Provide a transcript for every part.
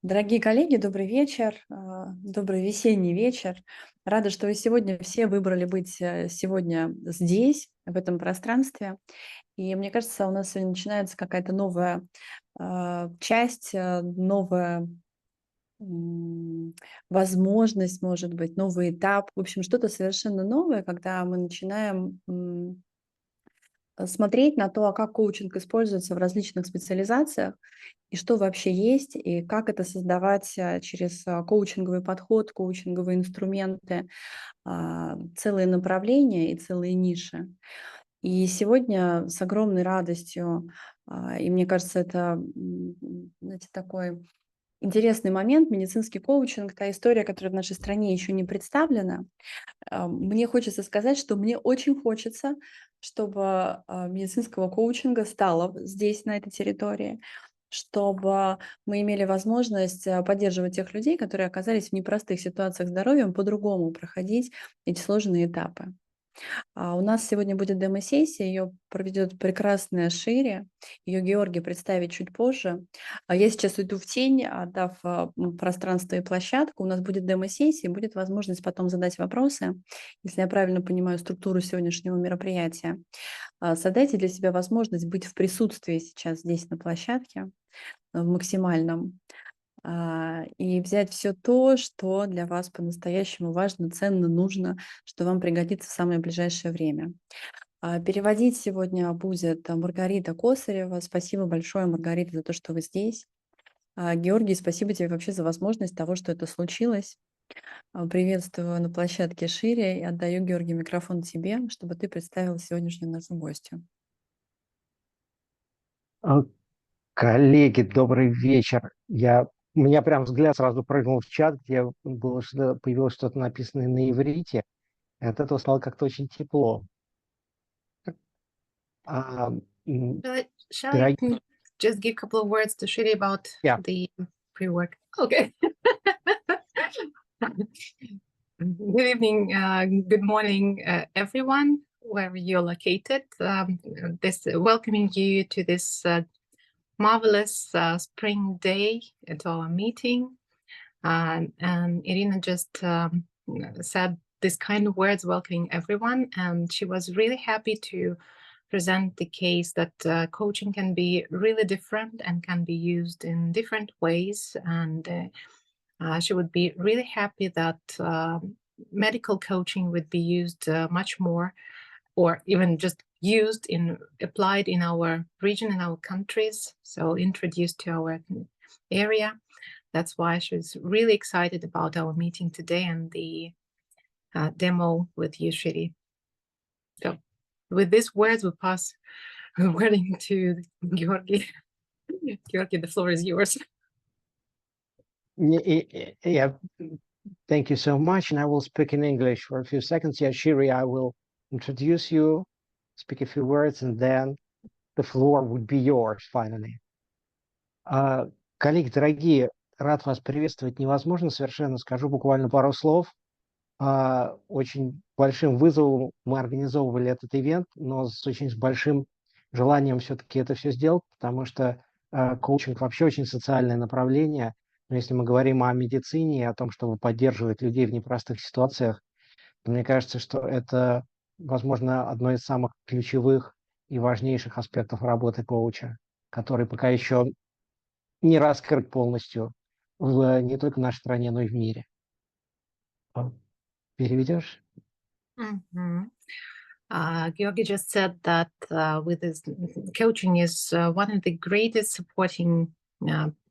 Дорогие коллеги, добрый вечер, добрый весенний вечер. Рада, что вы сегодня все выбрали быть сегодня здесь, в этом пространстве. И мне кажется, у нас сегодня начинается какая-то новая часть, новая возможность, может быть, новый этап. В общем, что-то совершенно новое, когда мы начинаем смотреть на то, а как коучинг используется в различных специализациях, и что вообще есть, и как это создавать через коучинговый подход, коучинговые инструменты, целые направления и целые ниши. И сегодня с огромной радостью, и мне кажется, это, знаете, такой интересный момент, медицинский коучинг, та история, которая в нашей стране еще не представлена. Мне хочется сказать, что мне очень хочется, чтобы медицинского коучинга стало здесь, на этой территории, чтобы мы имели возможность поддерживать тех людей, которые оказались в непростых ситуациях здоровья, по-другому проходить эти сложные этапы. У нас сегодня будет демо-сессия, ее проведет прекрасная Шири, ее Георгий представит чуть позже. Я сейчас уйду в тень, отдав пространство и площадку. У нас будет демо-сессия, будет возможность потом задать вопросы, если я правильно понимаю структуру сегодняшнего мероприятия. Создайте для себя возможность быть в присутствии сейчас здесь на площадке, в максимальном, и взять все то, что для вас по-настоящему важно, ценно, нужно, что вам пригодится в самое ближайшее время. Переводить сегодня будет Маргарита Косарева. Спасибо большое, Маргарита, за то, что вы здесь. Георгий, спасибо тебе вообще за возможность того, что это случилось. Приветствую на площадке Шири и отдаю, Георгий, микрофон тебе, чтобы ты представила сегодняшнюю нашу гостью. Коллеги, добрый вечер. У меня прям взгляд сразу прыгнул в чат, где появилось что-то написанное на иврите. И от этого стало как-то очень тепло. Shall I just give a couple of words to Shiri about the pre-work? Okay. Good evening, good morning, everyone, wherever you're located. Welcoming you to this marvelous spring day at our meeting. And Irina just said these kind of words welcoming everyone, and she was really happy to present the case that coaching can be really different and can be used in different ways. And she would be really happy that medical coaching would be used much more, or even just applied in our region, in our countries, so introduced to our area. That's why she's really excited about our meeting today and the demo with you, Shiri. So with these words, we'll pass the wording to Gеоргий. Gеоргий, the floor is yours. Yeah, thank you so much. And I will speak in English for a few seconds. Yeah, Shiri, I will introduce you, speak a few words, and then the floor would be yours finally. Коллеги, дорогие, рад вас приветствовать. Невозможно совершенно. Скажу буквально пару слов. Очень большим вызовом мы организовывали этот ивент, но с очень большим желанием все-таки это все сделать, потому что коучинг вообще очень социальное направление. Но если мы говорим о медицине и о том, чтобы поддерживать людей в непростых ситуациях, то мне кажется, что это, возможно, одно из самых ключевых и важнейших аспектов работы коуча, который пока еще не раскрыт полностью не только в нашей стране, но и в мире. Переведешь? Gеоргий just said that with this, coaching is one of the greatest supporting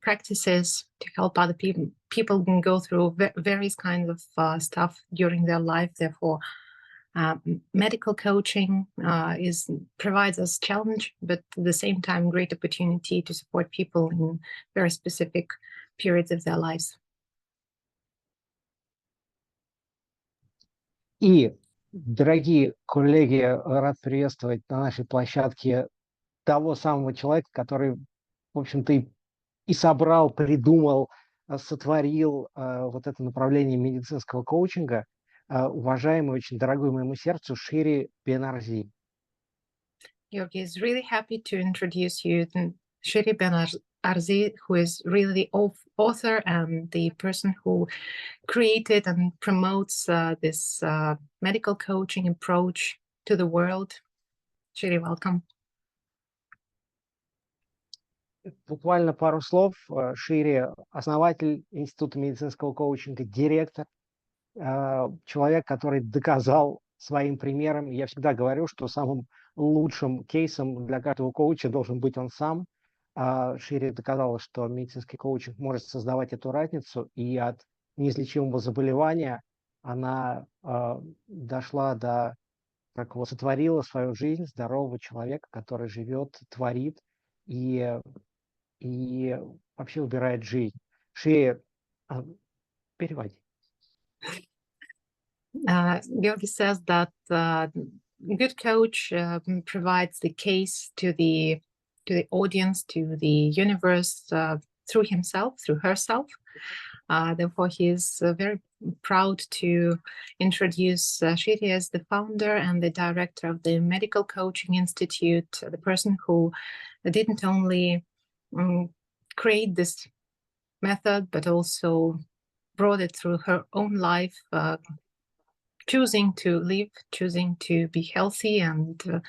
practices to help other people. People can go through various kinds of stuff during their life. Therefore, medical coaching provides us challenge, but at the same time, great opportunity to support people in very specific periods of their lives. И, дорогие коллеги, рад приветствовать на нашей площадке того самого человека, который, в общем-то, и собрал, придумал, сотворил вот это направление медицинского коучинга, уважаемый, очень дорогой моему сердцу Шири Бен-Arzi. Георгий is really happy to introduce you to Shiri Ben-Arzi Ben-Arzi, who is really the author and the person who created and promotes this medical coaching approach to the world. Shiri, welcome. Буквально пару слов. Шири – основатель Института медицинского коучинга, директор, человек, который доказал своим примером. Я всегда говорю, что самым лучшим кейсом для каждого коуча должен быть он сам. Шири доказала, что медицинский коучинг может создавать эту разницу, и от неизлечимого заболевания она дошла до, как вот, сотворила свою жизнь здорового человека, который живет, творит и вообще выбирает жизнь. Шири, переводи. Gеorgий says that good coach provides the case to the audience, to the universe through himself, through herself. Therefore, he is very proud to introduce Shiri as the founder and the director of the Medical Coaching Institute, the person who didn't only create this method, but also brought it through her own life, choosing to live, choosing to be healthy, and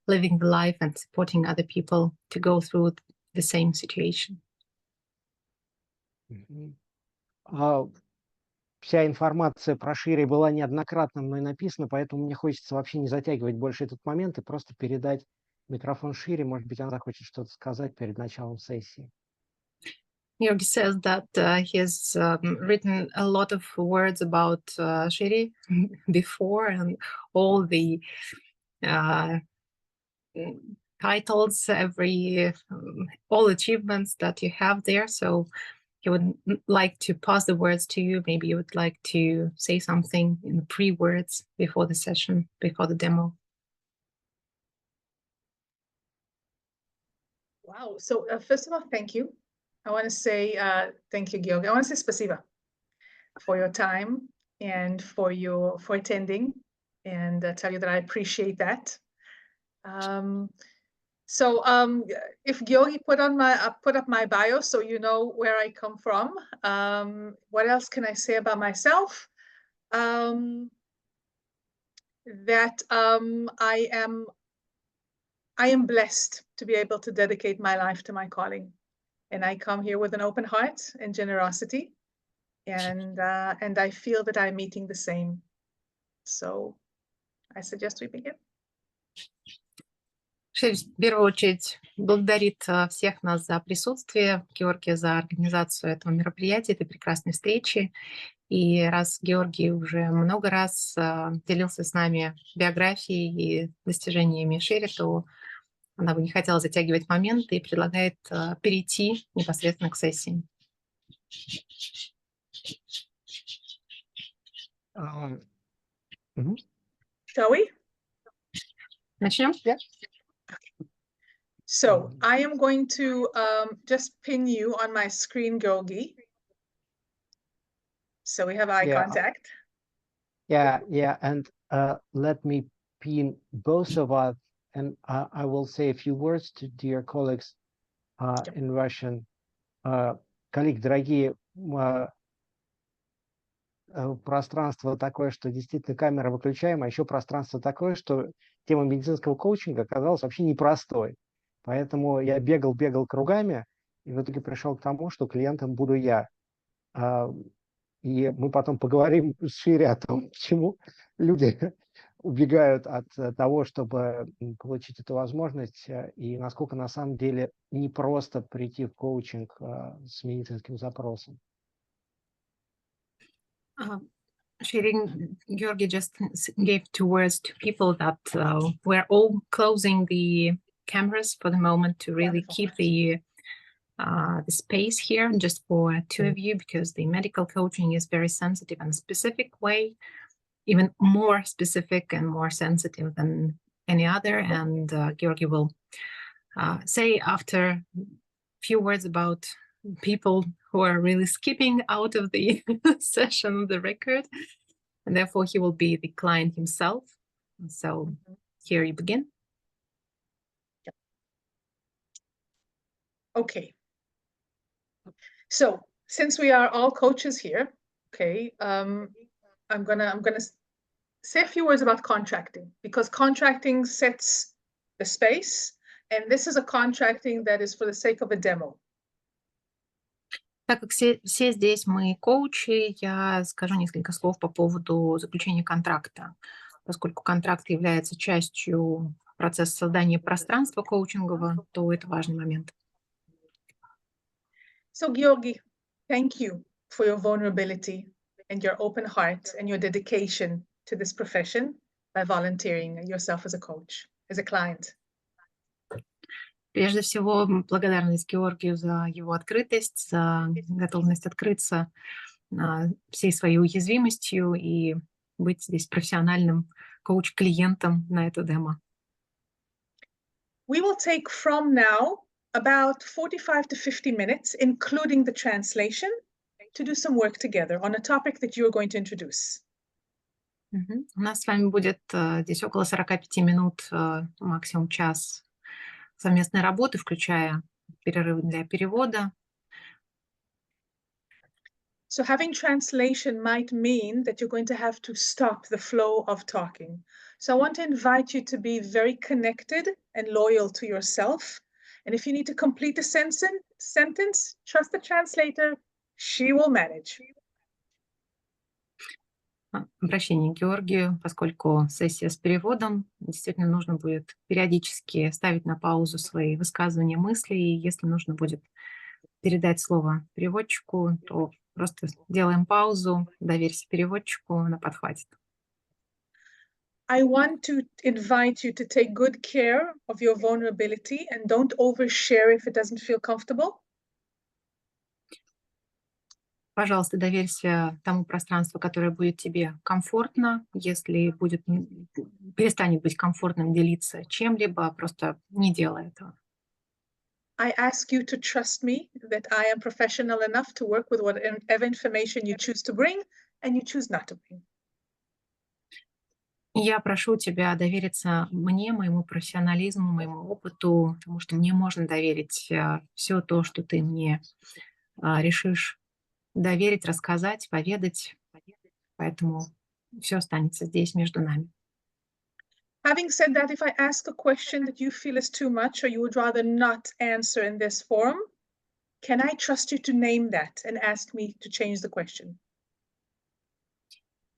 living the life and supporting other people to go through the same situation. Вся информация про Шири была неоднократно мной написана, поэтому мне хочется вообще не затягивать больше этот момент и просто передать микрофон Шири. Может быть, она захочет что-то сказать перед началом сессии. Gеorgий says that he has written a lot of words about Shiri before, and all the titles, all achievements that you have there. So he would like to pass the words to you. Maybe you would like to say something in the pre-words before the session, before the demo. Wow. So first of all, thank you. I want to say thank you, Gеorгий. I want to say спасибо for your time and for attending, and tell you that I appreciate that. If Gеоргий put up my bio, so you know where I come from. What else can I say about myself? That I am blessed to be able to dedicate my life to my calling. And I come here with an open heart and generosity, and I feel that I'm meeting the same. So I suggest we begin. Шири в первую очередь благодарит всех нас за присутствие, Георгия за организацию этого мероприятия, этой прекрасной встречи. И раз Георгий уже много раз делился с нами биографией и достижениями Шири, то она бы не хотела затягивать момент и предлагает перейти непосредственно к сессии. Shall we? Начнем? Yeah. So I am going to just pin you on my screen, Gеоргий. So we have eye contact. Yeah, and let me pin both of us, and I will say a few words to dear colleagues in Russian. Коллеги, дорогие, пространство такое, что действительно камера выключаема, а еще пространство такое, что тема медицинского коучинга оказалась вообще непростой. Поэтому я бегал кругами, и в итоге пришел к тому, что клиентом буду я. И мы потом поговорим шире о том, почему люди убегают от того, чтобы получить эту возможность, и насколько на самом деле непросто прийти в коучинг с медицинским запросом. Shiri, Gеоргий just gave 2 words to people that we're all closing the cameras for the moment to really keep the space here just for 2 of you, because the medical coaching is very sensitive and specific way, even more specific and more sensitive than any other. And Gеоргий will say after a few words about people who are really skipping out of the session of the record, and therefore he will be the client himself. So here you begin. Okay. So since we are all coaches here, okay, I'm gonna say a few words about contracting, because contracting sets the space, and this is a contracting that is for the sake of a demo. Так как все здесь мы коучи, я скажу несколько слов по поводу заключения контракта. Поскольку контракт является частью процесса создания пространства коучингового, то это важный момент. So Gеоргий, thank you for your vulnerability and your open heart and your dedication to this profession by volunteering yourself as a coach, as a client. Прежде всего, благодарность Георгию за его открытость, за готовность открыться всей своей уязвимостью и быть здесь профессиональным коуч-клиентом на это демо. We will take from now about 45 to 50 minutes, including the translation, to do some work together on a topic that you are going to introduce. У нас с вами будет здесь около 45 минут, максимум час совместной работы, включая перерывы для перевода. So having translation might mean that you're going to have to stop the flow of talking. So I want to invite you to be very connected and loyal to yourself. And if you need to complete a sentence, trust the translator, she will manage. Обращение к Георгию, поскольку сессия с переводом, действительно нужно будет периодически ставить на паузу свои высказывания, мысли, и если нужно будет передать слово переводчику, то просто делаем паузу, доверься переводчику, она подхватит. I want to invite you to take good care of your vulnerability and don't overshare if it doesn't feel comfortable. Пожалуйста, доверься тому пространству, которое будет тебе комфортно. Если перестанет быть комфортным делиться чем-либо, просто не делай этого. I ask you to trust me that I am professional enough to work with whatever information you choose to bring and you choose not to bring. Я прошу тебя довериться мне, моему профессионализму, моему опыту, потому что мне можно доверить все то, что ты мне решишь доверить, рассказать, поведать. Поэтому все останется здесь между нами. Having said that, if I ask a question that you feel is too much or you would rather not answer in this forum, can I trust you to name that and ask me to change the question?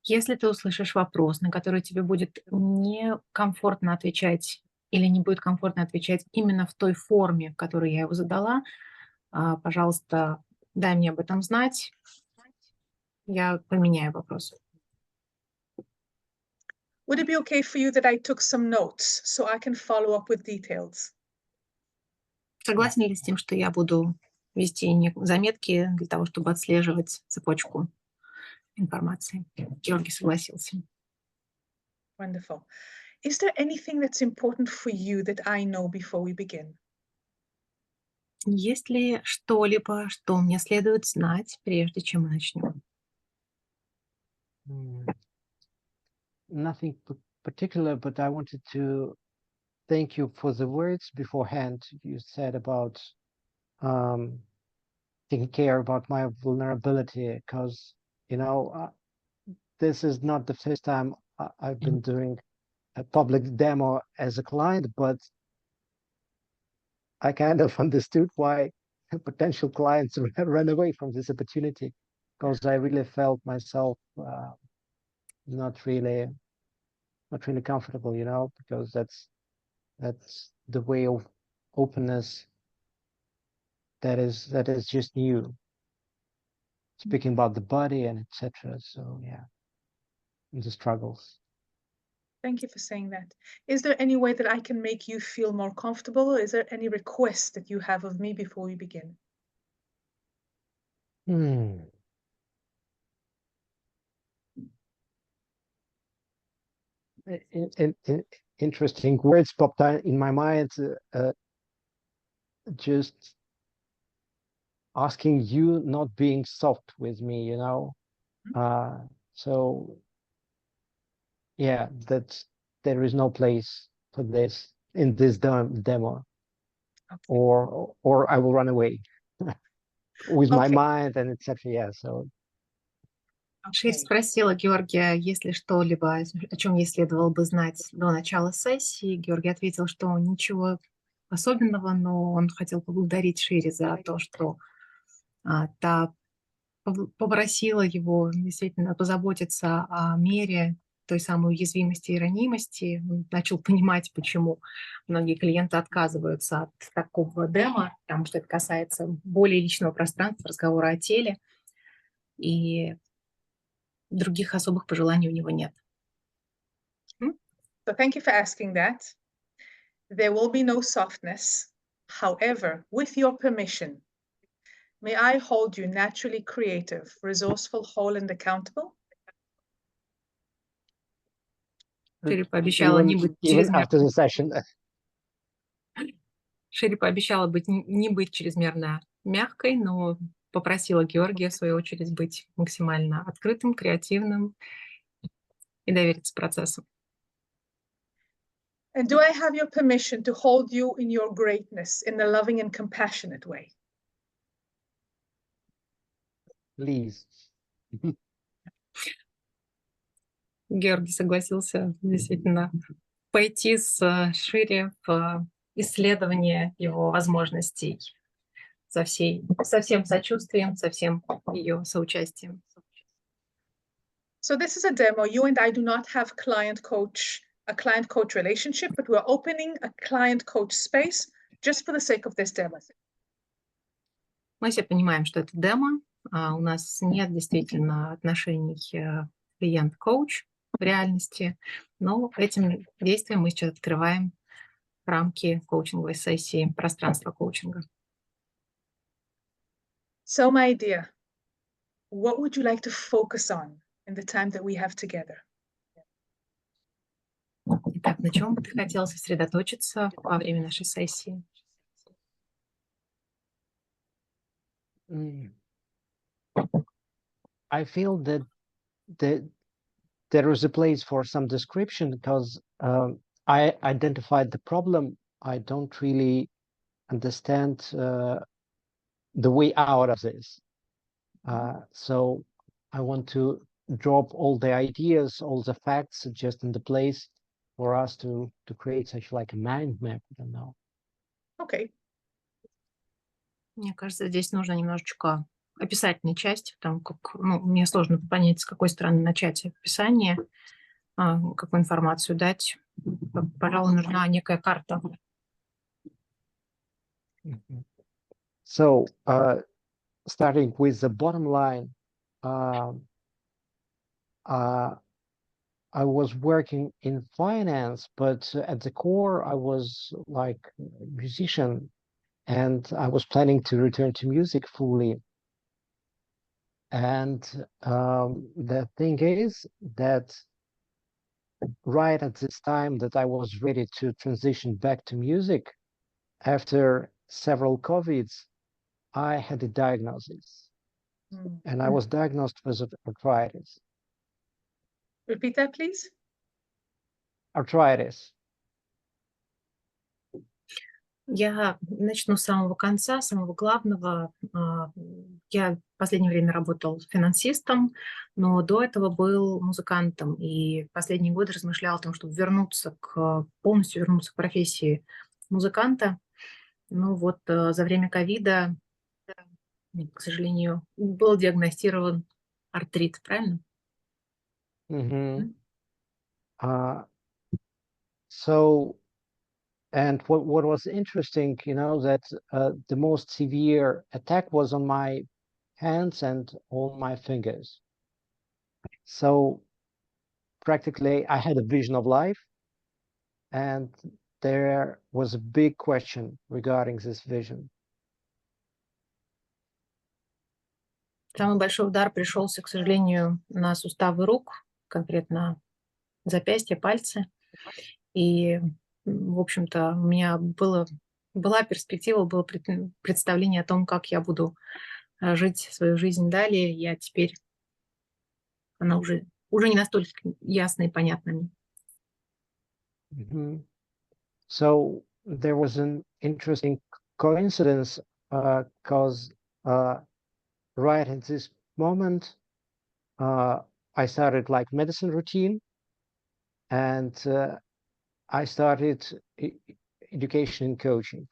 Если ты услышишь вопрос, на который тебе будет некомфортно отвечать или не будет комфортно отвечать именно в той форме, в которой я его задала, пожалуйста, дай мне об этом знать. Я поменяю вопрос. Would it be okay for you that I took some notes so I can follow up with details? Согласен ли с тем, что я буду вести заметки для того, чтобы отслеживать цепочку информации? Георгий согласился. Wonderful. Is there anything that's important for you that I know before we begin? Есть ли что-либо, что мне следует знать, прежде чем мы начнем? Nothing particular, but I wanted to thank you for the words beforehand you said about taking care about my vulnerability, because, you know, this is not the first time I've been doing a public demo as a client, but I kind of understood why potential clients run away from this opportunity, because I really felt myself not really comfortable, you know, because that's the way of openness that is just new, speaking about the body and etc. So yeah, the struggles. Thank you for saying that. Is there any way that I can make you feel more comfortable? Is there any request that you have of me before we begin? Interesting words popped in my mind. Just asking you not being soft with me, you know. So yeah, that there is no place for this in this demo, Okay. or I will run away. with my Okay. mind and etc. Yeah, so Шири спросила Георгия, есть ли что-либо, о чем ей следовало бы знать до начала сессии. Георгий ответил, что ничего особенного, но он хотел поблагодарить Шири за то, что та попросила его действительно позаботиться о мере той самой уязвимости и ранимости. Он начал понимать, почему многие клиенты отказываются от такого демо, потому что это касается более личного пространства, разговора о теле, и других особых пожеланий у него нет. So thank you for asking that. There will be no softness. However, with your permission, may I hold you naturally creative, resourceful, whole, and accountable? Шири пообещала не быть even after чрезмерно. the session. Шири пообещала не быть чрезмерно мягкой, но попросила Георгия, в свою очередь, быть максимально открытым, креативным и довериться процессу. And do I have your permission to hold you in your greatness in a loving and compassionate way? Please. Георгий согласился действительно пойти с Шири в исследование его возможностей со всем сочувствием, со всем ее соучастием. So this is a demo. You and I do not have a client-coach relationship, but we're opening a client-coach space just for the sake of this demo. Мы все понимаем, что это демо. У нас нет действительно отношений клиент-коуч в реальности, но этим действием мы сейчас открываем рамки коучинговой сессии пространства коучинга. So my dear, what would you like to focus on in the time that we have together? Итак, на чем бы ты хотела сосредоточиться во время нашей сессии? I feel that there is a place for some description because I identified the problem. I don't really understand the way out of this. So I want to drop all the ideas, all the facts just in the place for us to create such like a mind map. I don't know. Okay. Мне кажется, здесь нужно немножечко описательной части, потому как мне сложно понять, с какой стороны начать описание, какую информацию дать. Пожалуй, нужна некая карта. So starting with the bottom line, I was working in finance, but at the core, I was like a musician, and I was planning to return to music fully. And the thing is that right at this time that I was ready to transition back to music, after several COVIDs, I had a diagnosis, and I was diagnosed with arthritis. Repeat that, please. Arthritis. Я начну с самого конца, самого главного. Я в последнее время работал финансистом, но до этого был музыкантом. И последние годы размышлял о том, чтобы полностью вернуться к профессии музыканта. Ну вот за время ковида, к сожалению, был диагностирован артрит, правильно? So, and what was interesting, that the most severe attack was on my hands and on my fingers. So practically I had a vision of life, and there was a big question regarding this vision. Самый большой удар пришелся, к сожалению, на суставы рук, конкретно запястья, пальцы. И, в общем-то, у меня была перспектива, было представление о том, как я буду жить свою жизнь далее. Я теперь, она уже не настолько ясна и понятна мне. So there was an interesting coincidence because right at this moment, I started like medicine routine, and I started education and coaching.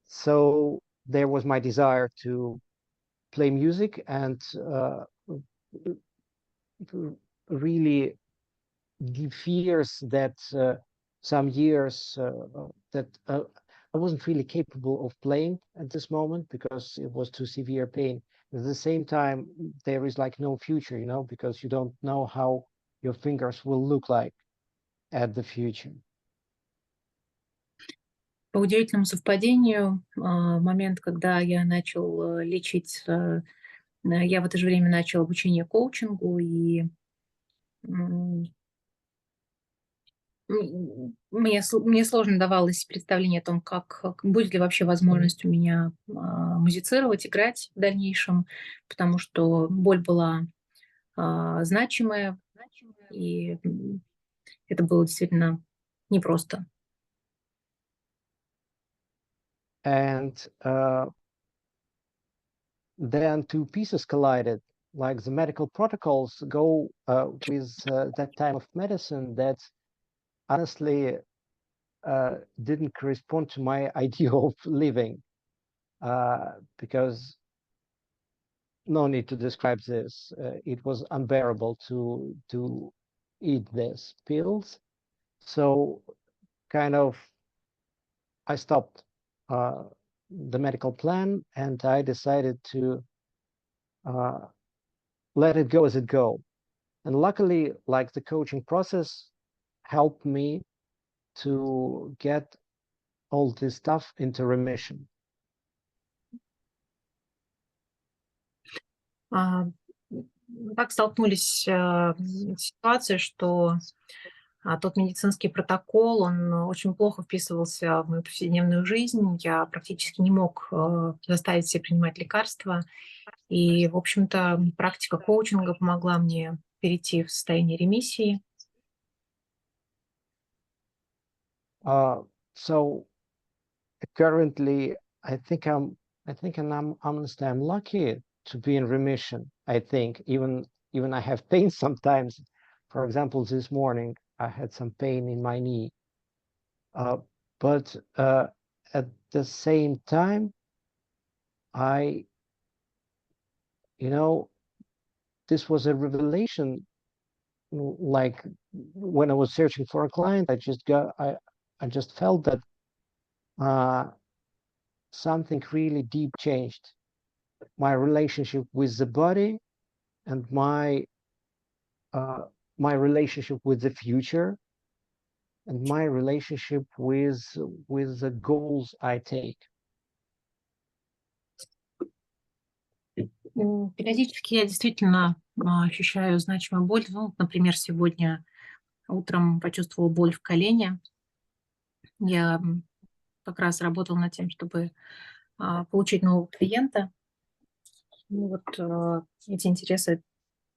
So there was my desire to play music and really give fears that some years that I wasn't really capable of playing at this moment because it was too severe pain. At the same time, there is like no future, you know, because you don't know how your fingers will look like at the future. По удивительному совпадению, момент, когда я начал лечить, я в это же время начал обучение коучингу, и мне сложно давалось представление о том, как будет ли вообще возможность у меня музицировать, играть в дальнейшем, потому что боль была значимая, и это было действительно непросто. And then two pieces collided, like the medical protocols go with that type of medicine that honestly didn't correspond to my idea of living, because no need to describe this. It was unbearable to eat these pills. So kind of I stopped the medical plan, and I decided to let it go as it go. And luckily, like the coaching process helped me to get all this stuff into remission. Так столкнулись с ситуацией, что тот медицинский протокол, он очень плохо вписывался в мою повседневную жизнь. Я практически не мог заставить себя принимать лекарства. И, в общем-то, практика коучинга помогла мне перейти в состояние ремиссии. So currently, I think I'm honestly, I'm lucky to be in remission. I think even I have pain sometimes. For example, this morning I had some pain in my knee, but at the same time, this was a revelation. Like when I was searching for a client, I just felt that something really deep changed. My relationship with the body and my relationship with the future and my relationship with the goals I take. Периодически я действительно ощущаю значимую боль. Ну, например, сегодня утром почувствовала боль в колене. Я как раз работала над тем, чтобы получить нового клиента. Ну, вот эти интересы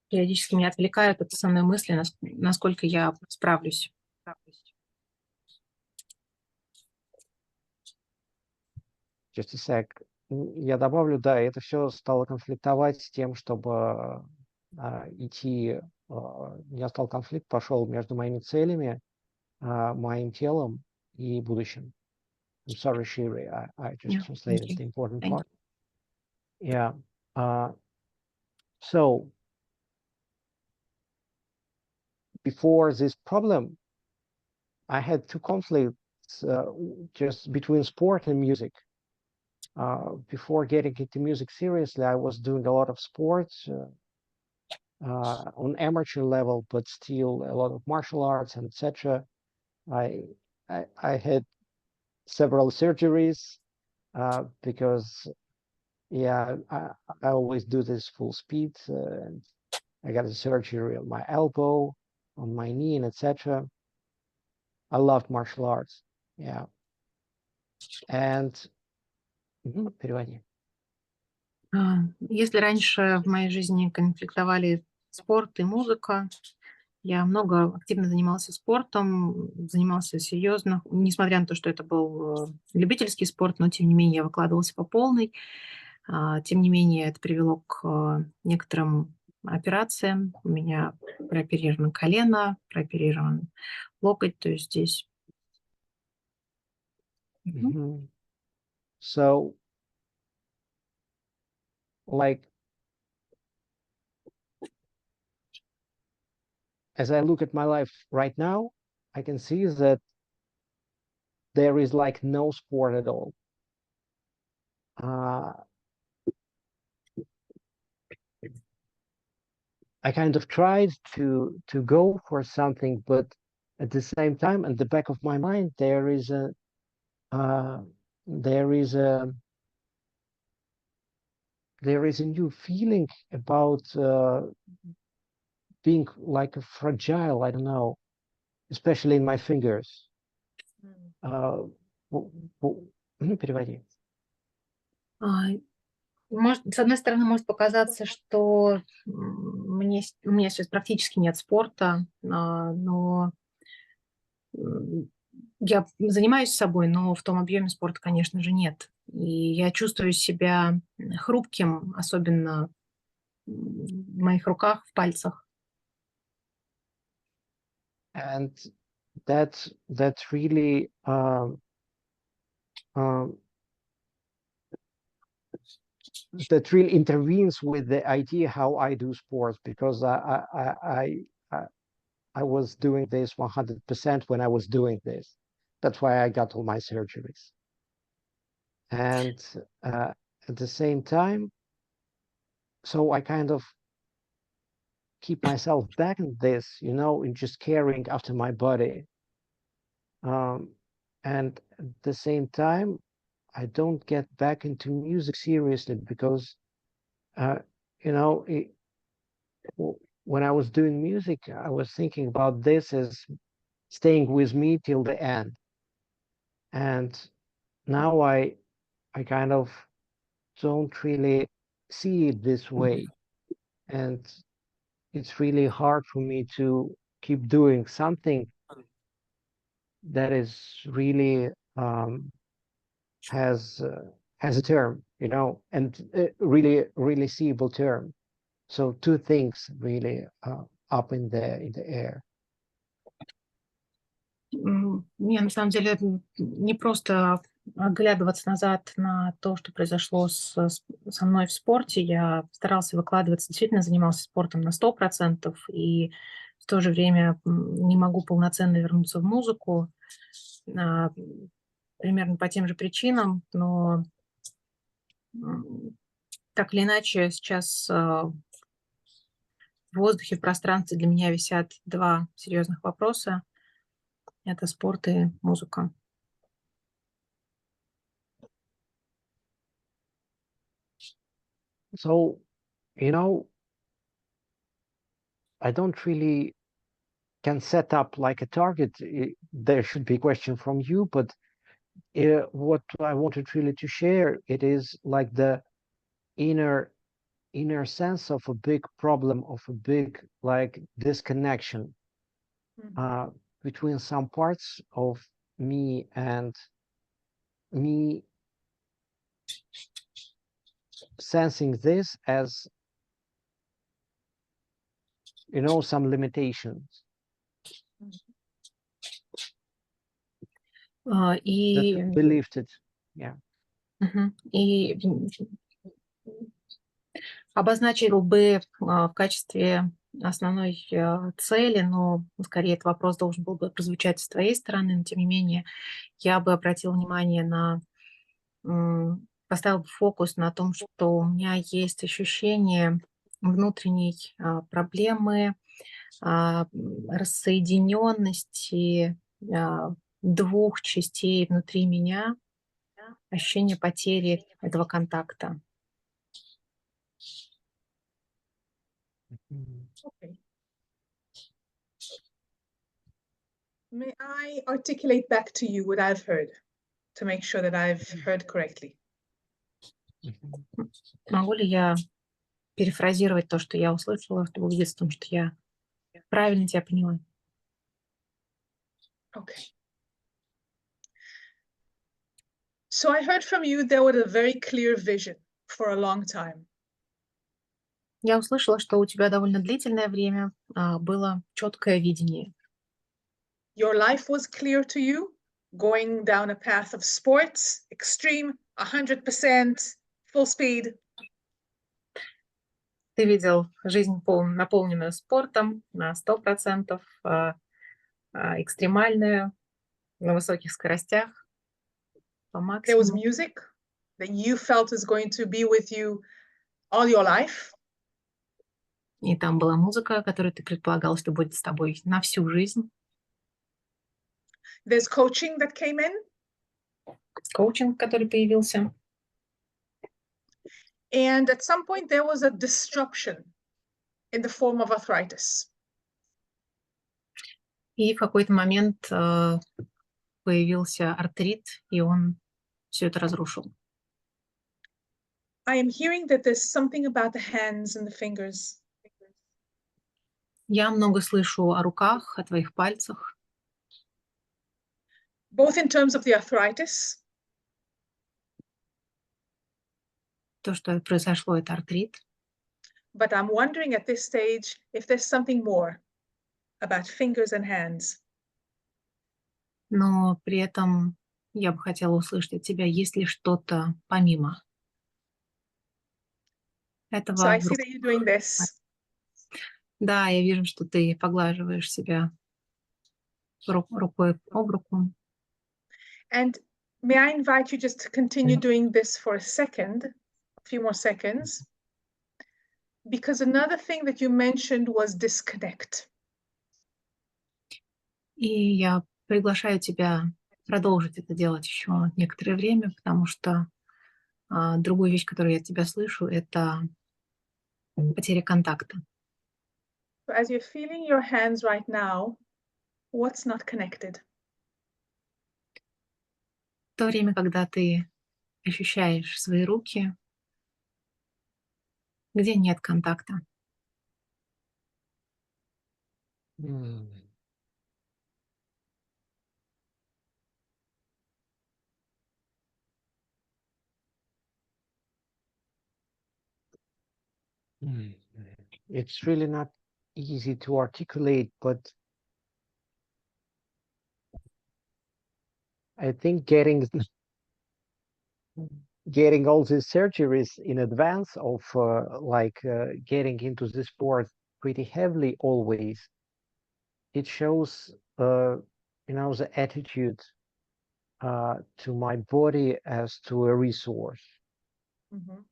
периодически меня отвлекают от основной мысли, насколько я справлюсь. Just a sec. Я добавлю, да, это все стало конфликтовать с тем, чтобы идти. Настал конфликт, пошел между моими целями, моим телом и будущим. I'm sorry, Shiri, I just translated the important part. Yeah. So before this problem, I had two conflicts just between sport and music. Before getting into music seriously, I was doing a lot of sports on amateur level, but still a lot of martial arts and etc. I had several surgeries because I always do this full speed, and I got a surgery on my elbow, on my knee, and etc. I loved martial arts, and переводи. Если раньше в моей жизни конфликтовали спорт и музыка, я много активно занимался спортом, занимался серьезно, несмотря на то, что это был любительский спорт, но тем не менее я выкладывался по полной. Тем не менее, это привело к некоторым операциям. У меня прооперировано колено, прооперирован локоть, то есть здесь. So, like, as I look at my life right now, I can see that there is like no sport at all. I kind of tried to go for something, but at the same time, in the back of my mind, there is a new feeling about being like a fragile, I don't know, especially in my fingers. Переводи. С одной стороны, может показаться, что у меня сейчас практически нет спорта, но я занимаюсь собой, но в том объеме спорта, конечно же, нет. И я чувствую себя хрупким, особенно в моих руках, в пальцах. And that really that really intervenes with the idea how I do sports, because I was doing this 100% when I was doing this. That's why I got all my surgeries. And at the same time, so I kind of keep myself back in this, you know, in just caring after my body. And at the same time, I don't get back into music seriously because, you know, when I was doing music, I was thinking about this as staying with me till the end. And now I kind of don't really see it this way. And it's really hard for me to keep doing something that is really has a term, you know, and really seeable term. So two things really up in the air. Мне на самом деле не просто оглядываться назад на то, что произошло со мной в спорте. Я старался выкладываться, действительно занимался спортом на 100%, и в то же время не могу полноценно вернуться в музыку, примерно по тем же причинам, но так или иначе сейчас в воздухе, в пространстве для меня висят два серьезных вопроса. Это спорт и музыка. So, you know, I don't really can set up like a target. There should be a question from you, but what I wanted really to share, it is like the inner sense of a big problem, of a big like disconnection between some parts of me and me sensing this as, you know, some limitations. И believed it, yeah. И обозначил бы в качестве основной цели, но скорее этот вопрос должен был бы прозвучать с твоей стороны, но тем не менее я бы обратила внимание на, поставил фокус на том, что у меня есть ощущение внутренней проблемы, рассоединенности двух частей внутри меня, ощущение потери этого контакта. Okay. May I articulate back to you what I've heard to make sure that I've heard correctly? Могу ли я перефразировать то, что я услышала, чтобы убедиться в том, что я правильно тебя поняла? Okay. So I heard from you there was a very clear vision for a long time. Я услышала, что у тебя довольно длительное время было четкое видение. Your life was clear to you, going down a path of sports, extreme, 100%, full speed. Ты видел жизнь наполненную спортом на 100%, экстремальную, на высоких скоростях, по There was максимуму. music that you felt is going to be with you all your life. И там была музыка, которую ты предполагал, что будет с тобой на всю жизнь. There's coaching that came in. Коучинг, который появился. And at some point there was a disruption in the form of arthritis. И в какой-то момент появился артрит, и он все это разрушил. I am hearing that there's something about the hands and the fingers. Я много слышу о руках, о твоих пальцах, Both in terms of the arthritis, то, что произошло, это артрит. but I'm wondering at this stage if there's something more about fingers and hands. Но при этом я бы хотела услышать от тебя, есть ли что-то помимо этого. So I see that you're doing this. Да, я вижу, что ты поглаживаешь себя рукой об руку. And may I invite you just to continue doing this for a second, a few more seconds, because another thing that you mentioned was disconnect. И я приглашаю тебя продолжить это делать еще некоторое время, потому что другую вещь, которую я от тебя слышу, это потеря контакта. So as you're feeling your hands right now, what's not connected? В то время, когда ты ощущаешь свои руки, где нет контакта. It's really not easy to articulate, but I think getting all these surgeries in advance of getting into the sport pretty heavily always, it shows the attitude to my body as to a resource. Mm-hmm.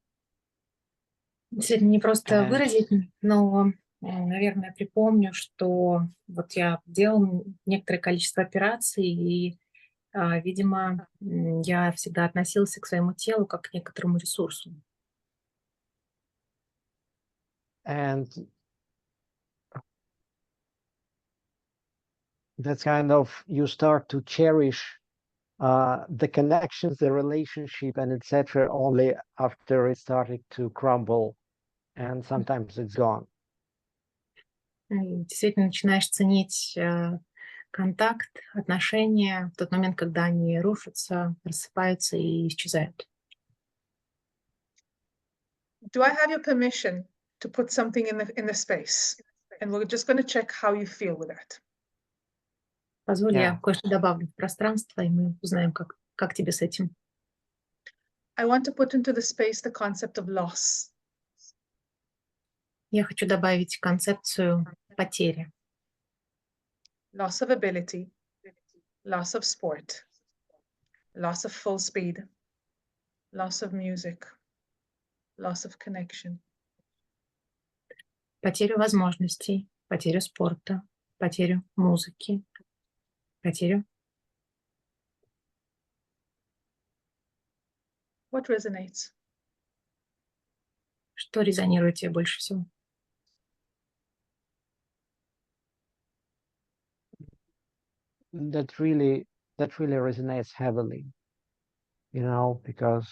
Действительно, не просто выразить, но, наверное, припомню, что вот я делал некоторое количество операций, и, видимо, я всегда относился к своему телу как к некоторому ресурсу. And that's kind of, you start to cherish the connections, the relationship, and etc. only after it started to crumble, and sometimes it's gone. И действительно начинаешь ценить контакт, отношения в тот момент, когда они рушатся, рассыпаются и исчезают. Do I have your permission to put something in the space? And we're just going to check how you feel with that. Позволь, я кое-что добавлю в пространство, и мы узнаем, как тебе с этим. I want to put into the space the concept of loss. Я хочу добавить концепцию потери. Loss of ability, loss of sport, loss of full speed, loss of music, loss of connection. Потерю возможностей, потерю спорта, потерю музыки, потерю. What resonates? Что резонирует тебе больше всего? That really resonates heavily, because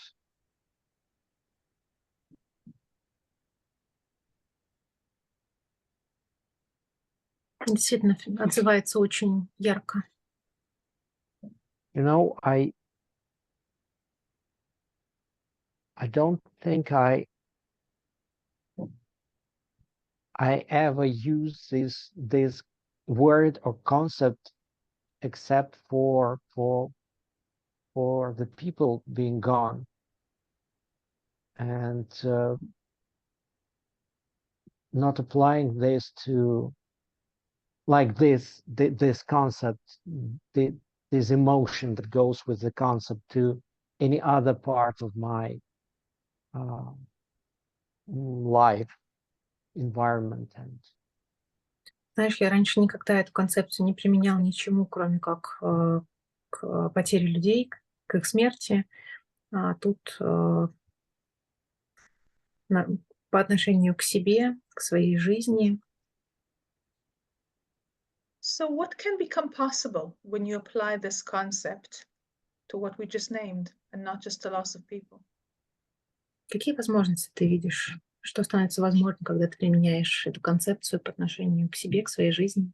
Действительно, отзывается очень ярко. I don't think I ever use this word or concept except for the people being gone, and not applying this to like this concept, this emotion that goes with the concept to any other part of my life environment. And Знаешь, я раньше никогда эту концепцию не применял ничему, кроме как к потере людей, к их смерти. А тут по отношению к себе, к своей жизни. So what can become possible when you apply this concept to what we just named, and not just the loss of people? Какие возможности ты видишь? Что становится возможным, когда ты применяешь эту концепцию по отношению к себе, к своей жизни?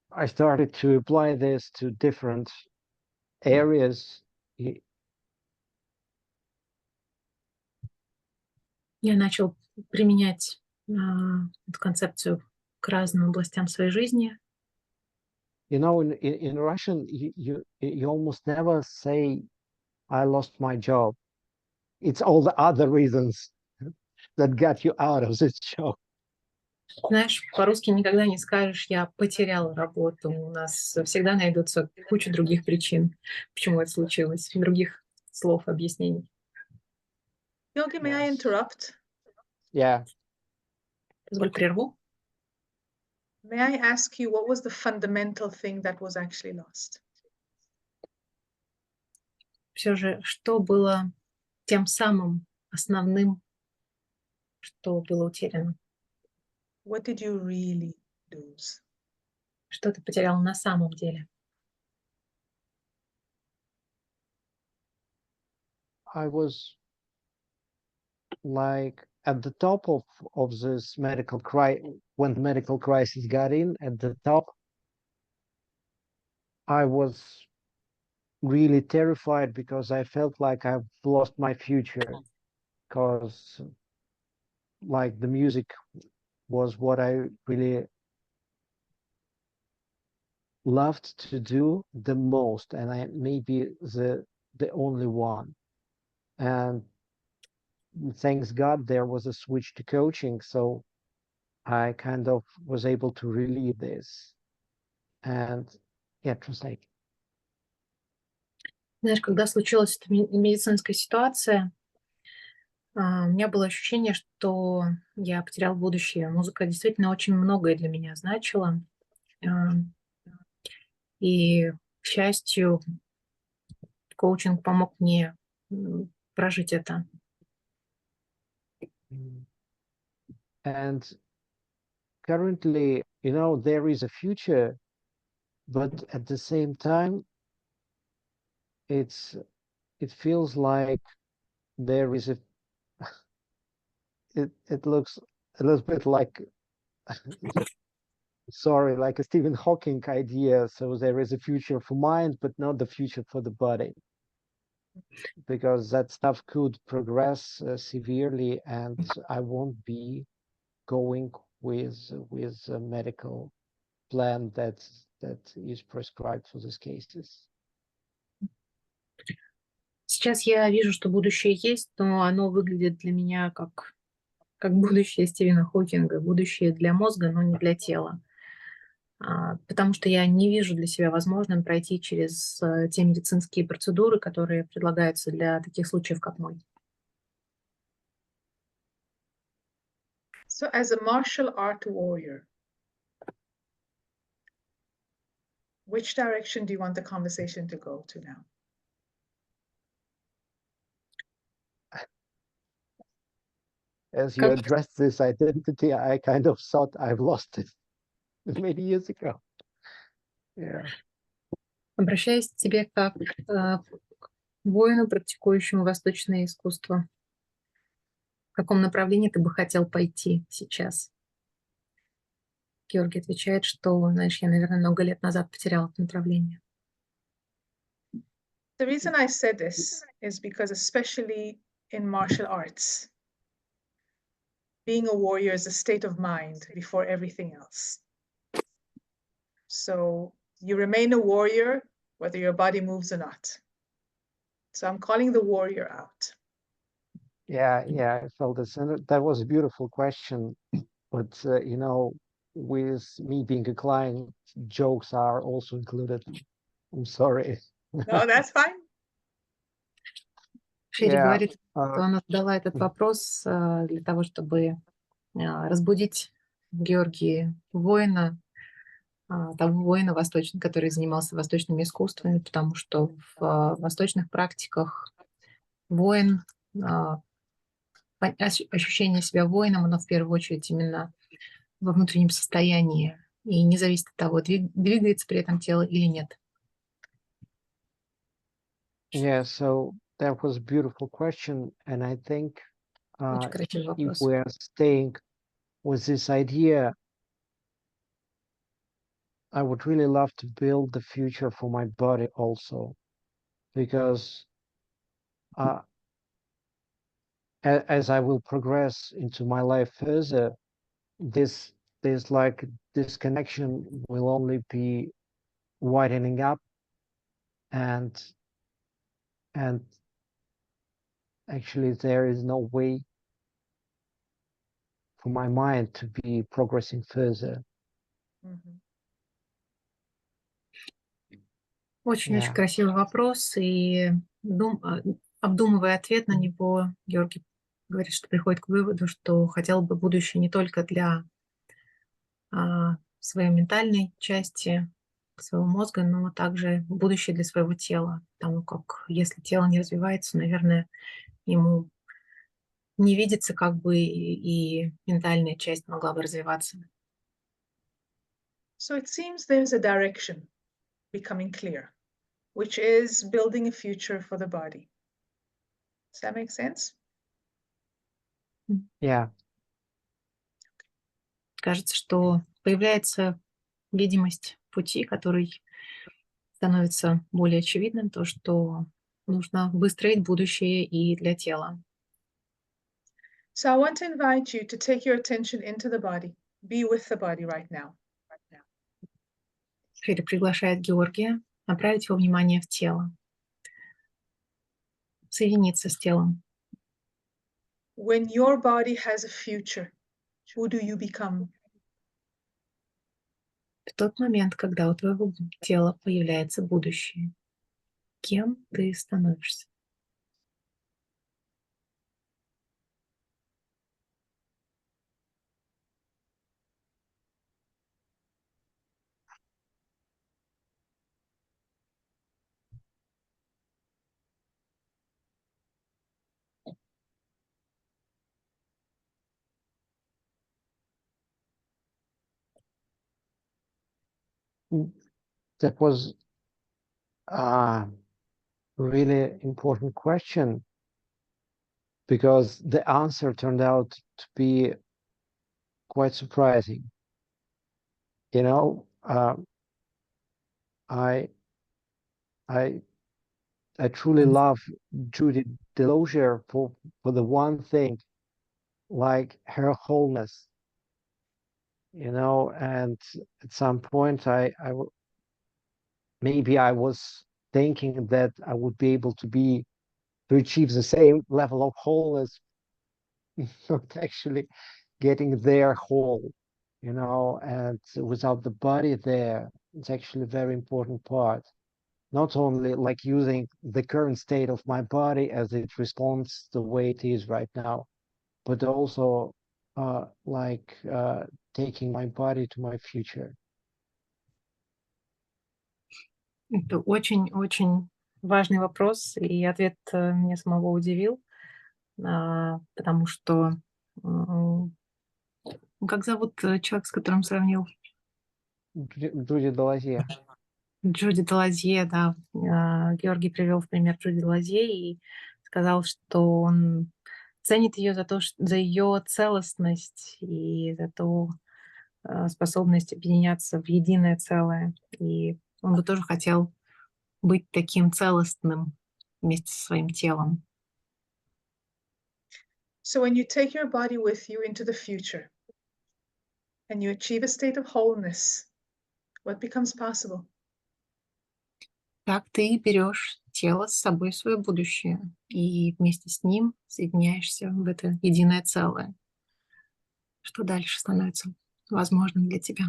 I started to apply this to different areas. Я начал применять эту концепцию к разным областям своей жизни. You know, in Russian, you almost never say, "I lost my job." It's all the other reasons that got you out of this job. Знаешь, по-русски никогда не скажешь «я потерял работу». У нас всегда найдутся куча других причин, почему это случилось, других слов, объяснений. Gеorgий, may I interrupt? Yeah. Позволь прерву. May I ask you, what was the fundamental thing that was actually lost? Все же, что было тем самым основным, что было утеряно? What did you really lose? Что ты потерял на самом деле? I was like at the top of this medical crisis. When the medical crisis got in, at the top, I was really terrified because I felt like I've lost my future, because like the music was what I really loved to do the most, and I may be the only one. And thanks God there was a switch to coaching, so I kind of was able to relieve this and translate. Знаешь, когда случилась эта медицинская ситуация, у меня было ощущение, что я потерял будущее. Музыка действительно очень многое для меня значила. И, к счастью, коучинг помог мне прожить это. And currently, you know, there is a future, but at the same time, it feels like there is it looks a little bit like like a Stephen Hawking idea. So there is a future for mind, but not the future for the body, because that stuff could progress severely, and I won't be going with a medical plan that is prescribed for these cases. Сейчас я вижу, что будущее есть, но оно выглядит для меня как будущее Стивена Хокинга, будущее для мозга, но не для тела. Потому что я не вижу для себя возможным пройти через те медицинские процедуры, которые предлагаются для таких случаев, как мой. So as a martial art warrior, which direction do you want the conversation to go to now? As you address this identity, I kind of thought I've lost it many years ago. Yeah. Обращаюсь к тебе как к воину, практикующему восточное искусство? В каком направлении ты бы хотел пойти сейчас? Георгий отвечает, что, знаешь, я, наверное, много лет назад потерял это направление. The reason I said this is because, especially in martial arts, being a warrior is a state of mind before everything else. So you remain a warrior whether your body moves or not. So I'm calling the warrior out. Yeah, I felt this, and that was a beautiful question. But you know, with me being a client, jokes are also included. I'm sorry. No, that's fine. Шири говорит, uh, что она задала этот вопрос для того, чтобы разбудить в Георгии воина, того воина восточного, который занимался восточными искусствами, потому что в восточных практиках воин, ощущение себя воином, оно в первую очередь именно во внутреннем состоянии и не зависит от того, двигается при этом тело или нет. Yeah, so that was a beautiful question, and I think Очень красивый if вопрос. we are staying with this idea, I would really love to build the future for my body also, because as I will progress into my life further, this connection will only be widening up, and actually there is no way for my mind to be progressing further. Очень красивый вопрос, и обдумывая ответ на него, Георгий говорит, что приходит к выводу, что хотел бы будущее не только для своей ментальной части, своего мозга, но также будущее для своего тела, потому как если тело не развивается, наверное, ему не видится, как бы и ментальная часть могла бы развиваться. So it seems there's a direction becoming clear, which is building a future for the body. Does that make sense? Yeah. Кажется, что появляется видимость пути, который становится более очевидным, то, что нужно выстроить будущее и для тела. So I want to invite you to take your attention into the body. Be with the body right now. Шири приглашает Георгия направить его внимание в тело, соединиться с телом. When your body has a future, who do you become? В тот момент, когда у твоего тела появляется будущее, кем ты становишься? That was a really important question, because the answer turned out to be quite surprising. You know, I truly love Judy Delosier for the one thing, like her wholeness. You know, and at some point maybe I was thinking that I would be able to achieve the same level of wholeness, not actually getting there whole, you know, and without the body there, it's actually a very important part. Not only like using the current state of my body as it responds the way it is right now, but also taking my body to my future. Это очень-очень важный вопрос, и ответ меня самого удивил, потому что как зовут человек, с которым сравнил? Judy Delosier. Джуди Далазье, да, Георгий привел в пример Джуди Далазье и сказал, что он ценит ее за то, за ее целостность и за ту способность объединяться в единое целое. И он бы тоже хотел быть таким целостным вместе со своим телом. So when you take your body with you into the future and you achieve a state of wholeness, what becomes possible? Так ты берешь тело с собой в свое будущее и вместе с ним соединяешься в это единое целое. Что дальше становится возможным для тебя?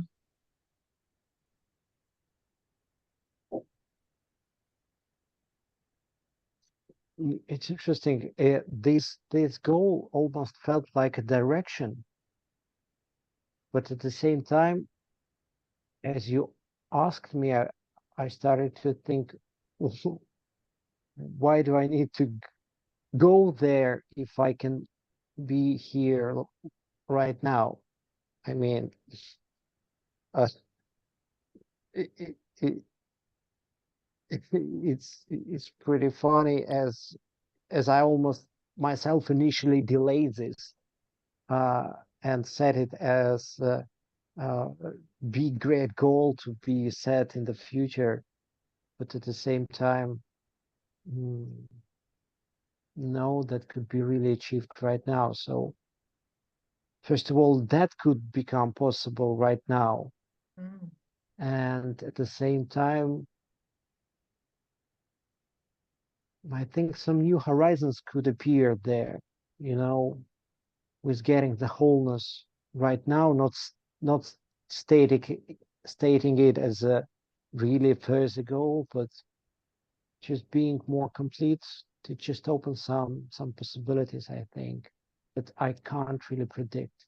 It's interesting. This goal almost felt like a direction, but at the same time, as you asked me, I started to think, why do I need to go there if I can be here right now? I mean, it's pretty funny as I almost myself initially delayed this and set it as a big great goal to be set in the future, but at the same time, no, that could be really achieved right now. So first of all, that could become possible right now. And at the same time, I think some new horizons could appear there, you know, with getting the wholeness right now, not stating it as a really first goal, but just being more complete to just open some possibilities, I think, that I can't really predict.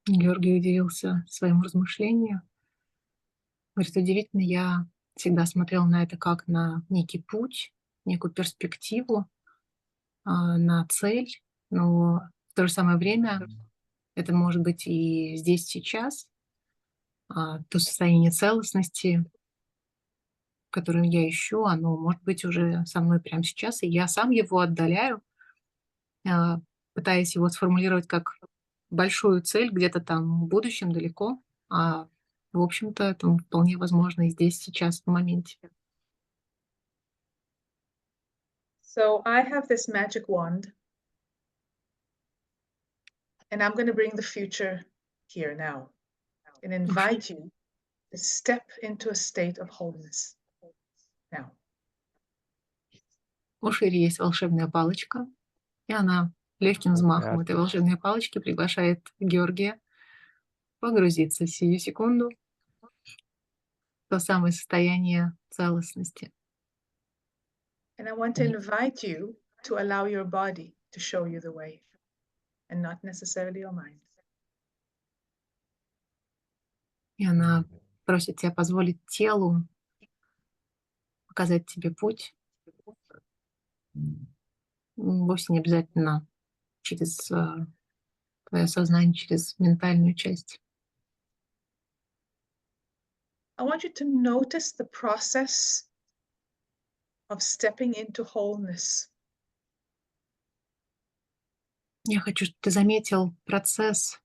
Георгий удивился своему размышлению. Говорит, удивительно, я всегда смотрела на это как на некий путь, некую перспективу, на цель, но в то же самое время это может быть и здесь, сейчас, то состояние целостности, которое я ищу, оно может быть уже со мной прямо сейчас, и я сам его отдаляю, пытаясь его сформулировать как большую цель где-то там в будущем далеко, а в общем-то это вполне возможно и здесь, сейчас, в моменте. So I have this magic wand, and I'm going to bring the future here now and invite you to step into a state of wholeness now. У Шири есть волшебная палочка, и она легким взмахом этой волшебной палочки приглашает Георгия погрузиться в сию секунду в то самое состояние целостности. And I want to invite you to allow your body to show you the way and not necessarily your mind. И она просит тебя позволить телу показать тебе путь. Вовсе не обязательно через твое сознание, через ментальную часть. I want you to notice the process of stepping into wholeness. Я хочу, чтобы ты заметил процесс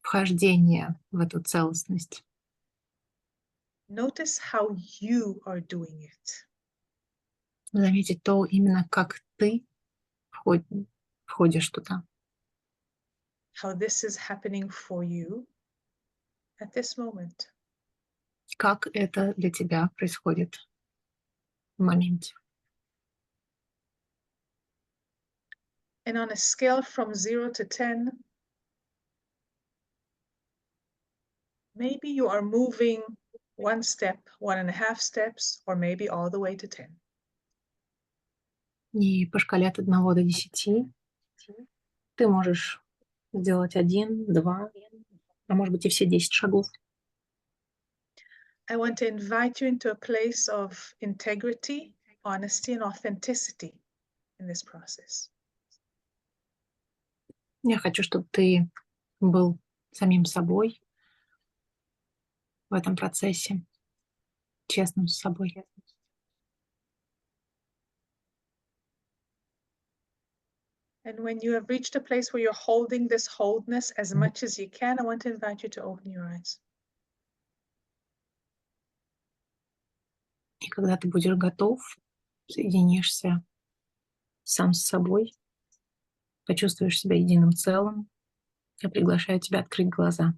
вхождения в эту целостность. Notice how you are doing it. Заметить то, именно как ты входишь туда. How this is happening for you at this moment. Как это для тебя происходит в моменте. And on a scale from 0 to 10, maybe you are moving 1 step, 1.5 steps, or maybe all the way to 10. И по шкале от 1 до 10 ты можешь сделать 1, 2, а может быть и все 10 шагов. I want to invite you into a place of integrity, honesty, and authenticity in this process. Я хочу, чтобы ты был самим собой, в этом процессе, честным с собой. And when you have reached a place where you're holding this wholeness as much as you can, I want to invite you to open your eyes. И когда ты будешь готов, соединишься сам с собой, почувствуешь себя единым целым, я приглашаю тебя открыть глаза.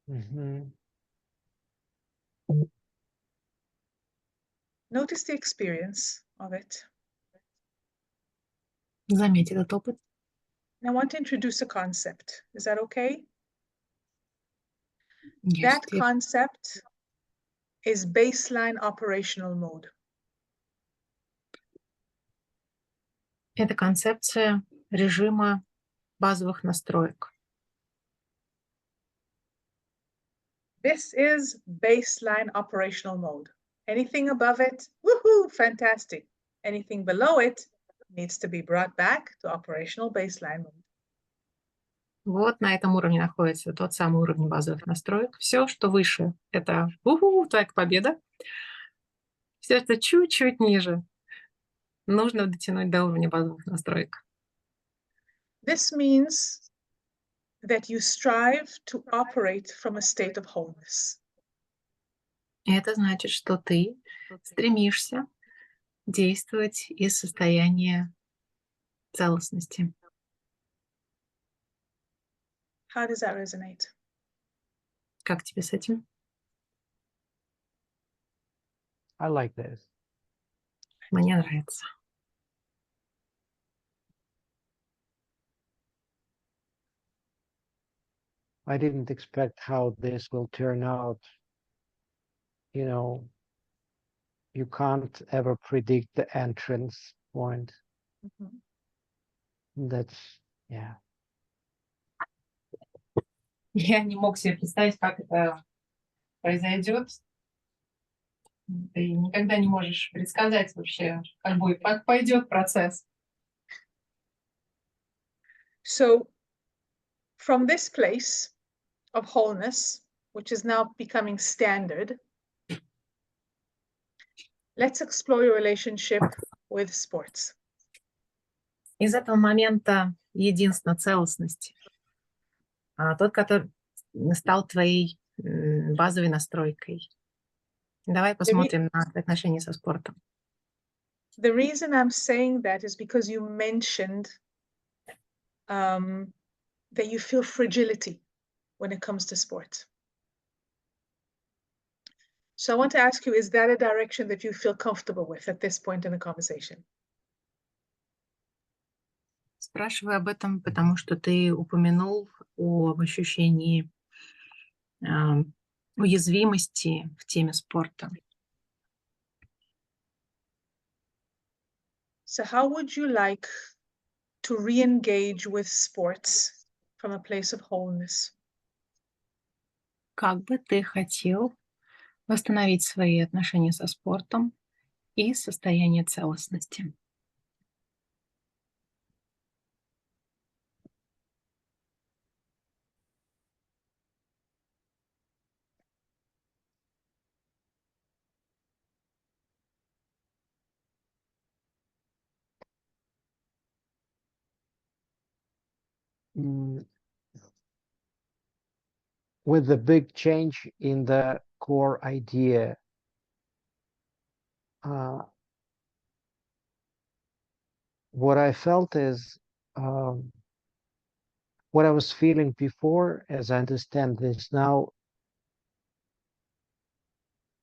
Mhm. Notice the experience of it. Заметь этот опыт. And I want to introduce a concept. Is that okay? Я That тебе- concept is baseline operational mode. Это концепция режима базовых настроек. This is baseline operational mode. Anything above it, woohoo, fantastic. Anything below it needs to be brought back to operational baseline mode. Вот на этом уровне находится тот самый уровень базовых настроек. Все, что выше, это твоя победа. Все, что чуть-чуть ниже, нужно дотянуть до уровня базовых настроек. This means that you strive to operate from a state of wholeness. И это значит, что ты стремишься действовать из состояния целостности. How does that resonate? Как тебе с этим? I like this. Мне нравится. I didn't expect how this will turn out. You know, you can't ever predict the entrance point. Mhm. That's, yeah. Я не мог себе представить, как это произойдет. Ты никогда не можешь предсказать вообще, как пойдет процесс. So, from this place of wholeness, which is now becoming standard, let's explore your relationship with sports. Из этого момента единства, целостности, тот, который стал твоей базовой настройкой. Давай посмотрим на отношения со спортом. The reason I'm saying that is because you mentioned that you feel fragility when it comes to sport. So I want to ask you, is that a direction that you feel comfortable with at this point in the conversation? Спрашиваю об этом, потому что ты упомянул об ощущении уязвимости в теме спорта. So how would you like to re-engage with sports from a place of wholeness? Как бы ты хотел восстановить свои отношения со спортом и состояние целостности? With the big change in the core idea, what I felt is what I was feeling before, as I understand this now,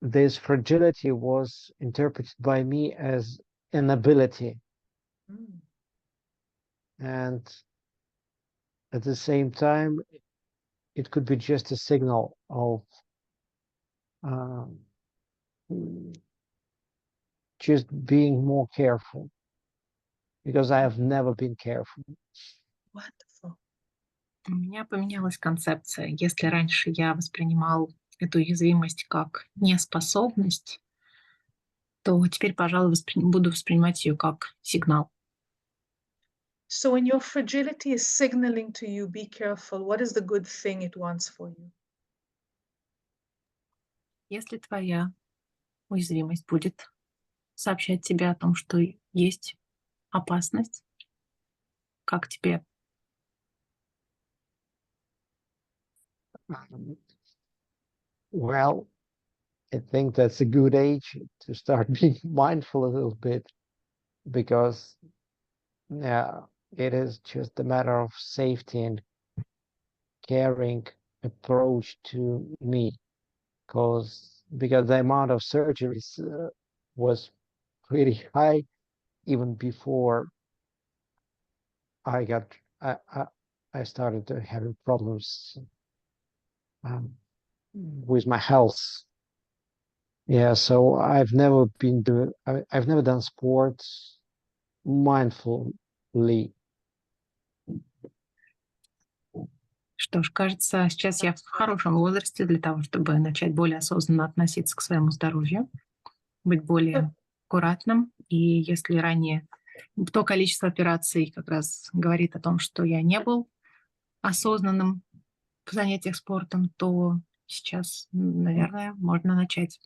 this fragility was interpreted by me as an ability. And at the same time, it could be just a signal of just being more careful, because I have never been careful. Wonderful. У меня поменялась концепция. Если раньше я воспринимал эту уязвимость как неспособность, то теперь, пожалуй, буду воспринимать ее как сигнал. So when your fragility is signaling to you, be careful, what is the good thing it wants for you? Если твоя уязвимость будет сообщать тебе о том, что есть опасность, как тебе? Well, I think that's a good age to start being mindful a little bit, because it is just a matter of safety and caring approach to me, because the amount of surgeries was pretty high even before I started to have problems with my health. Yeah, so I've never done sports mindfully. Что ж, кажется, сейчас я в хорошем возрасте для того, чтобы начать более осознанно относиться к своему здоровью, быть более аккуратным. И если ранее то количество операций как раз говорит о том, что я не был осознанным в занятиях спортом, то сейчас, наверное, можно начать.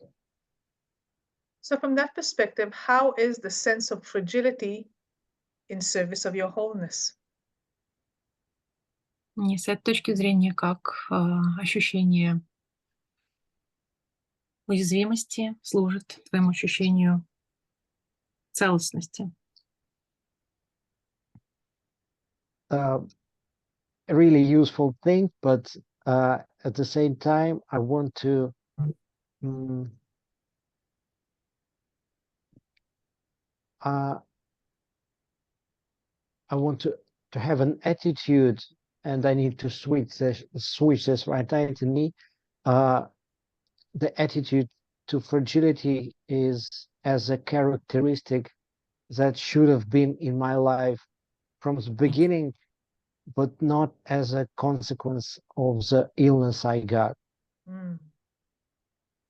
So from that perspective, how is the sense of fragility in service of your wholeness? И с этой точки зрения, как ощущение уязвимости служит твоему ощущению целостности? A really useful thing, but at the same time, I want to have an attitude, and I need to switch this right now to me. The attitude to fragility is as a characteristic that should have been in my life from the beginning, but not as a consequence of the illness I got.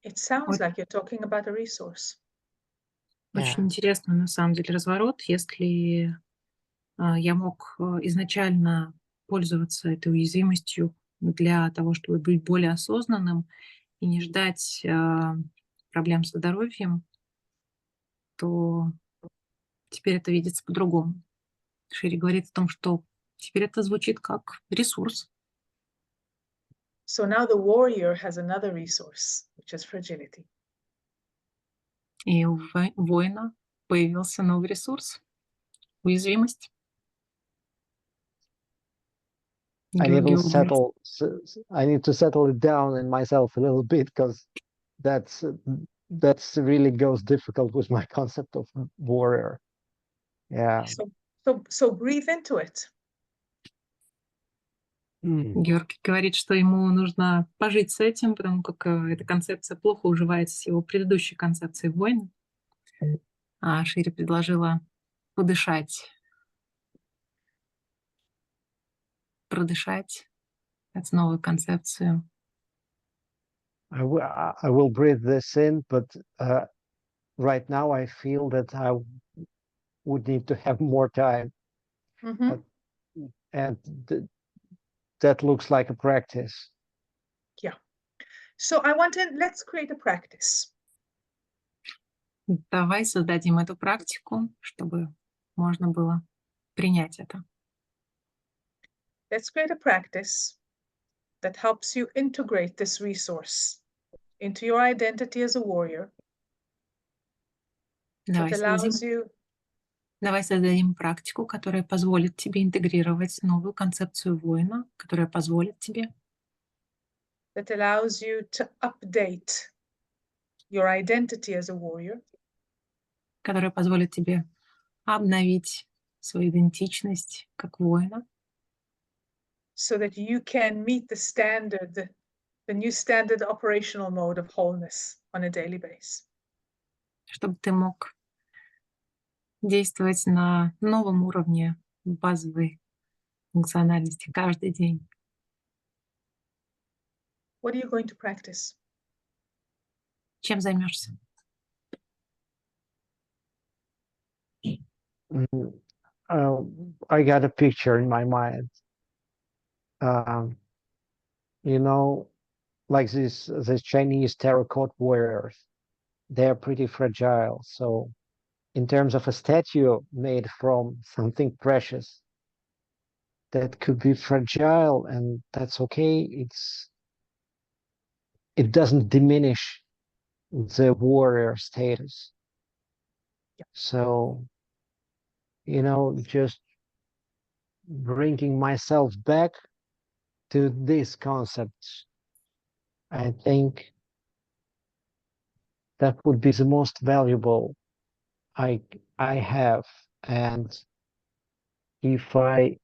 It sounds like you're talking about a resource. Очень интересно, на самом деле, разворот. Если я мог изначально пользоваться этой уязвимостью для того, чтобы быть более осознанным и не ждать проблем со здоровьем, то теперь это видится по-другому. Шири говорит о том, что теперь это звучит как ресурс. So now the warrior has another resource, which is fragility. И у воина появился новый ресурс — уязвимость. I need to settle it down in myself a little bit, because that's really goes difficult with my concept of warrior. Yeah. So breathe into it. Георгий говорит, что ему нужно пожить с этим, потому как эта концепция плохо уживается с его предыдущей концепцией воина. А Шири предложила подышать, продышать эту новую концепцию. I will breathe this in, but right now I feel that I would need to have more time. And that looks like a practice. Yeah. So let's create a practice. Давай создадим эту практику, чтобы можно было принять это. Let's create a practice that helps you integrate this resource into your identity as a warrior. Давай создадим практику, которая позволит тебе интегрировать новую концепцию воина, которая позволит тебе that allows you to update your identity as a warrior, которая позволит тебе обновить свою идентичность как воина, so that you can meet the new standard operational mode of wholeness on a daily basis. Чтобы ты мог действовать на новом уровне базовой функциональности каждый день. What are you going to practice? Чем займешься? I got a picture in my mind. You know, like these Chinese terracotta warriors, they're pretty fragile. So in terms of a statue made from something precious, that could be fragile, and that's okay. It doesn't diminish the warrior status. So, you know, just bringing myself back to these concepts, I think that would be the most valuable I have. And if I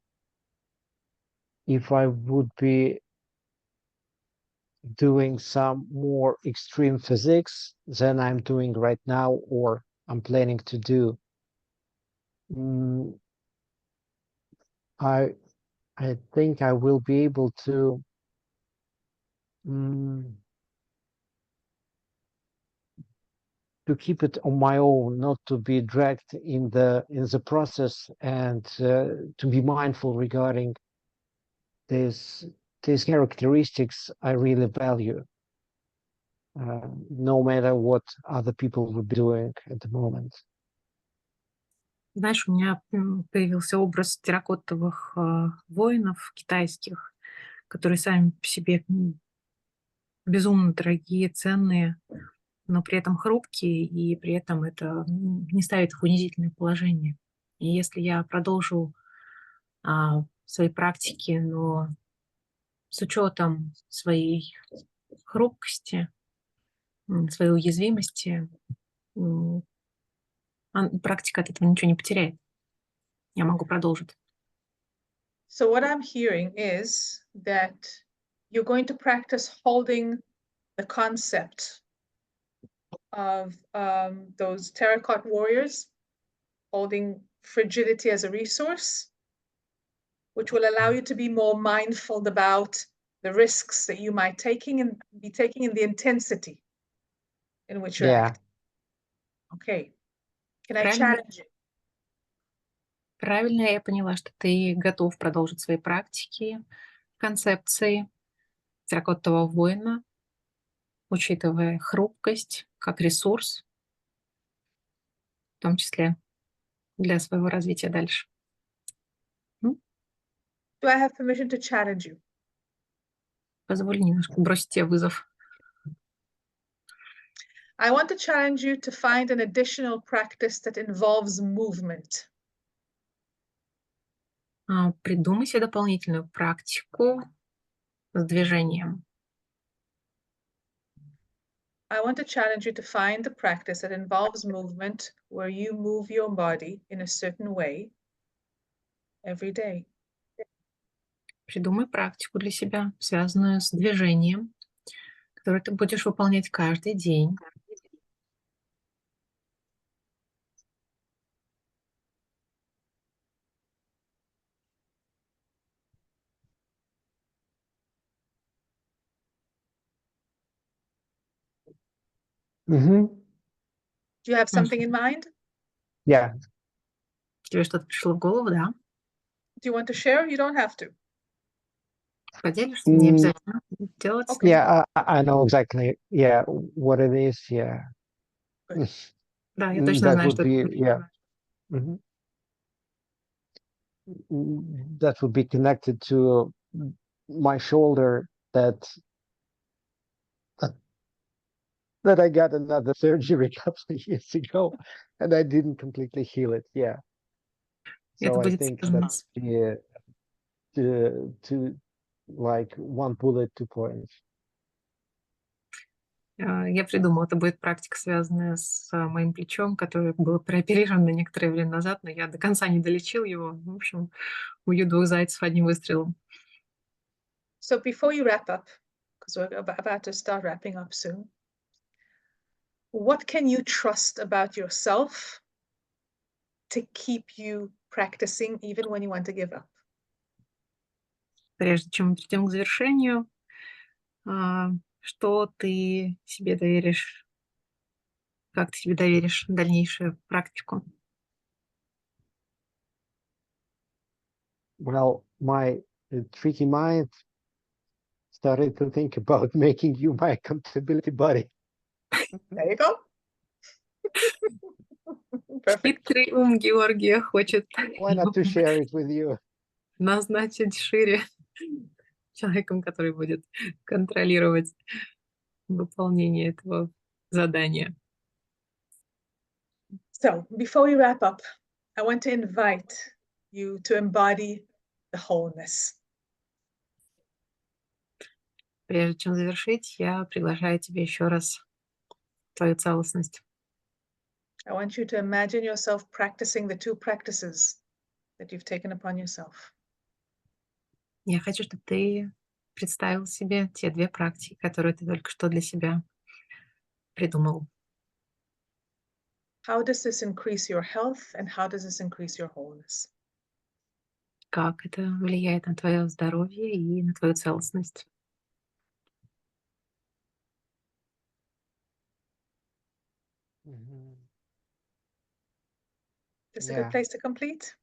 would be doing some more extreme physics than I'm doing right now, or I'm planning to do, I think I will be able to keep it on my own, not to be dragged in the process, and to be mindful regarding these characteristics I really value, no matter what other people would be doing at the moment. Знаешь, у меня появился образ терракотовых воинов китайских, которые сами по себе безумно дорогие, ценные, но при этом хрупкие, и при этом это не ставит их в унизительное положение. И если я продолжу свои практики, но с учетом своей хрупкости, своей уязвимости, практика от этого ничего не потеряет. Я могу продолжить. So what I'm hearing is that you're going to practice holding the concept of those terracotta warriors, holding fragility as a resource, which will allow you to be more mindful about the risks that you might be taking in the intensity in which you're acting. Okay. Can I challenge you? Правильно я поняла, что ты готов продолжить свои практики, концепции терракотового воина, учитывая хрупкость как ресурс, в том числе для своего развития дальше. Do I have permission to challenge you? Позволь немножко бросить тебе вызов. I want to challenge you to find an additional practice that involves movement. Придумай себе дополнительную практику с движением. I want to challenge you to find a practice that involves movement where you move your body in a certain way every day. Придумай практику для себя, связанную с движением, которую ты будешь выполнять каждый день. Mm-hmm. Do you have something in mind? Yeah. Тебе что-то пришло в голову, да? Do you want to share? You don't have to. Поделишься? Не обязательно делать. Okay. Yeah, I know exactly. Yeah, what it is. Yeah. Да, я точно That знаю, would что be, это. yeah. Mm-hmm. That would be connected to my shoulder that I got another surgery a couple of years ago, and I didn't completely heal it. Yeah. So I think that's to like one bullet, 2 points. Я придумала, это будет практика, связанная с моим плечом, которое было прооперировано некоторое время назад, но я до конца не долечил его. В общем, убью 2 зайцев одним выстрелом. So before you wrap up, because we're about to start wrapping up soon, what can you trust about yourself to keep you practicing even when you want to give up? Прежде чем мы перейдем к завершению, что ты себе доверишь, как ты себе доверишь дальнейшую практику? Well, my tricky mind started to think about making you my accountability buddy. There you go. Perfect. Хитрый ум Георгия хочет Why not to share it with you? назначить Шири человеком, который будет контролировать выполнение этого задания. So before we wrap up, I want to invite you to embody the wholeness. Прежде чем завершить, я приглашаю тебя еще раз твою целостность. I want you to imagine yourself practicing the two practices that you've taken upon yourself. Я хочу, чтобы ты представил себе те две практики, которые ты только что для себя придумал. How does this increase your health and how does this increase your wholeness? Как это влияет на твое здоровье и на твою целостность? Just a good place to complete.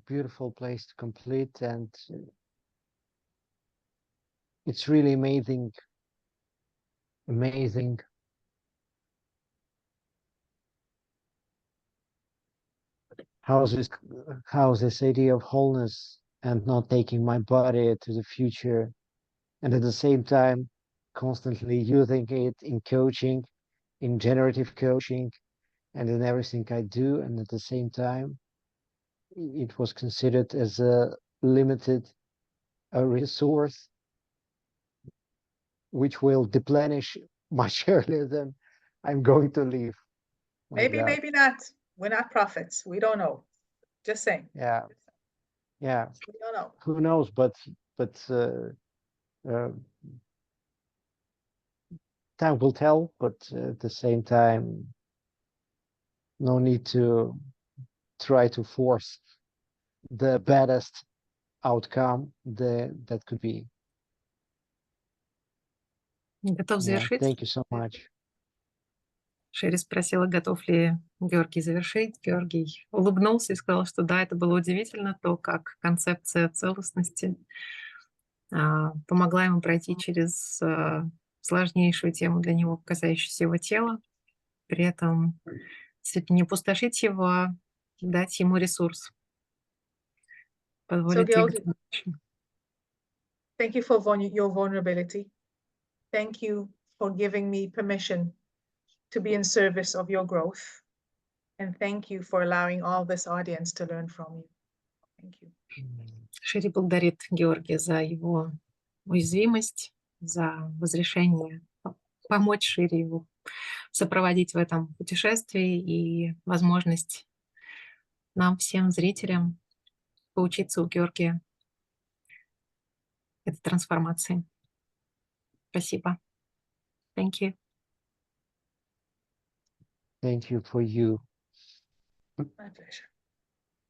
Beautiful place to complete, and it's really amazing how this idea of wholeness and not taking my body to the future, and at the same time constantly using it in coaching, in generative coaching, and in everything I do, and at the same time it was considered as a limited resource which will deplenish much earlier than I'm going to leave. Maybe, maybe not. We're not prophets. We don't know. Just saying. Yeah. We don't know. Who knows? But time will tell. But at the same time, no need to try to force the baddest outcome that could be. Готов завершить? Thank you so much. Шири спросила, готов ли Георгий завершить. Георгий улыбнулся и сказал, что да, это было удивительно, то, как концепция целостности помогла ему пройти через сложнейшую тему для него, касающуюся его тела, при этом действительно не пустошить его, а дать ему ресурс. Позволить двигаться дальше. Thank you for your vulnerability. Thank you for giving me permission to be in service of your growth. And thank you for allowing all this audience to learn from you. Thank you. Шири благодарит Георгия за его уязвимость, за разрешение помочь Шири его сопроводить в этом путешествии и возможность нам, всем зрителям, поучиться у Георгия этой трансформации. Спасибо. Thank you. Thank you for you. My pleasure.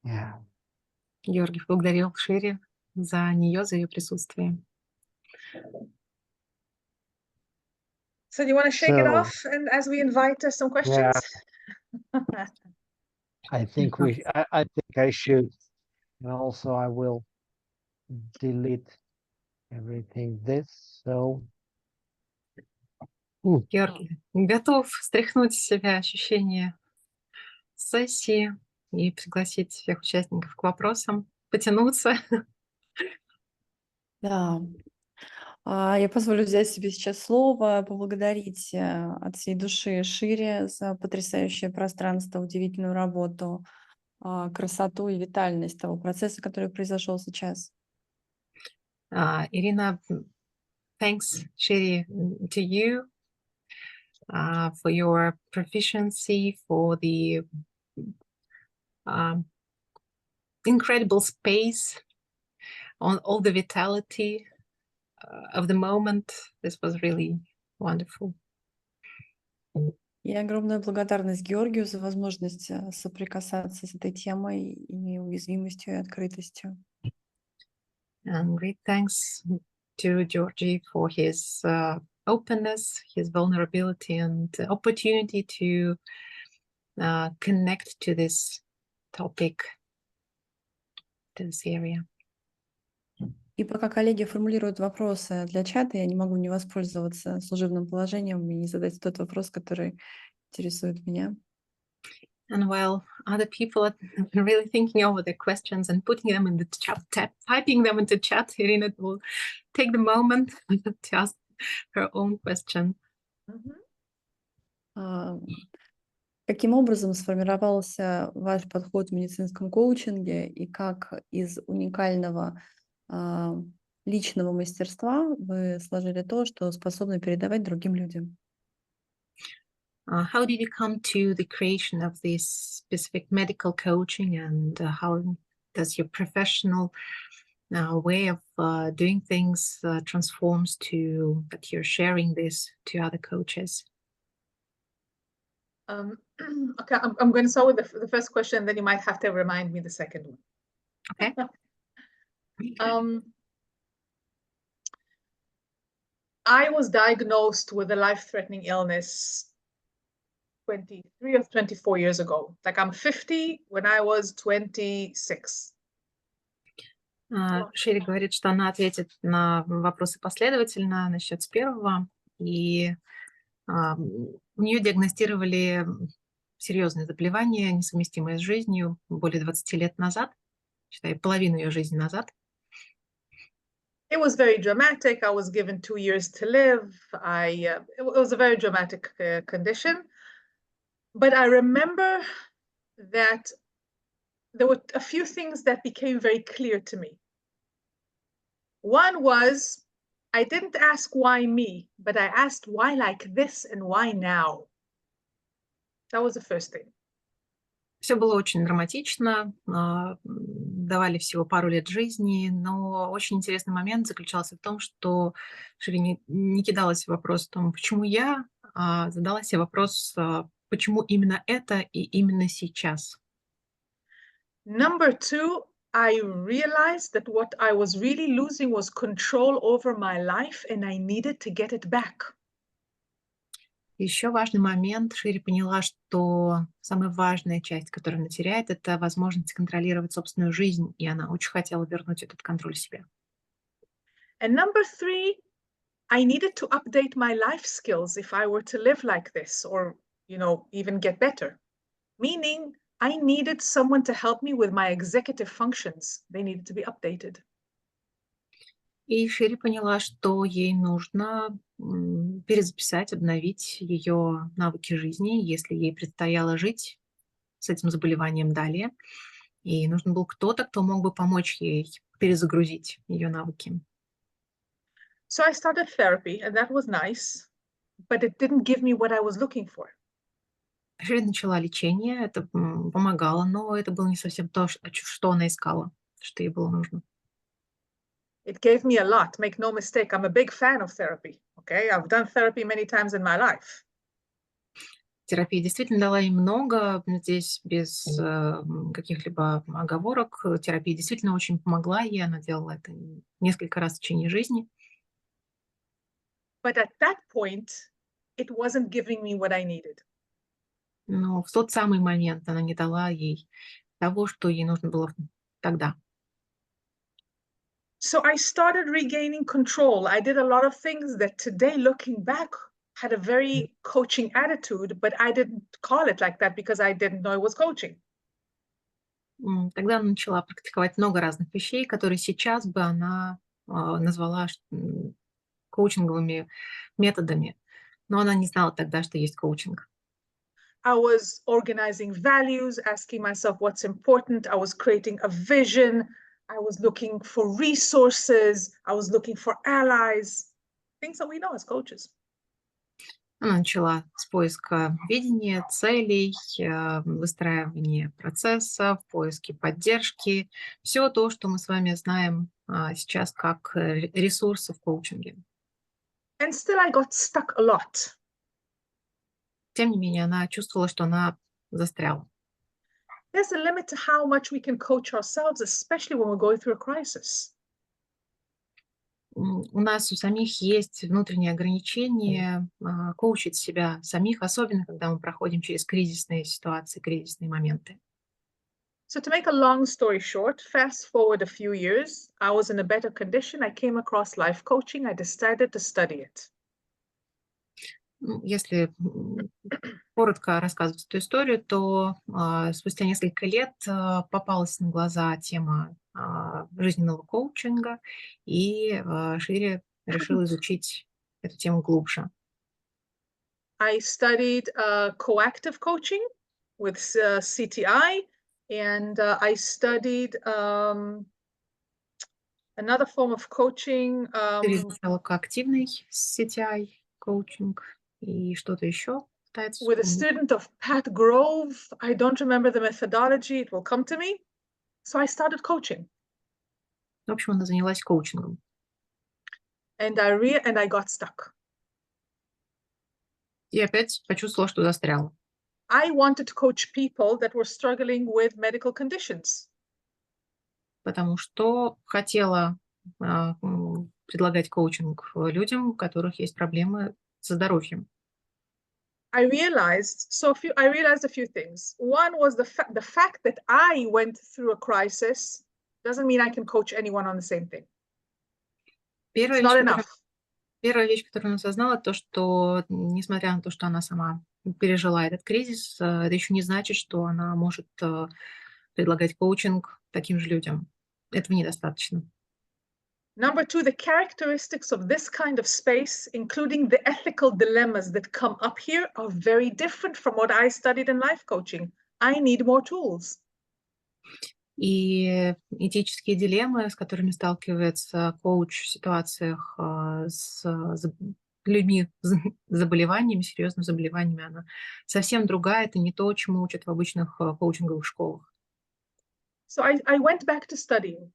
Yeah. Георгий благодарил Шири за нее, за ее присутствие. So do you want to shake it off and as we invite some questions? Yeah. I think I think I should. And also I will delete everything this. So Георгий готов стряхнуть с себя ощущение сессии и пригласить всех участников к вопросам, потянуться. Да. Я позволю взять себе сейчас слово, поблагодарить от всей души Шири за потрясающее пространство, удивительную работу, красоту и витальность того процесса, который произошел сейчас. Ирина, thanks, Shiri, to you for your proficiency, for the incredible space, on all the vitality of the moment. This was really wonderful. И огромная благодарность Георгию за возможность соприкасаться с этой темой и уязвимостью, и открытостью. And great thanks to Georgie for his openness, his vulnerability, and opportunity to connect to this topic, to this area. И пока коллеги формулируют вопросы для чата, я не могу не воспользоваться служебным положением и не задать тот вопрос, который интересует меня. And while other people are really thinking over their questions and putting them in the chat, typing them into chat, Irina will take the moment to ask her own question. Каким образом сформировался ваш подход в медицинском коучинге и как из уникального личного мастерства вы сложили то, что способны передавать другим людям? How did you come to the creation of this specific medical coaching, and how does your professional way of doing things transforms to that you're sharing this to other coaches? Okay, I'm going to start with the first question, then you might have to remind me the second one. Okay. I was diagnosed with a life-threatening illness 23 or 24 years ago. Like I'm 50 when I was 26. Шири говорит, что она ответит на вопросы последовательно, начнет с первого. И у нее диагностировали серьезные заболевания, несовместимые с жизнью, более 20 лет назад, считай, половину ее жизни назад. It was very dramatic. I was given 2 years to live. It was a very dramatic condition. But I remember that there were a few things that became very clear to me. One was, I didn't ask why me, but I asked why like this and why now. That was the first thing. Все было очень драматично, давали всего пару лет жизни, но очень интересный момент заключался в том, что Шири не кидалась в вопрос о том, почему я, а задала себе вопрос, почему именно это и именно сейчас. Number two, I realized that what I was really losing was control over my life, and I needed to get it back. Еще важный момент. Шири поняла, что самая важная часть, которую она теряет, это возможность контролировать собственную жизнь, и она очень хотела вернуть этот контроль себе. And number three, I needed to update my life skills if I were to live like this, or, even get better. Meaning, I needed someone to help me with my executive functions. They needed to be updated. И Шири поняла, что ей нужно перезаписать, обновить ее навыки жизни, если ей предстояло жить с этим заболеванием далее. И нужен был кто-то, кто мог бы помочь ей перезагрузить ее навыки. So I started therapy, and that was nice, but it didn't give me what I was looking for. Шири начала лечение, это помогало, но это было не совсем то, что она искала, что ей было нужно. It gave me a lot. Make no mistake, I'm a big fan of therapy. Okay, I've done therapy many times in my life. Терапия действительно дала ей много, здесь без каких-либо оговорок. Терапия действительно очень помогла ей, она делала это несколько раз в течение жизни. But at that point, it wasn't giving me what I needed. Но в тот самый момент она не дала ей того, что ей нужно было тогда. So I started regaining control. I did a lot of things that today, looking back, had a very coaching attitude, but I didn't call it like that because I didn't know it was coaching. Тогда она начала практиковать много разных вещей, которые сейчас бы она назвала коучинговыми методами, но она не знала тогда, что есть коучинг. I was organizing values, asking myself what's important. I was creating a vision. I was looking for resources. I was looking for allies, things that we know as coaches. Она начала с поиска видения, целей, выстраивания процессов, поиски поддержки. Все то, что мы с вами знаем сейчас как ресурсы в коучинге. And still I got stuck a lot. Тем не менее, она чувствовала, что она застряла. There's a limit to how much we can coach ourselves, especially when we're going through a crisis. у нас у самих есть внутренние ограничения коучить себя самих, особенно когда мы проходим через кризисные ситуации, кризисные моменты. So to make a long story short, fast forward a few years, I was in a better condition. I came across life coaching. I decided to study it. Если коротко рассказывать эту историю, то спустя несколько лет попалась на глаза тема жизненного коучинга, и Шири решила изучить эту тему глубже. I studied coactive coaching with CTI, and I studied another form of coaching. Шири изучала коактивный CTI коучинг и что-то еще. With a student of Pat Grove. I don't remember the methodology. It will come to me. So I started coaching. В общем, она занялась коучингом. And I got stuck. И опять почувствовала, что застряла. I wanted to coach people that were struggling with medical conditions. Потому что хотела предлагать коучинг людям, у которых есть проблемы со здоровьем. I realized a few things. One was the fact that I went through a crisis doesn't mean I can coach anyone on the same thing. It's not enough. Первая вещь, которую она осознала, то, что несмотря на то, что она сама пережила этот кризис, это еще не значит, что она может предлагать коучинг таким же людям. Этого недостаточно. Number two, the characteristics of this kind of space, including the ethical dilemmas that come up here, are very different from what I studied in life coaching. I need more tools. И этические дилеммы, с которыми сталкивается коуч в ситуациях с людьми с заболеваниями, серьезными заболеваниями, она совсем другая. Это не то, чему учат в обычных коучинговых школах. So I went back to studying.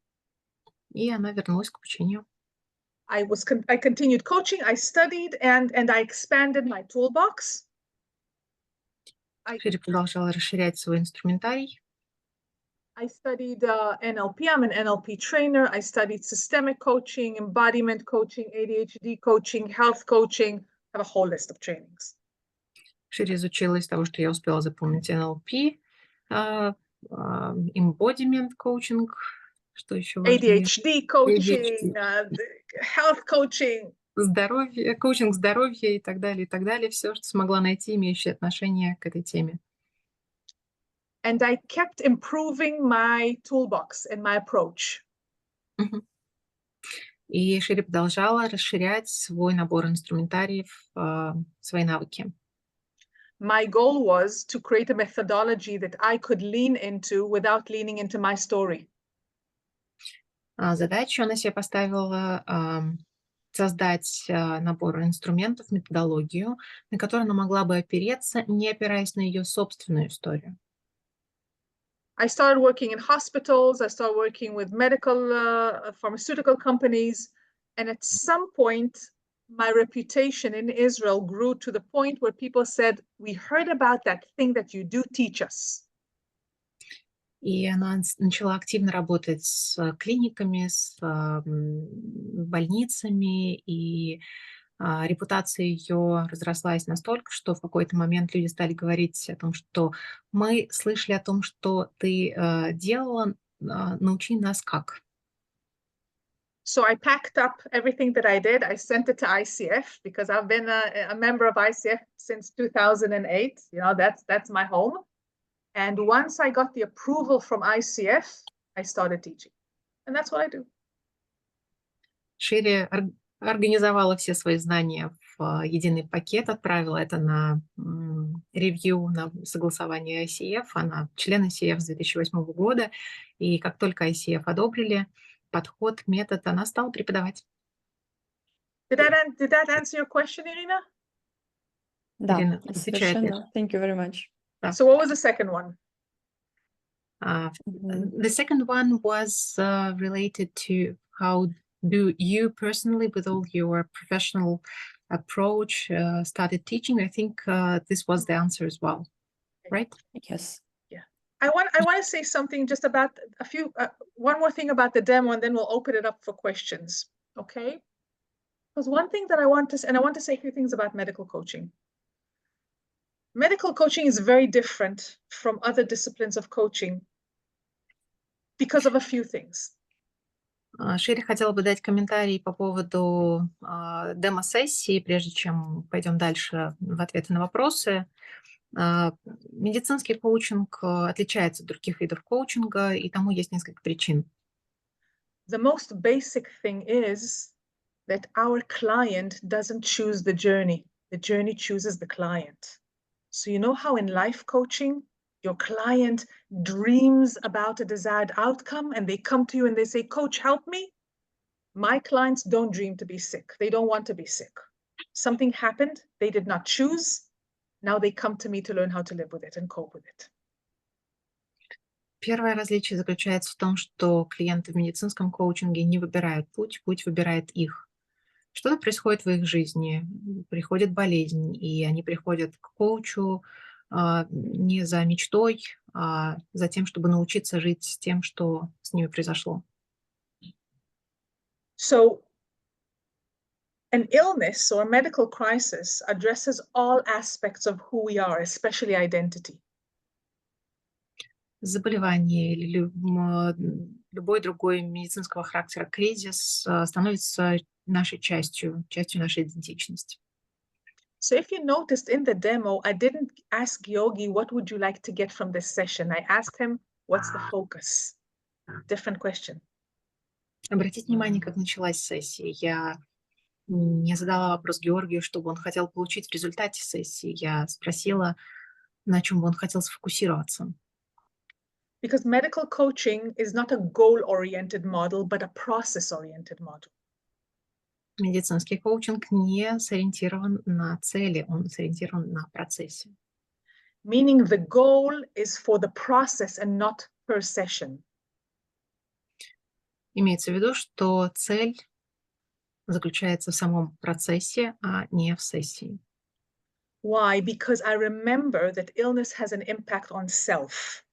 И она вернулась к обучению. I continued coaching. I studied and I expanded my toolbox. Шири продолжала расширять свой инструментарий. I studied NLP. I'm an NLP trainer. I studied systemic coaching, embodiment coaching, ADHD coaching, health coaching. I have a whole list of trainings. Шири изучила из того, что я успела запомнить, NLP, embodiment coaching, что еще важнее? ADHD coaching, health coaching. Здоровье, коучинг здоровья и так далее, все, что смогла найти, имеющее отношение к этой теме. And I kept improving my toolbox and my approach. И Шири продолжала расширять свой набор инструментариев, свои навыки. My goal was to create a methodology that I could lean into without leaning into my story. Задачу она себе поставила создать набор инструментов, методологию, на которую она могла бы опереться, не опираясь на ее собственную историю. I started working in hospitals. I started working with medical pharmaceutical companies. And at some point, my reputation in Israel grew to the point where people said, we heard about that thing that you do teach us. И она начала активно работать с клиниками, с больницами, и репутация ее разрослась настолько, что в какой-то момент люди стали говорить о том, что мы слышали о том, что ты делала, научи нас как. So I packed up everything that I did. I sent it to ICF because I've been a member of ICF since 2008. You know, that's my home. And once I got the approval from ICF, I started teaching. And that's what I do. Шири организовала все свои знания в единый пакет, отправила это на ревью, на согласование ICF. Она член ICF с 2008 года. И как только ICF одобрили подход, метод, она стала преподавать. Did that answer your question, Irina? Да, Ирина, совершенно. Thank you very much. So what was the second one? The second one was related to how do you personally, with all your professional approach, started teaching. I think this was the answer as well, right? Yes. Yeah. I want to say something just about one more thing about the demo, and then we'll open it up for questions. Okay. Because one thing that I want to say a few things about medical coaching. Medical coaching is very different from other disciplines of coaching because of a few things. Шири хотела бы дать комментарий по поводу демо-сессии, прежде чем пойдем дальше в ответы на вопросы. Медицинский коучинг отличается от других видов коучинга, и тому есть несколько причин. The most basic thing is that our client doesn't choose the journey chooses the client. So you know how in life coaching, your client dreams about a desired outcome and they come to you and they say, "Coach, help me." My clients don't dream to be sick. They don't want to be sick. Something happened, they did not choose. Now they come to me to learn how to live with it and cope with it. Первое различие заключается в том, что клиенты в медицинском коучинге не выбирают путь выбирает их. Что-то происходит в их жизни, приходит болезнь, и они приходят к коучу не за мечтой, а за тем, чтобы научиться жить с тем, что с ними произошло. So an illness or a medical crisis addresses all aspects of who we are, especially identity. Заболевание или любой другой медицинского характера кризис становится нашей частью нашей идентичности. So if you noticed in the demo, I didn't ask Gеоргий, what would you like to get from this session? I asked him, what's the focus? Different question. Обратите внимание, как началась сессия. Я не задала вопрос Георгию, что бы он хотел получить в результате сессии. Я спросила, на чем бы он хотел сфокусироваться. Because medical coaching is not a goal-oriented model, but a process-oriented model. Медицинский коучинг не сориентирован на цели, он сориентирован на процессе. Meaning the goal is for the process and not per session. Имеется в виду, что цель заключается в самом процессе, а не в сессии. Why? Because I remember that illness has an impact on self.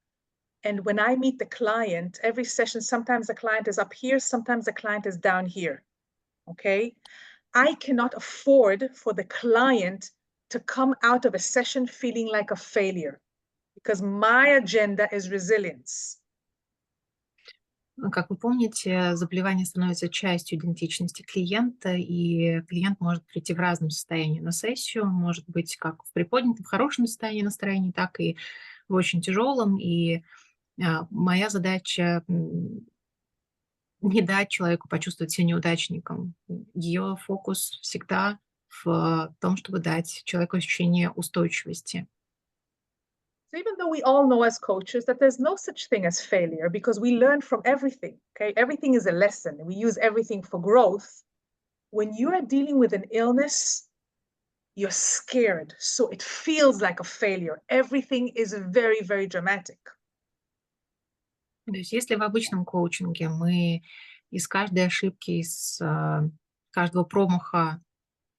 And when I meet the client, every session, sometimes the client is up here, sometimes the client is down here. Okay? I cannot afford for the client to come out of a session feeling like a failure because my agenda is resilience. Как вы помните, заболевание становится частью идентичности клиента, и клиент может прийти в разном состоянии на сессию, он может быть как в приподнятом, в хорошем состоянии настроения, так и в очень тяжелом. И моя задача не дать человеку почувствовать себя неудачником. Ее фокус всегда в том, чтобы дать человеку ощущение устойчивости. So even though we all know as coaches that there's no such thing as failure because we learn from everything, okay? Everything is a lesson. We use everything for growth. When you are dealing with an illness, you're scared. So it feels like a failure. Everything is very, very dramatic. То есть если в обычном коучинге мы из каждой ошибки, из каждого промаха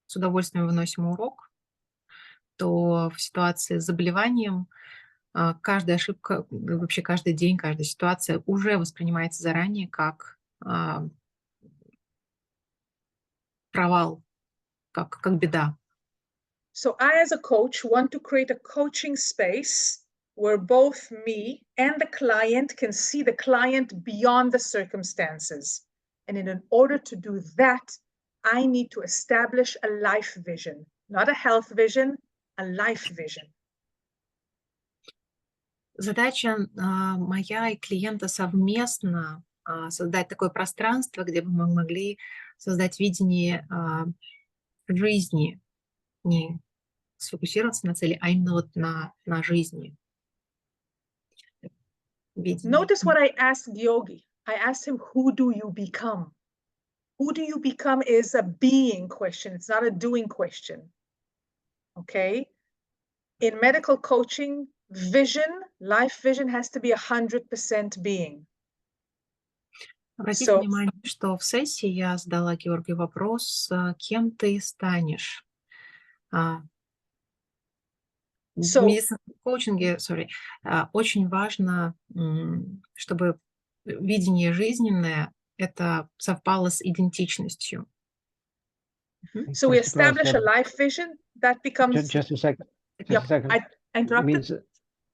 с удовольствием выносим урок, то в ситуации с заболеванием каждая ошибка, вообще каждый день, каждая ситуация уже воспринимается заранее как провал, как беда. So I, as a coach, want to create a coaching space where both me and the client can see the client beyond the circumstances. And in order to do that, I need to establish a life vision, not a health vision, a life vision. Задача моя и клиента совместно создать такое пространство, где бы мы могли создать видение жизни, не сфокусироваться на цели, а именно вот на жизни. Notice what I asked Gеоргий. I asked him, who do you become? Who do you become is a being question. It's not a doing question. Okay? In medical coaching, vision, life vision has to be 100% being. Обратите внимание, что в сессии я задала Георгию вопрос, кем ты станешь. В медицинском коучинге, очень важно, чтобы видение жизненное это совпало с идентичностью. So we establish a life vision that becomes... Just a second. Yep, I interrupted?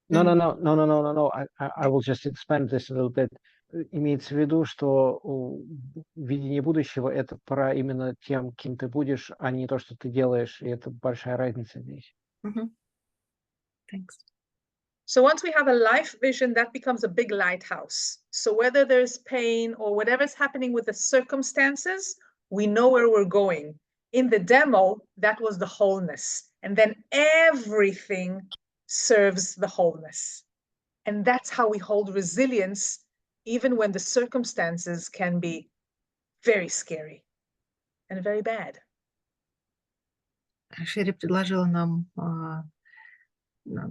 No. I will just expand this a little bit. Имеется в виду, что видение будущего — это про именно тем, кем ты будешь, а не то, что ты делаешь. И это большая разница здесь. Thanks. So once we have a life vision, that becomes a big lighthouse. So whether there's pain or whatever's happening with the circumstances, we know where we're going. In the demo, that was the wholeness. And then everything serves the wholeness. And that's how we hold resilience, even when the circumstances can be very scary and very bad. Шири предложила нам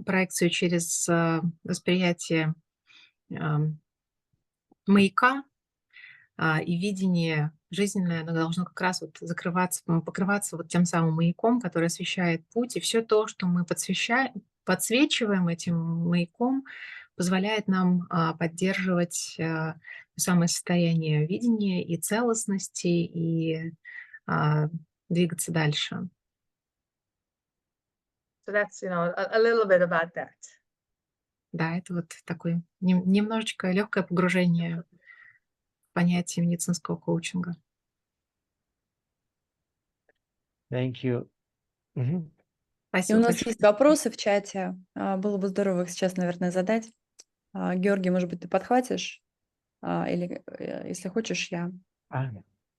проекцию через восприятие маяка, и видение жизненное, оно должно как раз вот покрываться вот тем самым маяком, который освещает путь, и все то, что мы подсвечиваем этим маяком, позволяет нам поддерживать самое состояние видения и целостности, и двигаться дальше. So that's, a little bit about that. Да, это вот такое немножечко легкое погружение в понятие медицинского коучинга. Thank you. И Спасибо у нас большое. есть вопросы в чате. Было бы здорово их сейчас, наверное, задать. Георгий, может быть, ты подхватишь? Или, если хочешь, я.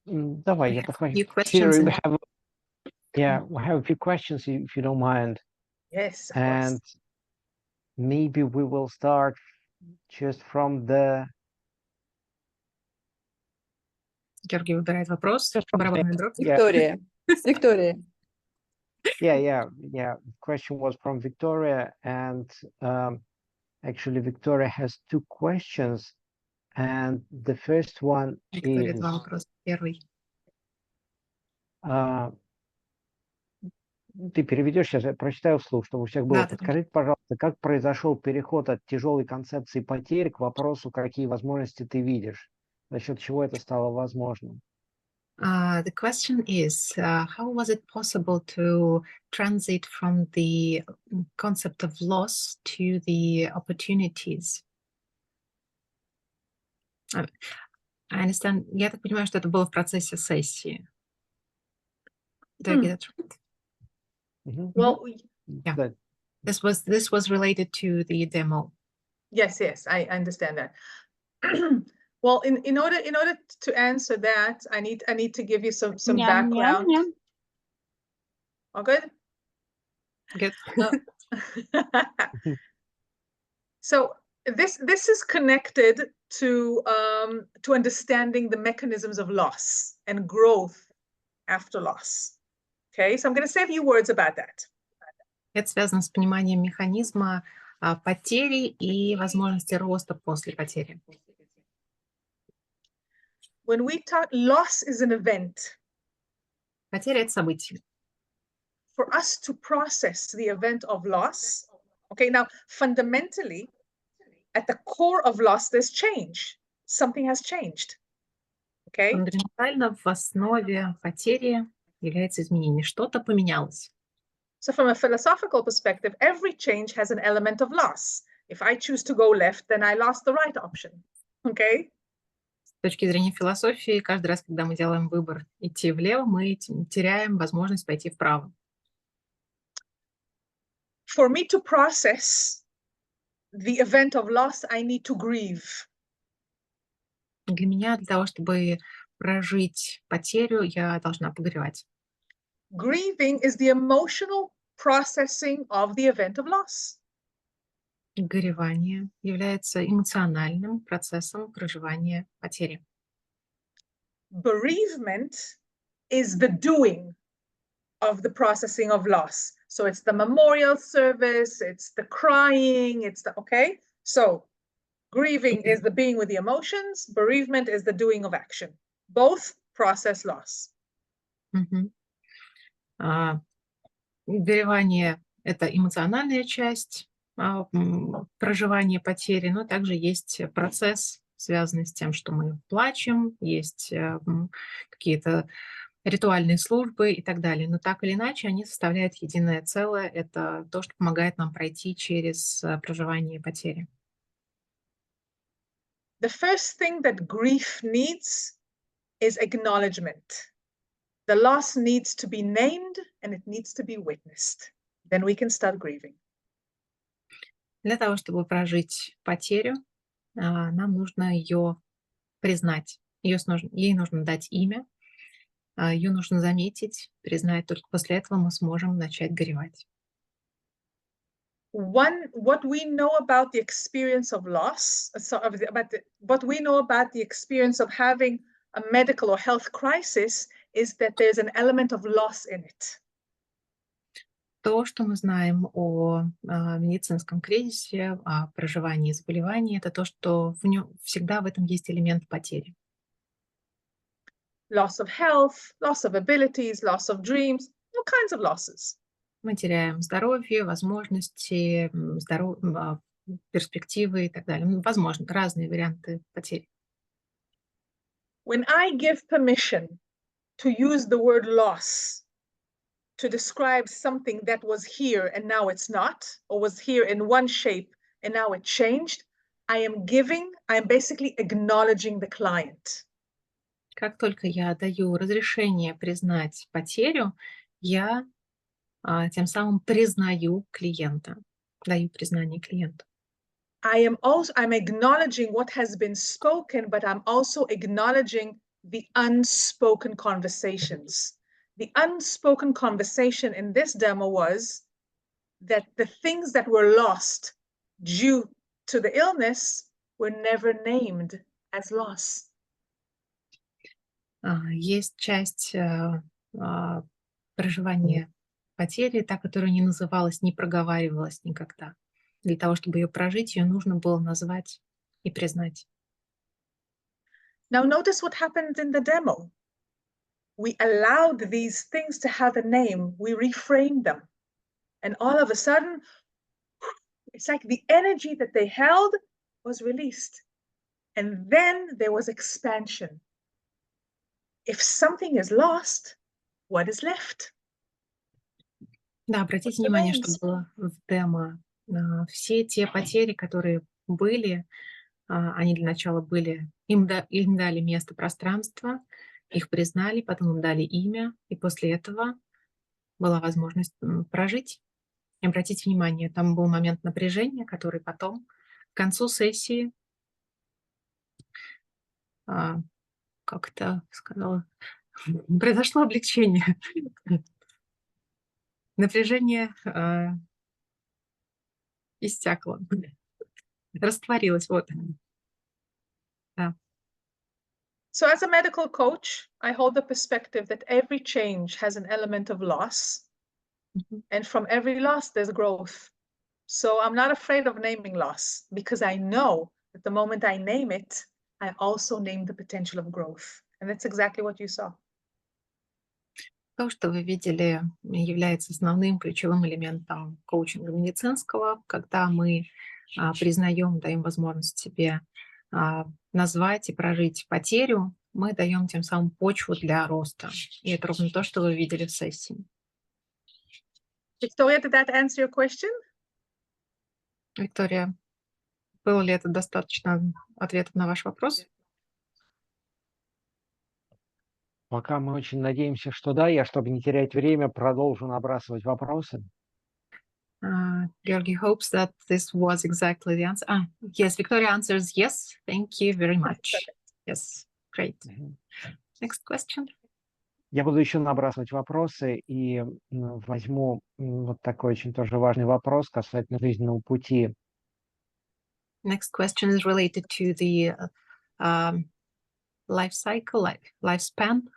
Давай, я подхвачу. Few questions Here in we have, we have a few questions, if you don't mind. Yes, of And course. maybe we will start just from the... Георгий выбирает вопрос. Барабанная дробь. Виктория. С Викторией. Yeah. Question was from Victoria, and actually Victoria has two questions, and the first one Виктория, is... два вопроса. Первый. Ты переведешь, сейчас я прочитаю вслух, чтобы у всех было. Да. Подскажите, пожалуйста, как произошел переход от тяжелой концепции потерь к вопросу, какие возможности ты видишь? За счет чего это стало возможным? The question is, how was it possible to transit from the concept of loss to the opportunities? I understand. Я так понимаю, что это было в процессе сессии. Do I get it right? Well, Yeah. Да. This was related to the demo. yes, I understand that. Well, in order to answer that, I need to give you some background. All good? Good. So this is connected to understanding the mechanisms of loss and growth after loss. Okay, so I'm going to say a few words about that. Это связано с пониманием механизма потери и возможности роста после потери. When we talk, loss is an event. Потеря — это событие. For us to process the event of loss, okay, now fundamentally, at the core of loss, there's change. Something has changed. Okay. Фундаментально в основе потери является изменение. Что-то поменялось. So from a philosophical perspective, every change has an element of loss. If I choose to go left, then I lost the right option. Okay. С точки зрения философии, каждый раз, когда мы делаем выбор идти влево, мы теряем возможность пойти вправо. For me to process the event of loss, I need to grieve. Для меня, для того, чтобы прожить потерю, я должна погоревать. Grieving is the emotional processing of the event of loss. Горевание является эмоциональным процессом проживания потери. Bereavement is the doing of the processing of loss. So it's the memorial service, it's the crying, it's the, okay? So grieving is the being with the emotions, bereavement is the doing of action. Both process loss. Горевание — это эмоциональная часть проживания потери, но также есть процесс, связанный с тем, что мы плачем, есть какие-то ритуальные службы и так далее. Но так или иначе они составляют единое целое. Это то, что помогает нам пройти через проживание потери. The first thing that grief needs is acknowledgement. The loss needs to be named and it needs to be witnessed. Then we can start grieving. Для того, чтобы прожить потерю, нам нужно ее признать. Ей нужно дать имя, ее нужно заметить, признать. Только после этого мы сможем начать горевать. What we know about the experience of loss, what we know about the experience of having a medical or health crisis is that there's an element of loss in it. То, что мы знаем о медицинском кризисе, о проживании заболеваний, это то, что всегда в этом есть элемент потери. Loss of health, loss of abilities, loss of dreams, all kinds of losses. Мы теряем здоровье, возможности, перспективы и так далее. Возможно, разные варианты потери. When I give permission to use the word loss to describe something that was here and now it's not, or was here in one shape and now it changed, I am basically acknowledging the client. Как только я даю разрешение признать потерю, я тем самым признаю клиента, даю признание клиенту. I'm acknowledging what has been spoken, but I'm also acknowledging the unspoken conversations. The unspoken conversation in this demo was that the things that were lost due to the illness were never named as loss. Есть часть проживания потери, та, которая не называлась, не проговаривалась никогда. Для того, чтобы ее прожить, ее нужно было назвать и признать. Now notice what happened in the demo. We allowed these things to have a name. We reframed them. And all of a sudden, it's like the energy that they held was released. And then there was expansion. If something is lost, what is left? Да, обратите внимание, что было в демо. Все те потери, которые были, они для начала были, им дали место, пространство, их признали, потом им дали имя, и после этого была возможность прожить. И обратите внимание, там был момент напряжения, который потом к концу сессии, как-то сказала, произошло облегчение. Напряжение иссякло, растворилось. Вот. Да. So as a medical coach, I hold the perspective that every change has an element of loss. And from every loss, there's growth. So I'm not afraid of naming loss because I know that the moment I name it, I also name the potential of growth. And that's exactly what you saw. То, что вы видели, является основным ключевым элементом коучинга медицинского, когда мы признаем, даем возможность себе назвать и прожить потерю, мы даем тем самым почву для роста. И это ровно то, что вы видели в сессии. Victoria, did that answer your question? Виктория, было ли это достаточно ответов на ваш вопрос? Пока мы очень надеемся, что да. Я, чтобы не терять время, продолжу набрасывать вопросы. Георгий hopes that this was exactly the answer. Yes, Victoria answers yes. Thank you very much. Yes, great. Next question. Я буду еще набрасывать вопросы и возьму вот такой очень тоже важный вопрос касательно жизненного пути. Next question is related to the life cycle, lifespan.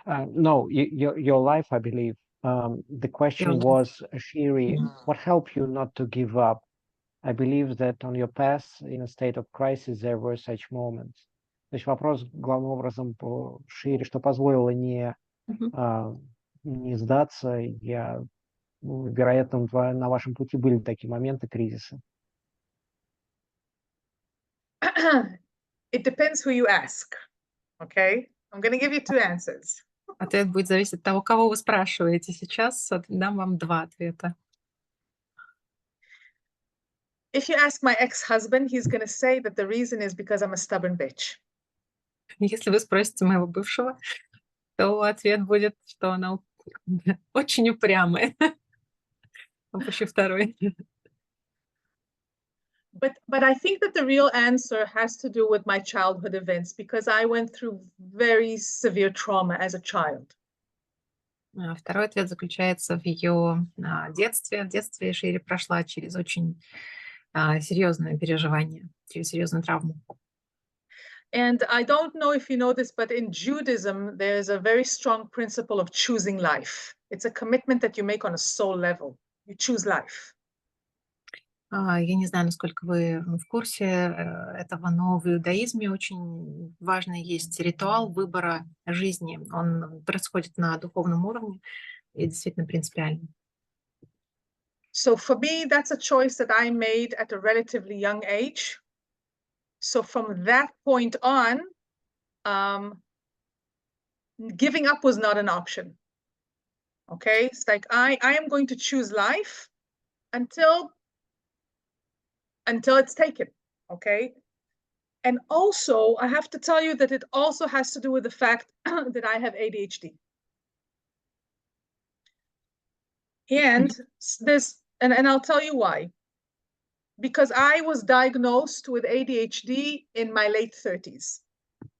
No, your life, I believe. The question was, Shiri, what helped you not to give up? I believe that on your path in a state of crisis there were such moments. То есть вопрос главным образом по Шире, что позволило не сдаться. Вероятно, на вашем пути были такие моменты кризиса. It depends who you ask, okay? I'm going to give you two answers. Ответ будет зависеть от того, кого вы спрашиваете. Сейчас дам вам два ответа. If you ask my ex-husband, he's going to say that the reason is because I'm a stubborn bitch. Если вы спросите моего бывшего, то ответ будет, что она очень упрямая. Опущу второй. But I think that the real answer has to do with my childhood events because I went through very severe trauma as a child. Второй ответ заключается в ее детстве. В детстве Шири прошла через очень серьезное переживание, через серьезную травму. And I don't know if you know this, but in Judaism, there's a very strong principle of choosing life. It's a commitment that you make on a soul level. You choose life. Я не знаю, насколько вы в курсе этого, но в иудаизме очень важный есть ритуал выбора жизни. Он происходит на духовном уровне и действительно принципиальный. So for me, that's a choice that I made at a relatively young age. So from that point on, giving up was not an option. Okay, it's like I am going to choose life until it's taken. Okay, and also I have to tell you that it also has to do with the fact that I have ADHD. And I'll tell you why. Because I was diagnosed with ADHD in my late 30s.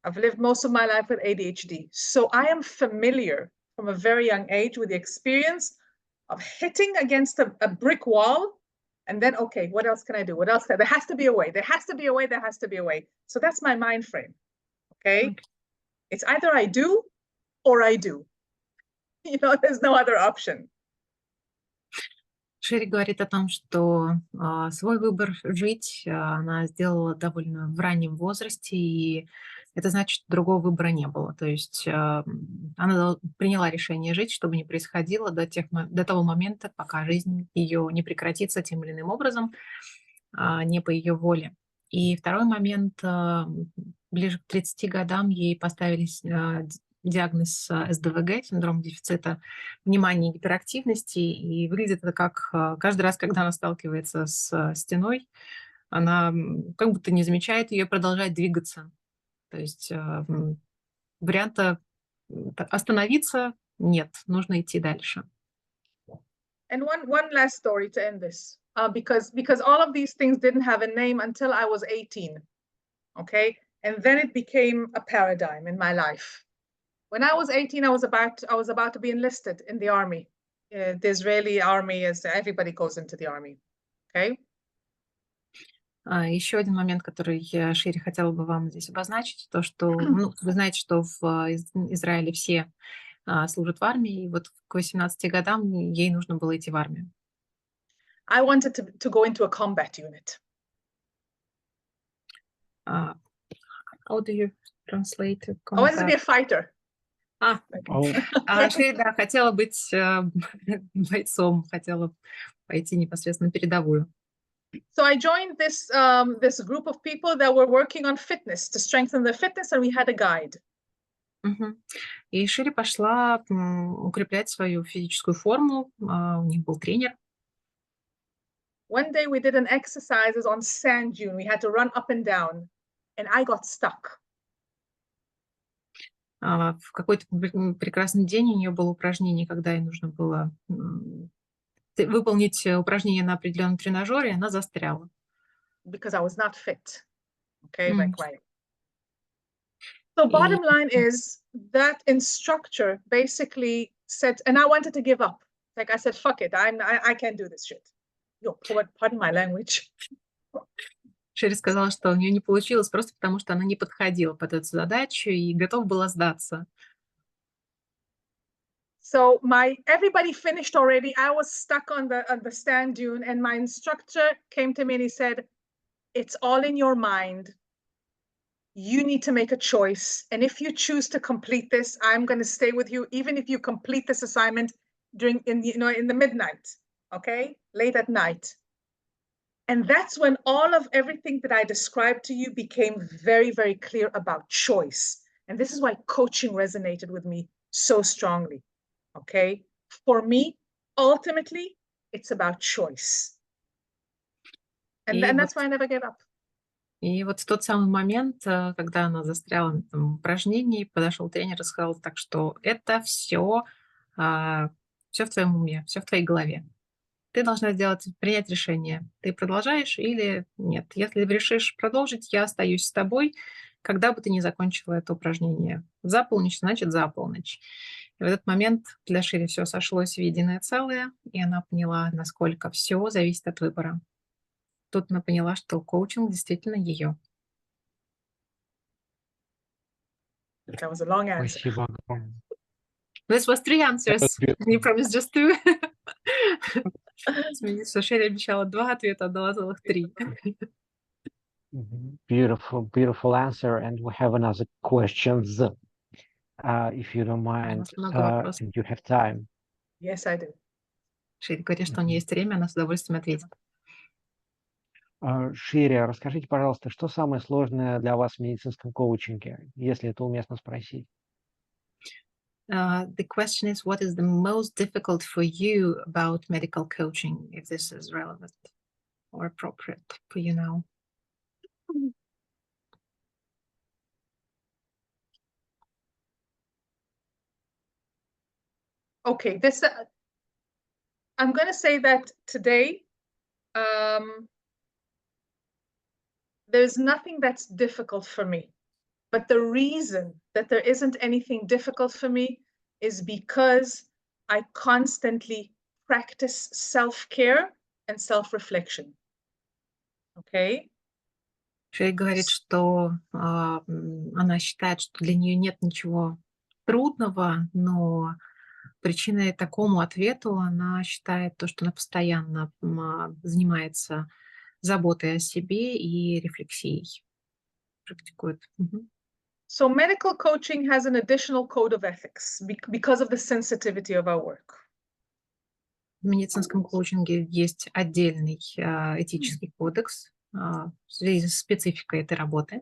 I've lived most of my life with ADHD. So I am familiar from a very young age with the experience of hitting against a brick wall and then, okay, what else can I do? What else? There has to be a way. There has to be a way. There has to be a way. So that's my mind frame. Okay. It's either I do or I do. You know, there's no other option. Шири говорит о том, что свой выбор жить она сделала довольно в раннем возрасте, и это значит, что другого выбора не было. То есть она приняла решение жить, чтобы не происходило до того момента, пока жизнь ее не прекратится тем или иным образом, не по ее воле. И второй момент, ближе к 30 годам ей поставили диагноз СДВГ, синдром дефицита внимания и гиперактивности, и выглядит это как каждый раз, когда она сталкивается с стеной, она как будто не замечает ее, продолжает двигаться. То есть варианта остановиться нет, нужно идти дальше. And one last story to end this, because all of these things didn't have a name until I was 18, okay? And then it became a paradigm in my life. When I was 18, I was about to be enlisted in the army. The Israeli army is everybody goes into the army, okay? Еще один момент, который я, Шири, хотела бы вам здесь обозначить, то, что вы знаете, что в Израиле все служат в армии, и вот к 18 годам ей нужно было идти в армию. I wanted to go into a combat unit. How do you translate combat? I wanted to be a fighter. Шири, да, хотела быть бойцом, хотела пойти непосредственно на передовую. So I joined this group of people that were working on fitness, to strengthen their fitness, and we had a guide. И Шири пошла укреплять свою физическую форму, у них был тренер. One day we did an exercises on sand dune. We had to run up and down, and I got stuck. В какой-то прекрасный день у нее было упражнение, когда ей нужно было выполнить упражнение на определенном тренажере, и она застряла. Because I was not fit. Okay, like right. So bottom line is that instructor basically said, and I wanted to give up. Like I said, fuck it, I can't do this shit. Yo, pardon my language. Шири сказала, что у нее не получилось просто потому, что она не подходила под эту задачу и готова была сдаться. So everybody finished already. I was stuck on the sand dune, and my instructor came to me and he said, "It's all in your mind. You need to make a choice, and if you choose to complete this, I'm going to stay with you, even if you complete this assignment in the midnight, okay, late at night." And that's when all of everything that I described to you became very, very clear about choice. And this is why coaching resonated with me so strongly. Okay? For me, ultimately, it's about choice. And that's why I never gave up. И вот в тот самый момент, когда она застряла на этом упражнении, подошел тренер и сказал так, что это все в твоем уме, все в твоей голове. Ты должна принять решение. Ты продолжаешь или нет? Если решишь продолжить, я остаюсь с тобой, когда бы ты ни закончила это упражнение. За полночь, значит, за полночь. И в этот момент для Шири все сошлось в единое целое, и она поняла, насколько все зависит от выбора. Тут она поняла, что коучинг действительно ее. That was a long answer. Спасибо огромное. This was 3 answers. You promised just 2. Смеюсь, что Шири обещала 2 ответа, отдала целых 3. Beautiful, beautiful answer. And we have another questions, if you don't mind, and you have time. Yes, I do. Шири говорит, что у нее есть время, она с удовольствием ответит. Шири, расскажите, пожалуйста, что самое сложное для вас в медицинском коучинге, если это уместно спросить? The question is, what is the most difficult for you about medical coaching, if this is relevant or appropriate for you now? Okay, this I'm going to say that today there's nothing that's difficult for me. But the reason that there isn't anything difficult for me is because I constantly practice self-care and self-reflection. Okay? Шири говорит, что она считает, что для нее нет ничего трудного, но причиной такому ответу она считает то, что она постоянно занимается заботой о себе и рефлексией. Практикует. So medical coaching has an additional code of ethics because of the sensitivity of our work. В медицинском коучинге есть отдельный этический кодекс в связи с спецификой этой работы.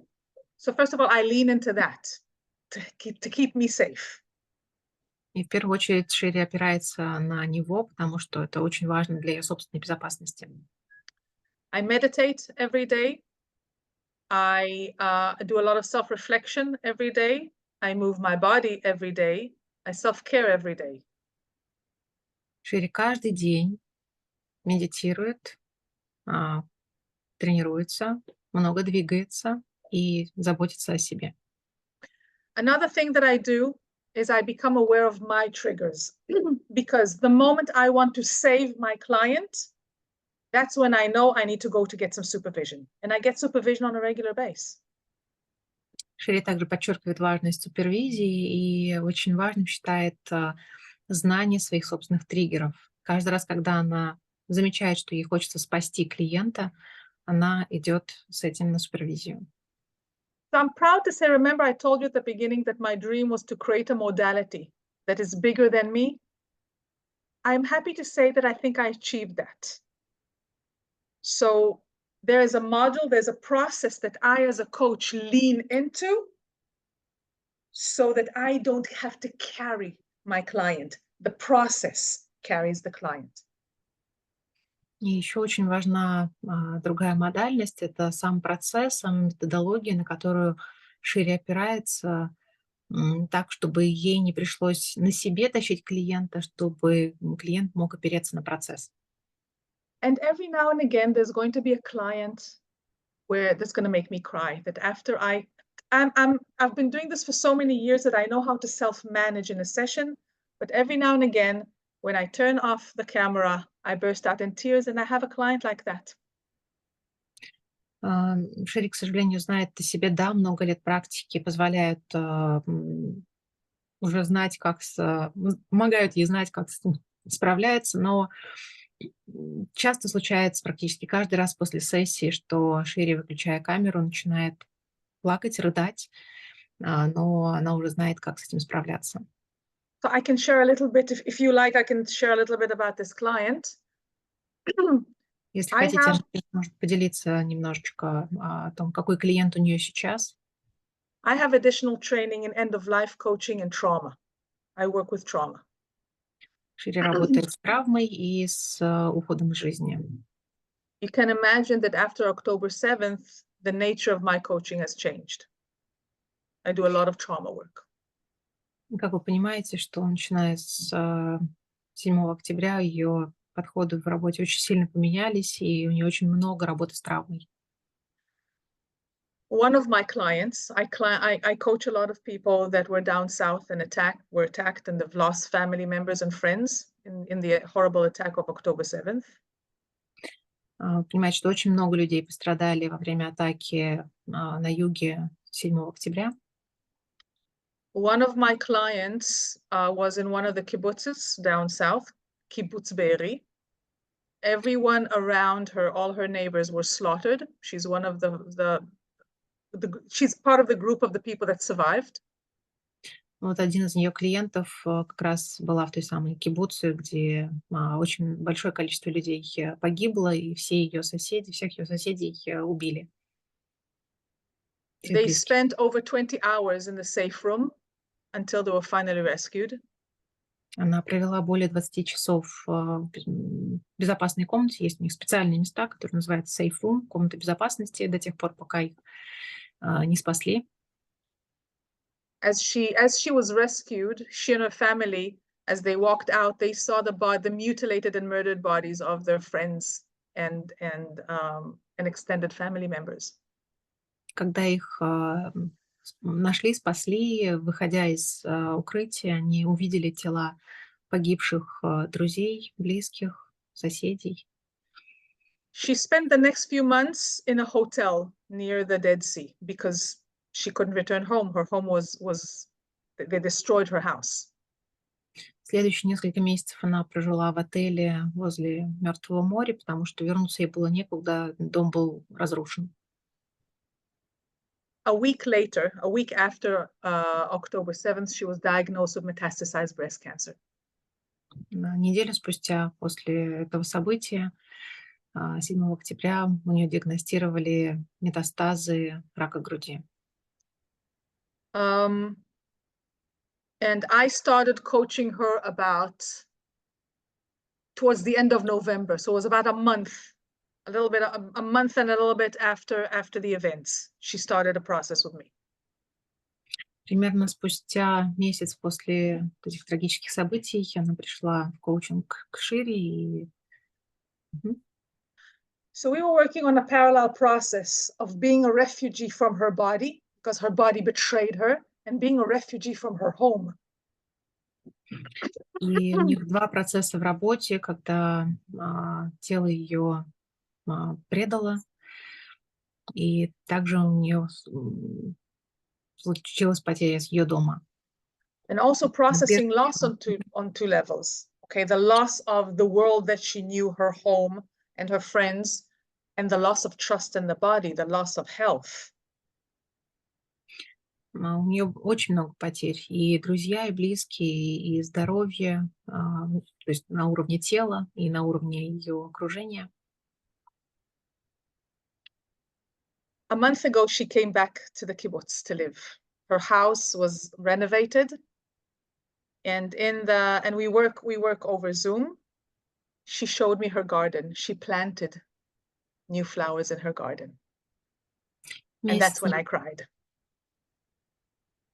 So first of all, I lean into that to keep me safe. И в первую очередь Шири опирается на него, потому что это очень важно для ее собственной безопасности. I meditate every day. I do a lot of self-reflection every day. I move my body every day. I self-care every day. Шири каждый день медитирует, тренируется, много двигается и заботится о себе. Another thing that I do is I become aware of my triggers because the moment I want to save my client, that's when I know I need to go to get some supervision. And I get supervision on a regular basis. Шири также подчеркивает важность супервизии и очень важным считает знание своих собственных триггеров. Каждый раз, когда она замечает, что ей хочется спасти клиента, она идет с этим на супервизию. So I'm proud to say, remember I told you at the beginning that my dream was to create a modality that is bigger than me. I'm happy to say that I think I achieved that. So there is a module, there's a process that I as a coach lean into so that I don't have to carry my client. The process carries the client. И еще очень важна другая модальность, это сам процесс, сама методология, на которую Шири опирается, так, чтобы ей не пришлось на себе тащить клиента, чтобы клиент мог опереться на процесс. And every now and again, there's going to be a client where that's going to make me cry. That after I've been doing this for so many years that I know how to self-manage in a session, but every now and again, when I turn off the camera, I burst out in tears, and I have a client like that. Шири, к сожалению, знает о себе, да, много лет практики позволяют уже знать, помогают ей знать, как с ним справляется, но часто случается практически каждый раз после сессии, что Шири, выключая камеру, начинает плакать, рыдать, но она уже знает, как с этим справляться. So I can share a little bit, if you like, I can share a little bit about this client. Если хотите, она может поделиться немножечко о том, какой клиент у нее сейчас. I have additional training in end-of-life coaching and trauma. I work with trauma. Шири работает с травмой и с уходом из жизни. You can imagine that after October 7th, the nature of my coaching has changed. I do a lot of trauma work. Как вы понимаете, что начиная с 7 октября ее подходы в работе очень сильно поменялись, и у нее очень много работы с травмой. One of my clients, I coach a lot of people that were down south and were attacked and have lost family members and friends in the horrible attack of October 7th. Понимаете, что очень много людей пострадали во время атаки на юге 7 октября. One of my clients was in one of the kibbutzes down south, Kibbutz Be'eri. Everyone around her, all her neighbors were slaughtered. She's one of she's part of the group of the people that survived. Вот один из ее клиентов как раз была в той самой кибуце, где очень большое количество людей погибло, и всех ее соседей убили. They spent over 20 hours in the safe room until they were finally rescued. Она провела более 20 часов в безопасной комнате. Есть у них специальные места, которые называются safe room, комната безопасности, до тех пор, пока их не спасли. As she was rescued, she and her family, as they walked out, they saw the mutilated and murdered bodies of their friends and extended family members. Когда их нашли, спасли, выходя из укрытия, они увидели тела погибших друзей, близких, соседей. She spent the next few months in a hotel near the Dead Sea because she couldn't return home. Her home they destroyed her house. Следующие несколько месяцев она прожила в отеле возле Мертвого моря, потому что вернуться ей было некуда, дом был разрушен. A week after October 7th, she was diagnosed with metastasized breast cancer. Неделю спустя после этого события, 7 октября, у нее диагностировали метастазы рака груди. And I started coaching her towards the end of November. So it was about a month and a little bit after the events. She started a process with me. Примерно спустя месяц после этих трагических событий она пришла в коучинг к Шири. So we were working on a parallel process of being a refugee from her body, because her body betrayed her, and being a refugee from her home. И у них два процесса в работе, когда тело ее предало, и также у нее случилась потеря ее дома. And also processing loss on two levels. Okay, the loss of the world that she knew, her home and her friends, and the loss of trust in the body, the loss of health. У нее очень много потерь, и друзья, и близкие, и здоровье, то есть на уровне тела и на уровне ее окружения. A month ago, she came back to the kibbutz to live. Her house was renovated, and we work over Zoom. She showed me her garden. She planted new flowers in her garden, and that's when I cried.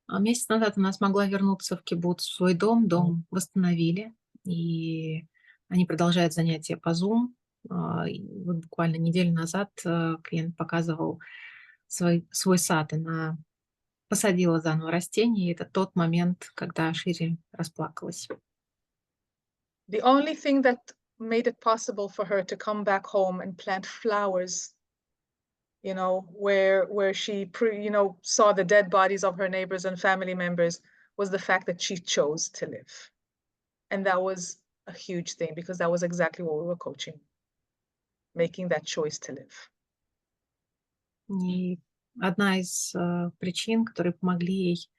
Месяц назад она смогла вернуться в кибуц, в свой дом восстановили, и они продолжают занятия по Zoom. Вот буквально неделю назад клиент показывал свой сад, она посадила заново растения, и это тот момент, когда Шири расплакалась. The only thing that made it possible for her to come back home and plant flowers, you know, where she saw the dead bodies of her neighbors and family members, was the fact that she chose to live. And that was a huge thing, because that was exactly what we were coaching, making that choice to live. И одна из причин, которые помогли ей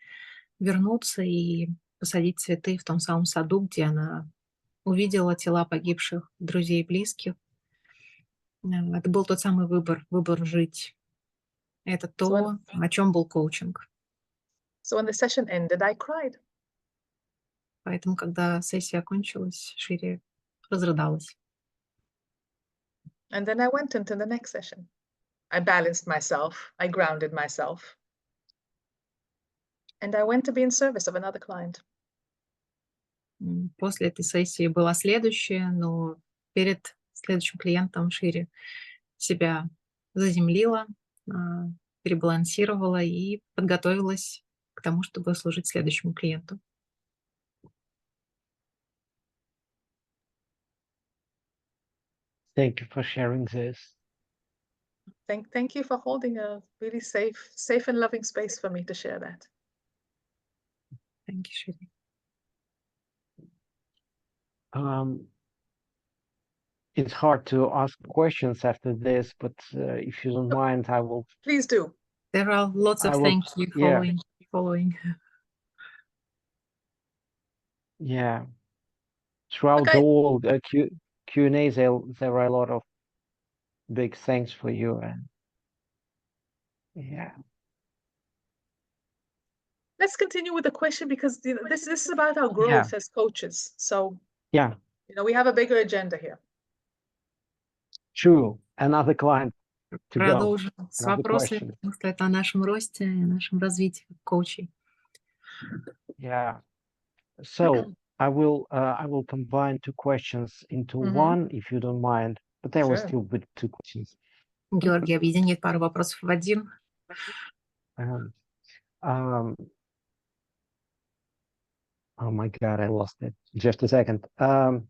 вернуться и посадить цветы в том самом саду, где она увидела тела погибших друзей и близких, это был тот самый выбор жить. Это то, о чем был коучинг. So when the session ended, I cried. Поэтому, когда сессия окончилась, Шири разрыдалась. And then I went into the next session. I balanced myself, I grounded myself, and I went to be in service of another client. После этой сессии была следующая, но перед следующим клиентом Шири себя заземлила, перебалансировала и подготовилась к тому, чтобы служить следующему клиенту. Thank you for sharing this. Thank you for holding a really safe and loving space for me to share that. Thank you, Shiri. It's hard to ask questions after this, but if you don't mind, I will. Please do. There are lots of thank you following. Yeah. Throughout Okay. all the Q&As, there are a lot of big thanks for you. And yeah. Let's continue with the question because this is about our growth as coaches. So yeah, we have a bigger agenda here. True. Another client to go. Продолжим с Another вопросами, question. потому что это о нашем росте, о нашем развитии как коучей. Yeah. So I will combine two questions into one, if you don't mind. But there will still be two questions. Георгий объединит пару вопросов в один. Oh my God, I lost it. Just a second. Один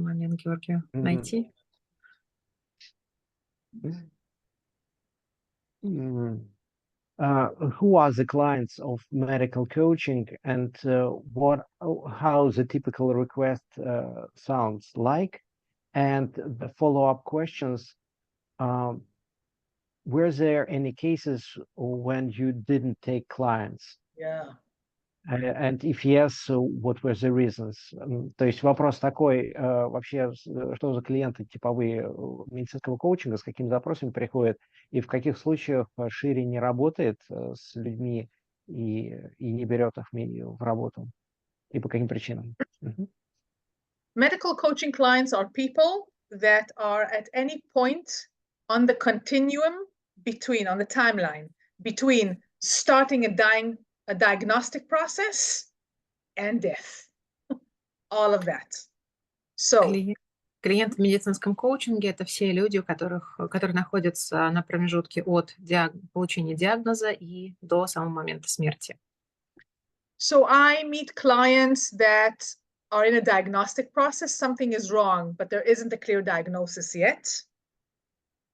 момент Георгию найти. Who are the clients of medical coaching, and how the typical request sounds like? And the follow-up questions, were there any cases when you didn't take clients? Yeah. And if yes, so what were the reasons? То есть вопрос такой, вообще, что за клиенты типовые медицинского коучинга, с какими запросами приходят, и в каких случаях Шири не работает с людьми и не берет их в работу, и по каким причинам? Medical coaching clients are people that are at any point on the continuum on the timeline, between starting a diagnostic process and death. All of that. So клиенты в медицинском коучинге — это все люди, которые находятся на промежутке от получения диагноза и до самого момента смерти. So I meet clients that are in a diagnostic process. Something is wrong, but there isn't a clear diagnosis yet.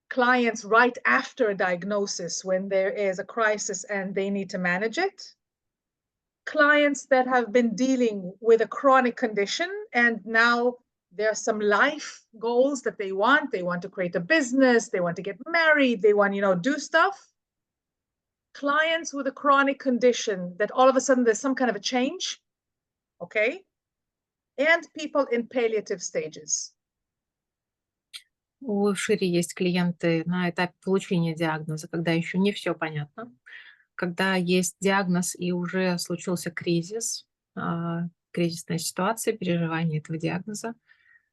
Clients right after a diagnosis when there is a crisis and they need to manage it. Clients that have been dealing with a chronic condition and now there are some life goals that they want. They want to create a business, they want to get married, they want, do stuff. Clients with a chronic condition that all of a sudden there's some kind of a change, okay? And people in palliative stages. У Шири есть клиенты на этапе получения диагноза, когда еще не все понятно, когда есть диагноз и уже случился кризис, кризисная ситуация, переживание этого диагноза.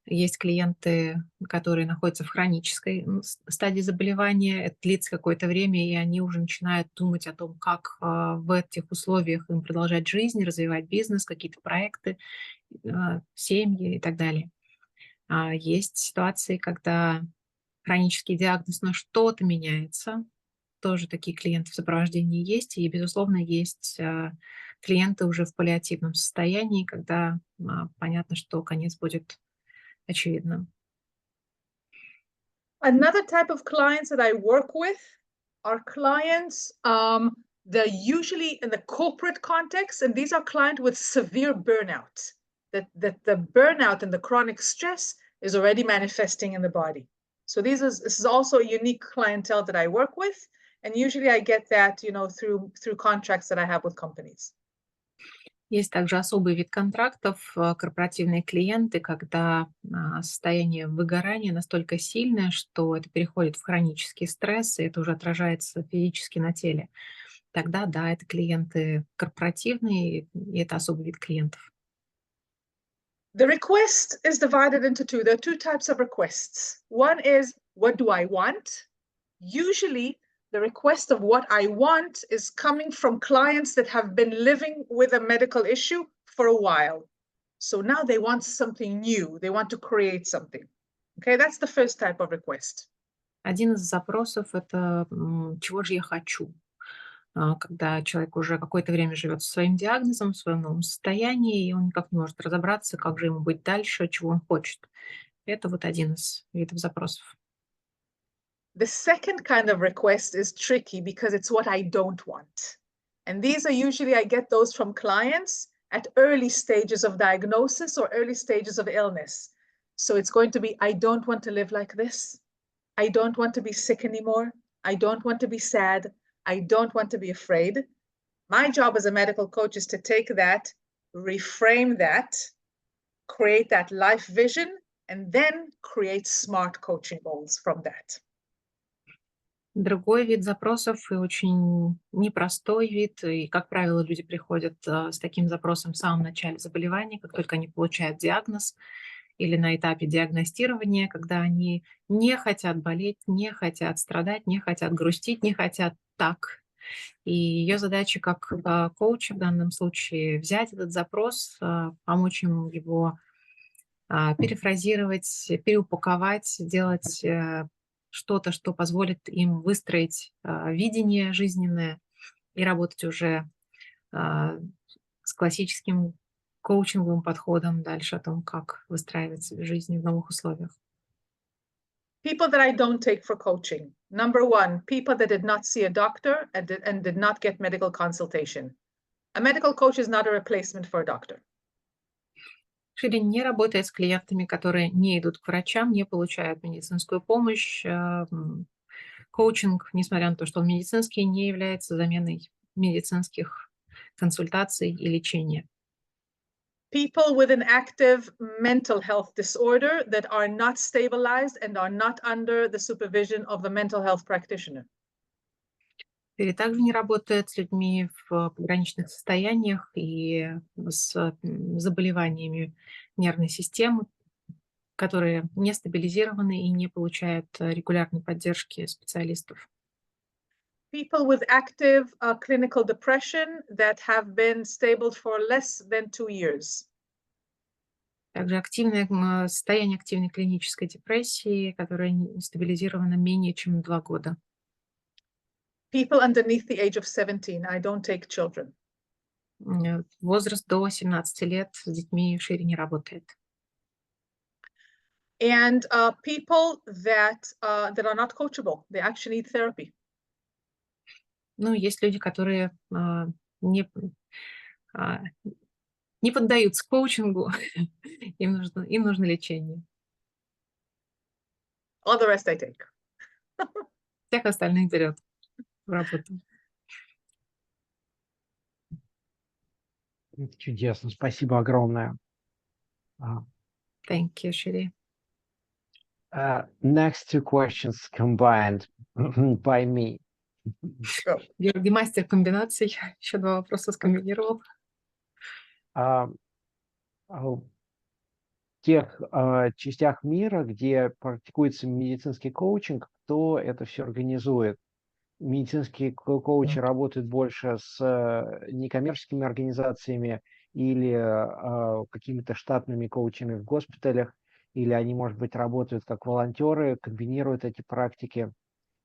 Есть клиенты, которые находятся в хронической стадии заболевания, это длится какое-то время, и они уже начинают думать о том, как в этих условиях им продолжать жизнь, развивать бизнес, какие-то проекты, семьи и так далее. Есть ситуации, когда хронический диагноз, но что-то меняется. Тоже такие клиенты в сопровождении есть. И, безусловно, есть клиенты уже в паллиативном состоянии, когда понятно, что конец будет очевидным. Another type of clients that I work with are clients, they're usually in the corporate context, and these are clients with severe burnout. That the burnout and the chronic stress is already manifesting in the body. So this is also a unique clientele that I work with, and usually I get that, through contracts that I have with companies. Есть также особый вид контрактов, корпоративные клиенты, когда состояние выгорания настолько сильное, что это переходит в хронический стресс, и это уже отражается физически на теле. тогда да, это клиенты корпоративные, и это особый вид клиентов. The request is divided into two. There are two types of requests. One is, what do I want? Usually, the request of what I want is coming from clients that have been living with a medical issue for a while. So now they want something new. They want to create something. Okay, that's the first type of request. Один из запросов — это чего же я хочу. Когда человек уже какое-то время живет со своим диагнозом, в своем новом состоянии, и он никак не может разобраться, как же ему быть дальше, чего он хочет. Это вот один из видов запросов. The second kind of request is tricky because it's what I don't want. And these are usually, I get those from clients at early stages of diagnosis or early stages of illness. So it's going to be, I don't want to live like this. I don't want to be sick anymore. I don't want to be sad. I don't want to be afraid. My job as a medical coach is to take that, reframe that, create that life vision, and then create smart coaching goals from that. Другой вид запросов и очень непростой вид, и, как правило, люди приходят с таким запросом в самом начале заболевания, как только они получают диагноз, или на этапе диагностирования, когда они не хотят болеть, не хотят страдать, не хотят грустить, не хотят так. И ее задача как коуча в данном случае взять этот запрос, помочь ему его перефразировать, переупаковать, сделать что-то, что позволит им выстроить видение жизненное и работать уже с классическим коучинговым подходом дальше о том, как выстраивать жизнь в новых условиях. People that I don't take for coaching. Number one, people that did not see a doctor and did not get medical consultation. A medical coach is not a replacement for a doctor. Шири не работает с клиентами, которые не идут к врачам, не получают медицинскую помощь. Коучинг, несмотря на то, что он медицинский, не является заменой медицинских консультаций и лечения. People with an active mental health disorder that are not stabilized and are not under the supervision of the mental health practitioner. Шири также не работает с людьми в пограничных состояниях и с заболеваниями нервной системы, которые не стабилизированы и не получают регулярной поддержки специалистов. People with active clinical depression that have been stable for less than 2 years. Также активное состояние активной клинической депрессии, которое стабилизировано менее чем 2 года. People underneath the age of 17. I don't take children. Возраст до 17 лет с детьми Шири не работает. And people that are not coachable. They actually need therapy. Ну, есть люди, которые не поддаются коучингу, им нужно лечение. All the rest I take. Всех остальных берет в работу. Чудесно, спасибо огромное. Thank you, Shiri. Next two questions combined by me. Георгий мастер комбинаций. Еще 2 вопроса скомбинировал. В тех частях мира, где практикуется медицинский коучинг, кто это все организует? Медицинские коучи работают больше с некоммерческими организациями или какими-то штатными коучами в госпиталях, или они, может быть, работают как волонтеры, комбинируют эти практики,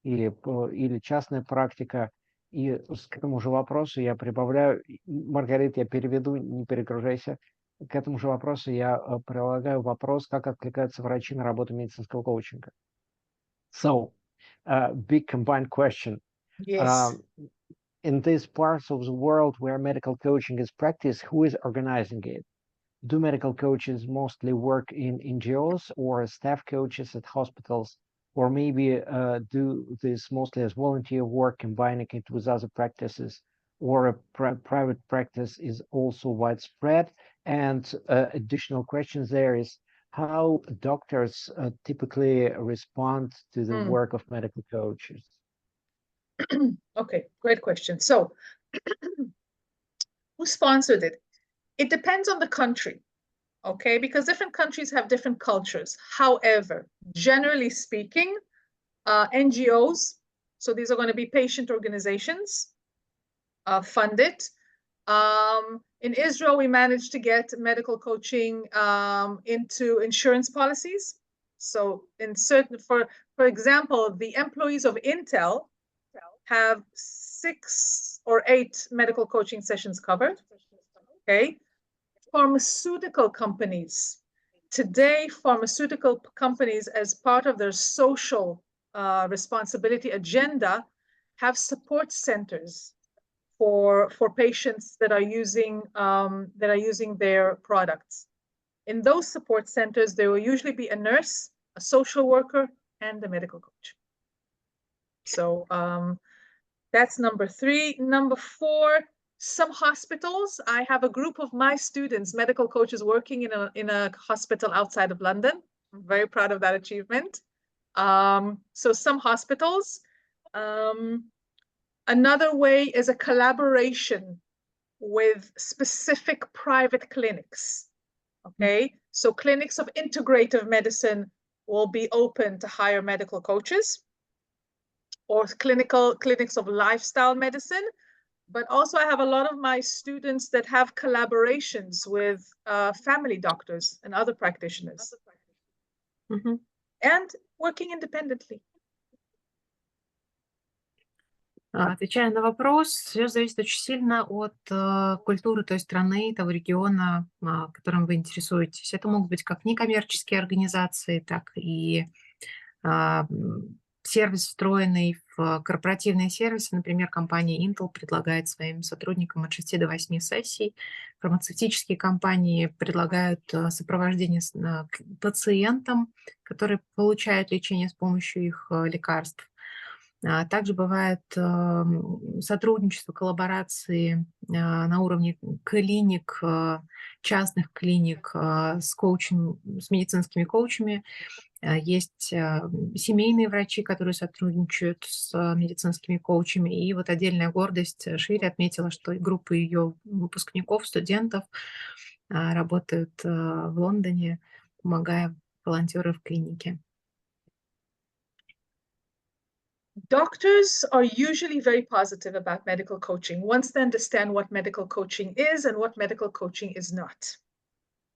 или частная практика. И к этому же вопросу я прибавляю, Маргарита, я переведу, не перегружайся, к этому же вопросу я прилагаю вопрос, как откликаются врачи на работу медицинского коучинга. So, big combined question. Yes. In these parts of the world where medical coaching is practiced, who is organizing it? Do medical coaches mostly work in NGOs or staff coaches at hospitals, or maybe do this mostly as volunteer work, combining it with other practices, or a private practice is also widespread? And additional questions there is, how doctors typically respond to the work of medical coaches? Okay, great question. So, who sponsored it? It depends on the country, okay? Because different countries have different cultures. However, generally speaking, NGOs, so these are going to be patient organizations, fund it. In Israel, we managed to get medical coaching into insurance policies. So in certain, for example, the employees of Intel have 6 or 8 medical coaching sessions covered, okay? Pharmaceutical companies. Today, pharmaceutical companies, as part of their social responsibility agenda, have support centers for patients that are using their products. In those support centers, there will usually be a nurse, a social worker, and a medical coach. So that's number 3. Number 4, some hospitals. I have a group of my students, medical coaches, working in a hospital outside of London. I'm very proud of that achievement. So some hospitals. Another way is a collaboration with specific private clinics. Okay, so clinics of integrative medicine will be open to hire medical coaches, or clinics of lifestyle medicine. But also I have a lot of my students that have collaborations with family doctors and other practitioners. And working independently. Отвечая на вопрос, все зависит очень сильно от культуры той страны, того региона, которым вы интересуетесь. Это могут быть как некоммерческие организации, так и сервис, встроенный в корпоративные сервисы. Например, компания Intel предлагает своим сотрудникам от 6 до 8 сессий. Фармацевтические компании предлагают сопровождение к пациентам, которые получают лечение с помощью их лекарств. Также бывает сотрудничество, коллаборации на уровне клиник, частных клиник с медицинскими коучами. Есть семейные врачи, которые сотрудничают с медицинскими коучами. И вот отдельная гордость Шири отметила, что группы ее выпускников, студентов работают в Лондоне, помогая волонтерам в клинике. Doctors are usually very positive about medical coaching once they understand what medical coaching is and what medical coaching is not.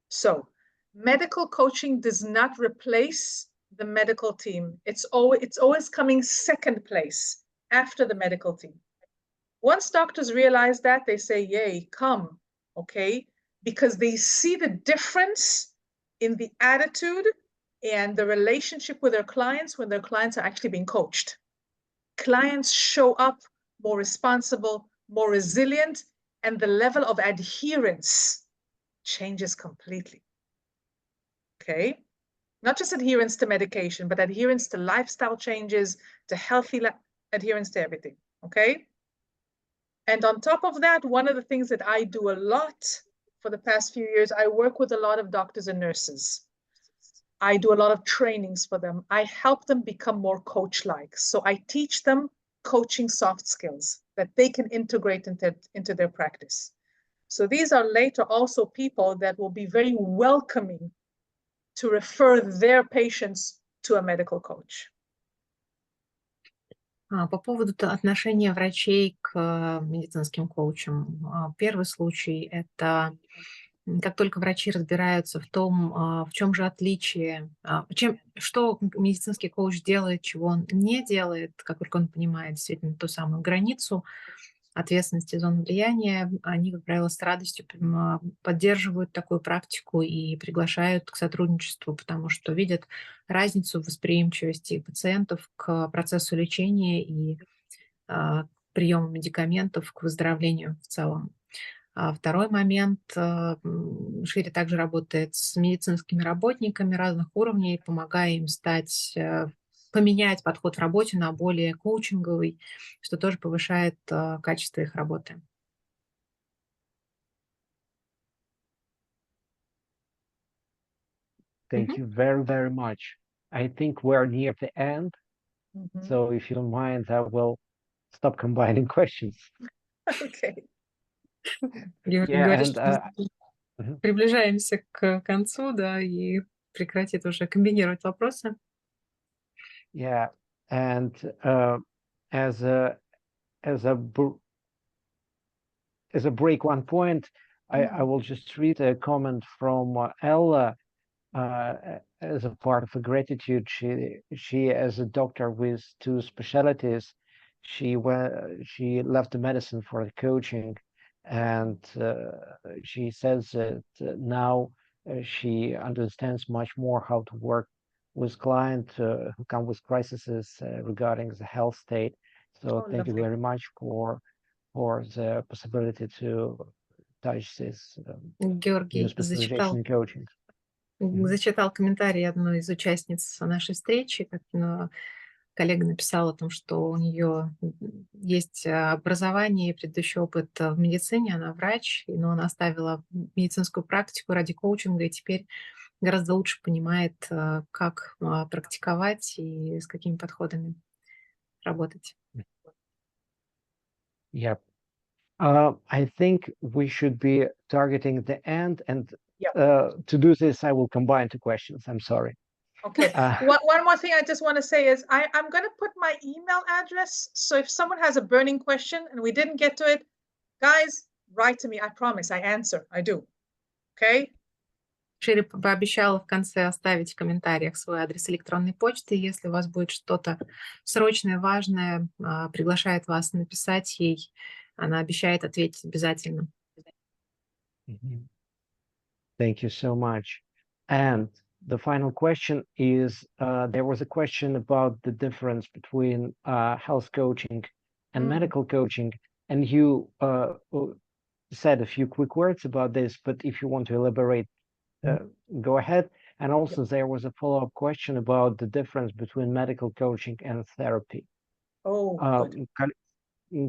So, medical coaching does not replace the medical team. It's always coming second place after the medical team. Once doctors realize that, they say, yay, come, okay? Because they see the difference in the attitude and the relationship with their clients when their clients are actually being coached. Clients show up more responsible, more resilient, and the level of adherence changes completely. Okay? Not just adherence to medication, but adherence to lifestyle changes, to healthy adherence to everything. Okay? And on top of that, one of the things that I do a lot for the past few years, I work with a lot of doctors and nurses. I do a lot of trainings for them. I help them become more coach-like. So I teach them coaching soft skills that they can integrate into their practice. So these are later also people that will be very welcoming to refer their patients to a medical coach. По поводу отношения врачей к медицинским коучам. Первый случай – это как только врачи разбираются в том, в чем же отличие, что медицинский коуч делает, чего он не делает, как только он понимает действительно ту самую границу ответственности, зоны влияния, они, как правило, с радостью поддерживают такую практику и приглашают к сотрудничеству, потому что видят разницу в восприимчивости пациентов к процессу лечения и приему медикаментов, к выздоровлению в целом. Второй момент. Шири также работает с медицинскими работниками разных уровней, помогая им поменять подход в работе на более коучинговый, что тоже повышает качество их работы. Thank you very, very much. I think we're near the end. So if you don't mind, I will stop combining questions. Okay. Георгий Yeah, говорит, and что мы приближаемся к концу, да, и прекратит уже комбинировать вопросы. yeah, and as a break one point, I will just read a comment from Ella. As a part of a gratitude, she as a doctor with 2 specialties, she left the medicine for the coaching, and she says that now she understands much more how to work with clients who come with crises regarding the health state. So thank you very much for the possibility to touch this Георгий new specialization in coaching. зачитал комментарий одной из участниц нашей встречи, как коллега написала о том, что у нее есть образование и предыдущий опыт в медицине, она врач, но она оставила медицинскую практику ради коучинга и теперь гораздо лучше понимает, как практиковать и с какими подходами работать. Yep. I think we should be targeting the end, and to do this, I will combine 2 questions. I'm sorry. Okay. One more thing I just want to say is I'm going to put my email address. So if someone has a burning question and we didn't get to it, guys, write to me. I promise I answer. I do. Okay? Шири пообещала в конце оставить в комментариях свой адрес электронной почты. Если у вас будет что-то срочное, важное, приглашает вас написать ей. Она обещает ответить обязательно. Thank you so much. And the final question is, there was a question about the difference between health coaching and medical coaching. And you said a few quick words about this, but if you want to elaborate, go ahead. And also there was a follow-up question about the difference between medical coaching and therapy.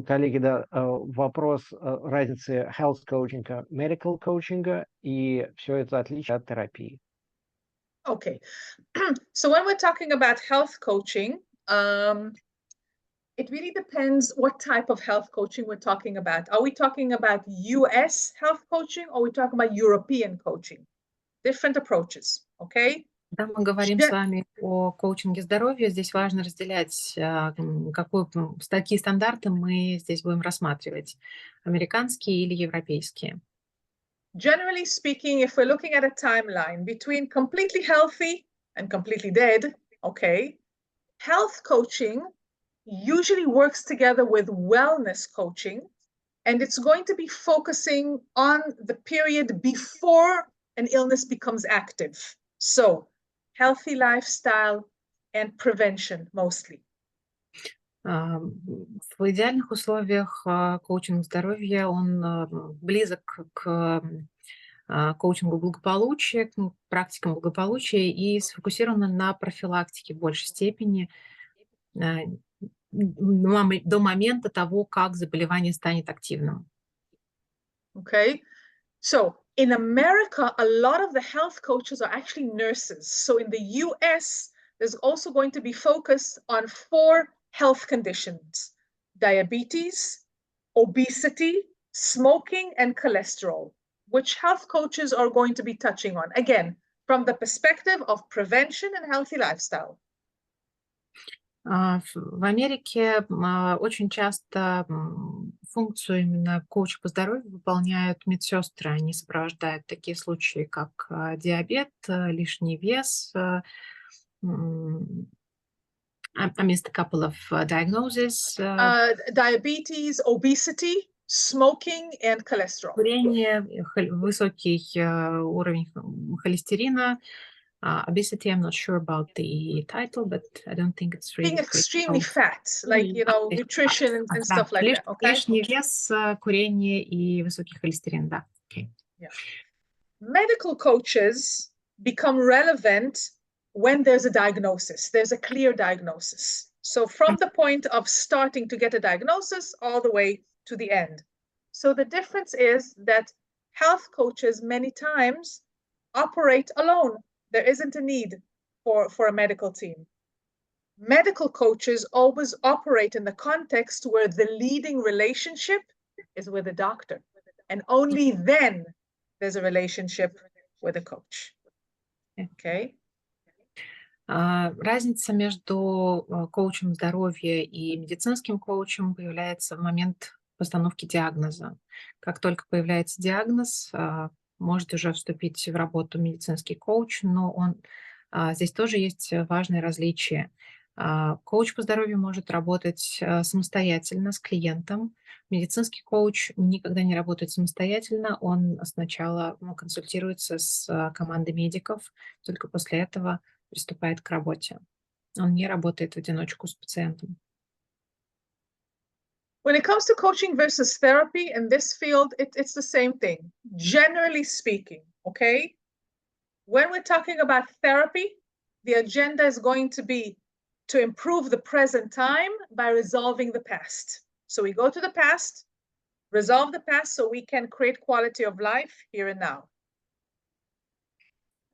Коллеги, да, вопрос разницы health коучинга, medical коучинга и все это отличие от терапии. Okay. So when we're talking about health coaching, it really depends what type of health coaching we're talking about. Are we talking about US health coaching or are we talking about European coaching? Different approaches, okay? Когда мы говорим с вами о коучинге здоровья, здесь важно разделять, какие стандарты мы здесь будем рассматривать, американские или европейские. Generally speaking, if we're looking at a timeline between completely healthy and completely dead, okay, health coaching usually works together with wellness coaching, and it's going to be focusing on the period before an illness becomes active. So, healthy lifestyle and prevention mostly. В идеальных условиях коучинг здоровья, он близок к коучингу благополучия, к практикам благополучия и сфокусирован на профилактике в большей степени до момента того, как заболевание станет активным. Okay, so in America, a lot of the health coaches are actually nurses. So in the US, there's also going to be focused on 4 health conditions: diabetes, obesity, smoking, and cholesterol, which health coaches are going to be touching on, again, from the perspective of prevention and healthy lifestyle. В Америке очень часто функцию именно коуча по здоровью выполняют медсестры. Они сопровождают такие случаи, как диабет, лишний вес. I missed a couple of diagnoses. Diabetes, obesity, smoking, and cholesterol. Курение, высокий уровень холестерина. Obesity, I'm not sure about the title, but I don't think it's really... Being extremely fat, like, you know, nutrition and stuff like that, okay? Лишний вес, курение и высокий холестерин, да. Okay. Yeah. Medical coaches become relevant when there's a diagnosis, there's a clear diagnosis. So from the point of starting to get a diagnosis all the way to the end. So the difference is that health coaches many times operate alone. There isn't a need for a medical team. medical coaches always operate in the context where the leading relationship is with the doctor. And only then there's a relationship with a coach. Okay? Разница между коучем здоровья и медицинским коучем появляется в момент постановки диагноза. Как только появляется диагноз, может уже вступить в работу медицинский коуч, но здесь тоже есть важное различие. Коуч по здоровью может работать самостоятельно с клиентом. Медицинский коуч никогда не работает самостоятельно, он сначала консультируется с командой медиков, только после этого приступает к работе. Он не работает в одиночку с пациентом. When it comes to coaching versus therapy in this field, it's the same thing, generally speaking, okay? When we're talking about therapy, the agenda is going to be to improve the present time by resolving the past. So we go to the past, resolve the past so we can create quality of life here and now.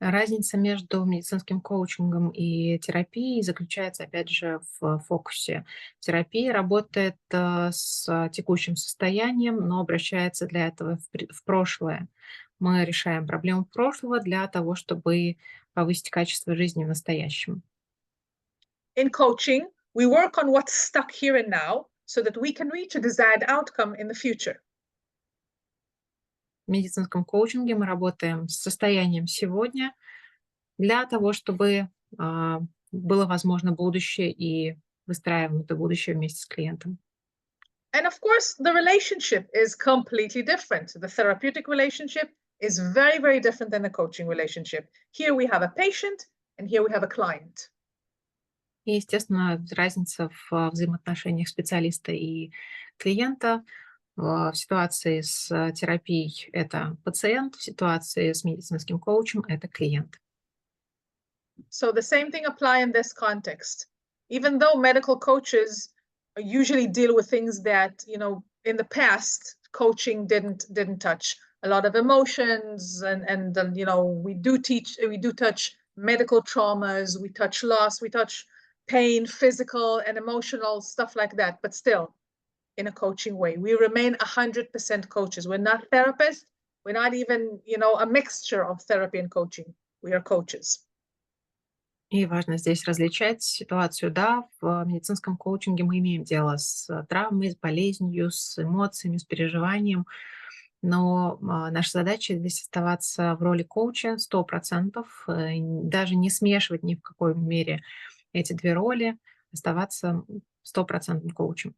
Разница между медицинским коучингом и терапией заключается, опять же, в фокусе. Терапия работает с текущим состоянием, но обращается для этого в прошлое. Мы решаем проблему прошлого для того, чтобы повысить качество жизни в настоящем. In coaching, we work on what's stuck here and now so that we can reach a desired outcome in the future. В медицинском коучинге мы работаем с состоянием сегодня для того, чтобы было возможно будущее и выстраиваем это будущее вместе с клиентом. And of course, the relationship is completely different. The therapeutic relationship is very, very different than the coaching relationship. Here we have a patient, and here we have a client. И, естественно, разница в взаимоотношениях специалиста и клиента. В ситуации с терапией это пациент, в ситуации с медицинским коучем это клиент. So the same thing applies in this context. Even though medical coaches usually deal with things that, you know, in the past coaching didn't touch, a lot of emotions and you know, we do touch medical traumas, we touch loss, we touch pain, physical and emotional stuff like that, but still in a coaching way. We remain 100% coaches. We're not therapists. We're not even, you know, a mixture of therapy and coaching. We are coaches. И важно здесь различать ситуацию. Да, в медицинском коучинге мы имеем дело с травмой, с болезнью, с эмоциями, с переживанием. Но наша задача здесь оставаться в роли коуча 100%, даже не смешивать ни в какой мере эти две роли, оставаться 100% коучем.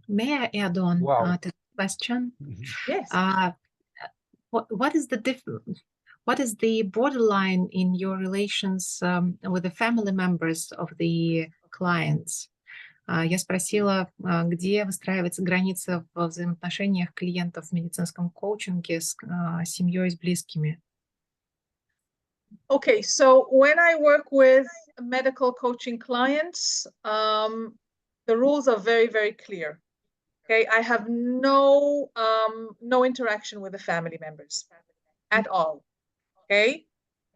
May I add on to the question? Yes. What is the borderline in your relations with the family members of the clients? Я спросила, где выстраивается граница в взаимоотношениях клиентов в медицинском коучинге с семьей, с близкими. Okay, so when I work with medical coaching clients, the rules are very, very clear. Okay, I have no interaction with the family members at all. Okay,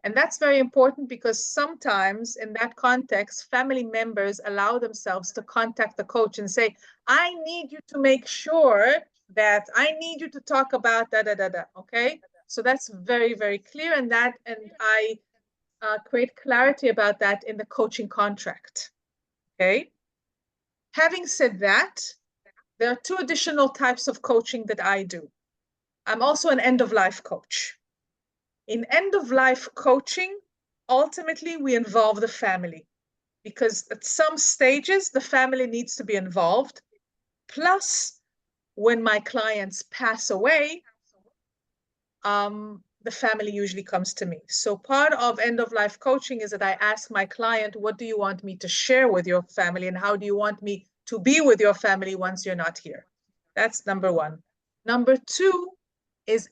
and that's very important because sometimes in that context, family members allow themselves to contact the coach and say, I need you to make sure that I need you to talk about da da da da. Okay, so that's very, very clear, and I create clarity about that in the coaching contract. Okay, having said that, there are two additional types of coaching that I do. I'm also an end-of-life coach. In end-of-life coaching, ultimately, we involve the family because at some stages, the family needs to be involved. Plus, when my clients pass away, the family usually comes to me. So part of end-of-life coaching is that I ask my client, what do you want me to share with your family and how do you want me to be with your family once you're not here? That's number one. Number two is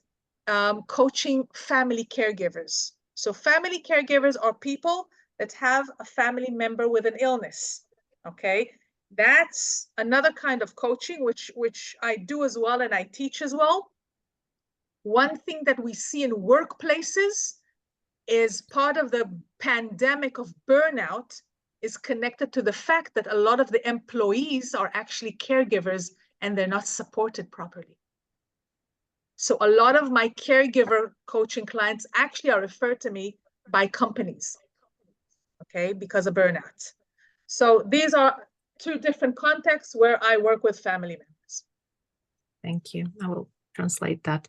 coaching family caregivers. So family caregivers are people that have a family member with an illness, okay? That's another kind of coaching, which I do as well and I teach as well. One thing that we see in workplaces is part of the pandemic of burnout is connected to the fact that a lot of the employees are actually caregivers and they're not supported properly. So a lot of my caregiver coaching clients actually are referred to me by companies, okay, because of burnout. So these are two different contexts where I work with family members. Thank you. I will translate that.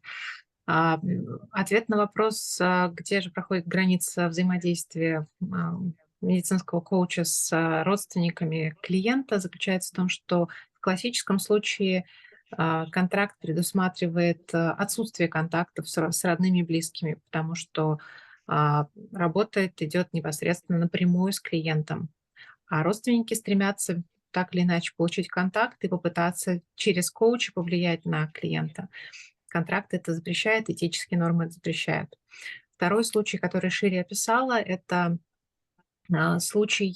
Ответ на вопрос, где же проходит граница взаимодействия медицинского коуча с родственниками клиента, заключается в том, что в классическом случае контракт предусматривает отсутствие контактов с родными и близкими, потому что работа идет непосредственно напрямую с клиентом. А родственники стремятся так или иначе получить контакт и попытаться через коуча повлиять на клиента. Контракт это запрещает, этические нормы это запрещают. Второй случай, который Шири описала, это случай,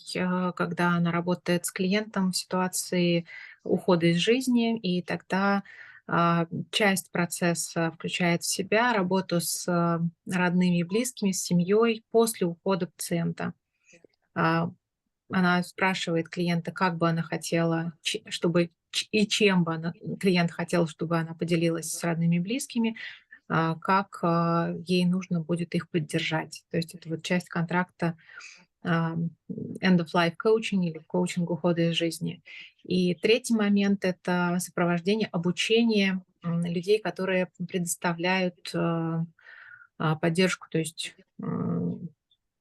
когда она работает с клиентом в ситуации ухода из жизни, и тогда часть процесса включает в себя работу с родными и близкими, с семьей после ухода пациента. Она спрашивает клиента, как бы она хотела, чтобы и чем бы клиент хотел, чтобы она поделилась с родными и близкими, как ей нужно будет их поддержать. То есть это вот часть контракта end-of-life coaching или коучинг ухода из жизни. И третий момент – это сопровождение, обучение людей, которые предоставляют поддержку. То есть у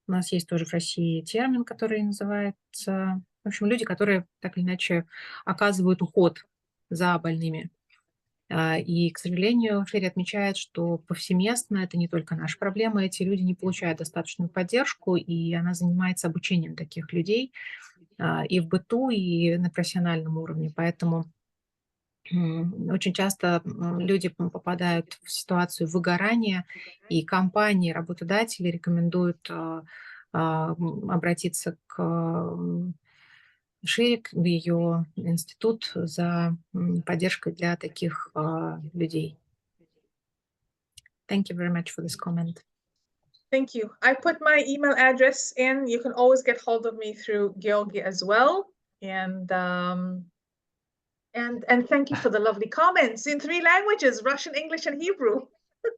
нас есть тоже в России термин, который называется... В общем, люди, которые так или иначе оказывают уход за больными. И, к сожалению, Шири отмечает, что повсеместно это не только наша проблема, эти люди не получают достаточную поддержку, и она занимается обучением таких людей и в быту, и на профессиональном уровне. Поэтому очень часто люди попадают в ситуацию выгорания, и компании, работодатели рекомендуют обратиться к Шири, в ее институт за поддержкой для таких людей. Thank you very much for this comment. Thank you. I put my email address in. You can always get hold of me through Gеоргий as well. And thank you for the lovely comments in 3 languages, Russian, English, and Hebrew.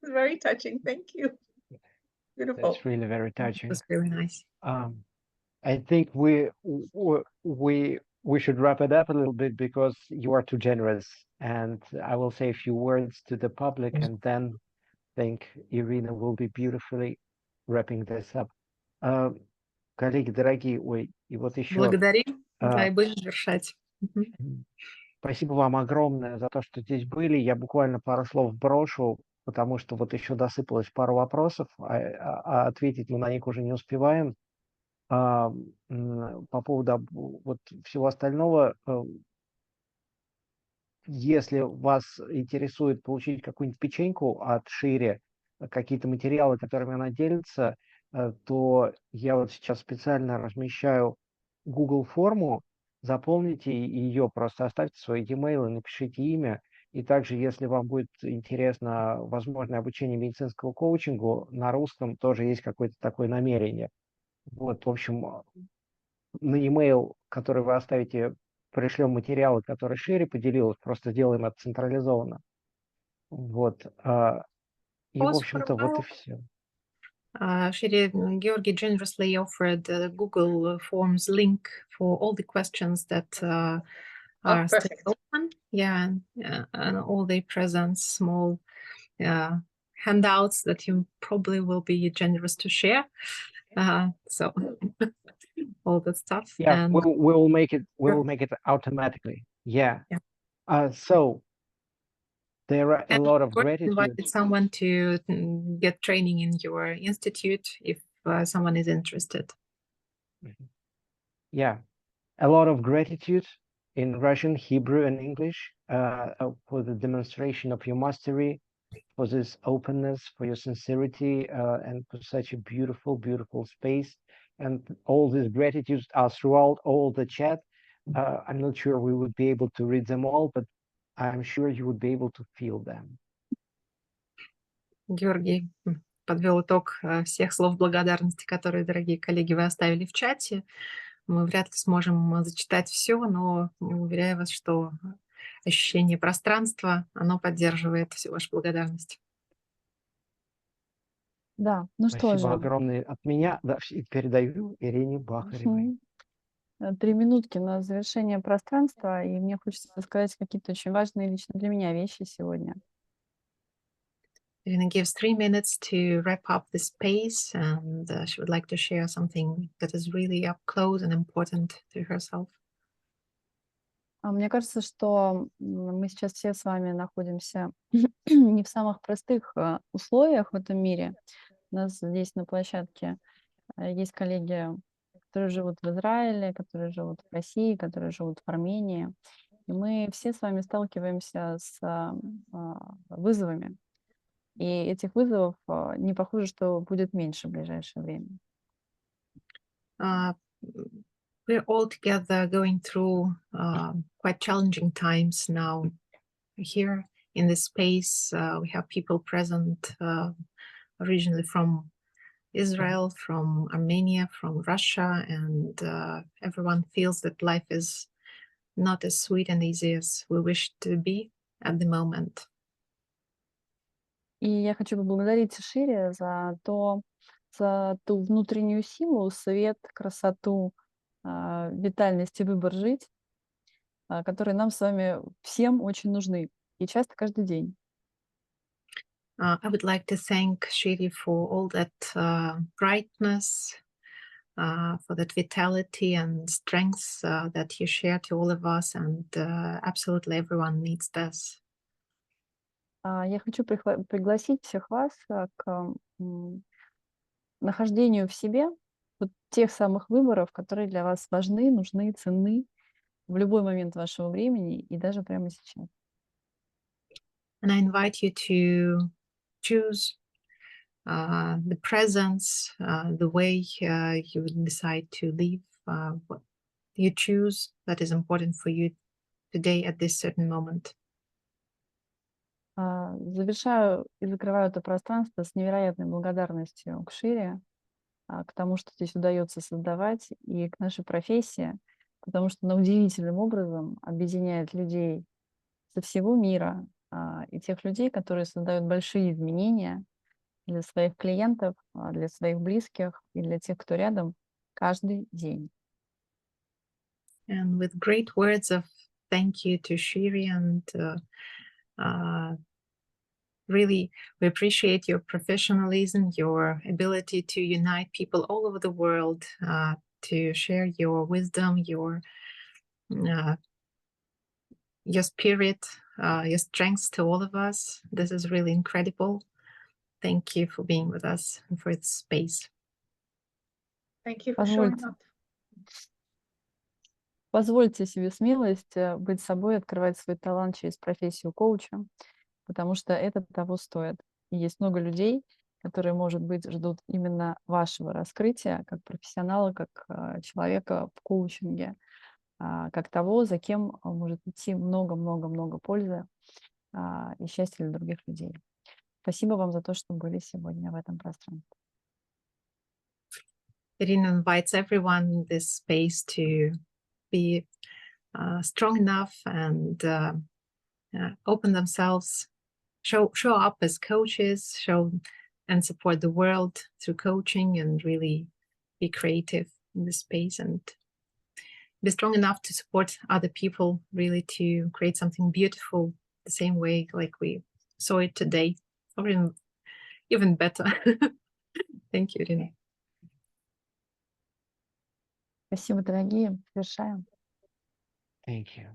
Very touching. Thank you. Beautiful. That's really very touching. That's very nice. I think we should wrap it up a little bit because you are too generous. And I will say a few words to the public, and then think Irina will be beautifully wrapping this up. Коллеги дорогие, и вот еще... Благодарим, да, и будем завершать. Спасибо вам огромное за то, что здесь были. Я буквально пару слов брошу, потому что вот еще досыпалось пару вопросов, а ответить мы на них уже не успеваем. По поводу вот всего остального, если вас интересует получить какую-нибудь печеньку от Шири, какие-то материалы, которыми она делится, то я вот сейчас специально размещаю Google форму, заполните ее, просто оставьте свой e-mail и напишите имя. И также, если вам будет интересно возможное обучение медицинскому коучингу, на русском тоже есть какое-то такое намерение. Вот, в общем, на e-mail, который вы оставите, пришлем материалы, которые Шири поделилась, просто сделаем это централизованно. Вот. И, в общем-то, вот и все. Shiri, Георгий generously offered the Google Forms link for all the questions that are still open. Yeah, and all the presents, small handouts that you probably will be generous to share. So all that stuff. Yeah, and we'll make it automatically. Yeah. So there are a lot of gratitude. Invited someone to get training in your institute if someone is interested. Yeah, a lot of gratitude in Russian, Hebrew, and English for the demonstration of your mastery, for this openness, for your sincerity, and for such a beautiful, beautiful space. And all these gratitudes are throughout all the chat. I'm not sure we would be able to read them all, but I'm sure you would be able to feel them. Георгий, подвел итог всех слов благодарности, которые, дорогие коллеги, вы оставили в чате. Мы вряд ли сможем зачитать все, но уверяю вас, что ощущение пространства, оно поддерживает всю вашу благодарность. Да, ну что Спасибо же. огромное от меня. Да, передаю Ирине Бахаревой. 3 минутки на завершение пространства, и мне хочется сказать какие-то очень важные лично для меня вещи сегодня. Irina gives 3 minutes to wrap up the space, and she would like to share something that is really up close and important to herself. Мне кажется, что мы сейчас все с вами находимся не в самых простых условиях в этом мире. У нас здесь на площадке есть коллеги, которые живут в Израиле, которые живут в России, которые живут в Армении. И мы все с вами сталкиваемся с вызовами. И этих вызовов не похоже, что будет меньше в ближайшее время. We're all together going through quite challenging times now. Here in this space, we have people present originally from Israel, from Armenia, from Russia, and everyone feels that life is not as sweet and easy as we wish to be at the moment. И я хочу поблагодарить Шири за ту внутреннюю силу, свет, красоту, витальность и выбор жить, которые нам с вами всем очень нужны, и часто каждый день. I would like to thank Shiri for all that brightness, for that vitality and strength that you share to all of us, and absolutely everyone needs this. Я хочу пригласить всех вас к нахождению в себе вот тех самых выборов, которые для вас важны, нужны, ценны в любой момент вашего времени и даже прямо сейчас. And I invite you to choose the presence, the way you decide to live, what you choose that is important for you today at this certain moment. Завершаю и закрываю это пространство с невероятной благодарностью к Шире, к тому, что здесь удается создавать, и к нашей профессии, потому что она удивительным образом объединяет людей со всего мира и тех людей, которые создают большие изменения для своих клиентов, для своих близких и для тех, кто рядом каждый день. And with great words of thank you to Shiri, and really, we appreciate your professionalism, your ability to unite people all over the world, to share your wisdom, your spirit, your strengths to all of us. This is really incredible. Thank you for being with us and for this space. Thank you for showing up. Позвольте себе смелость быть собой, открывать свой талант через профессию коуча, потому что это того стоит. И есть много людей, которые, может быть, ждут именно вашего раскрытия как профессионала, как человека в коучинге, как того, за кем может идти много-много-много пользы и счастья для других людей. Спасибо вам за то, что были сегодня в этом пространстве. Irina invites everyone in this space to be strong enough and open themselves, show up as coaches, show and support the world through coaching, and really be creative in this space and be strong enough to support other people, really to create something beautiful the same way like we saw it today, or even better. Thank you, Irina. Спасибо, дорогие. Завершаем. Thank you.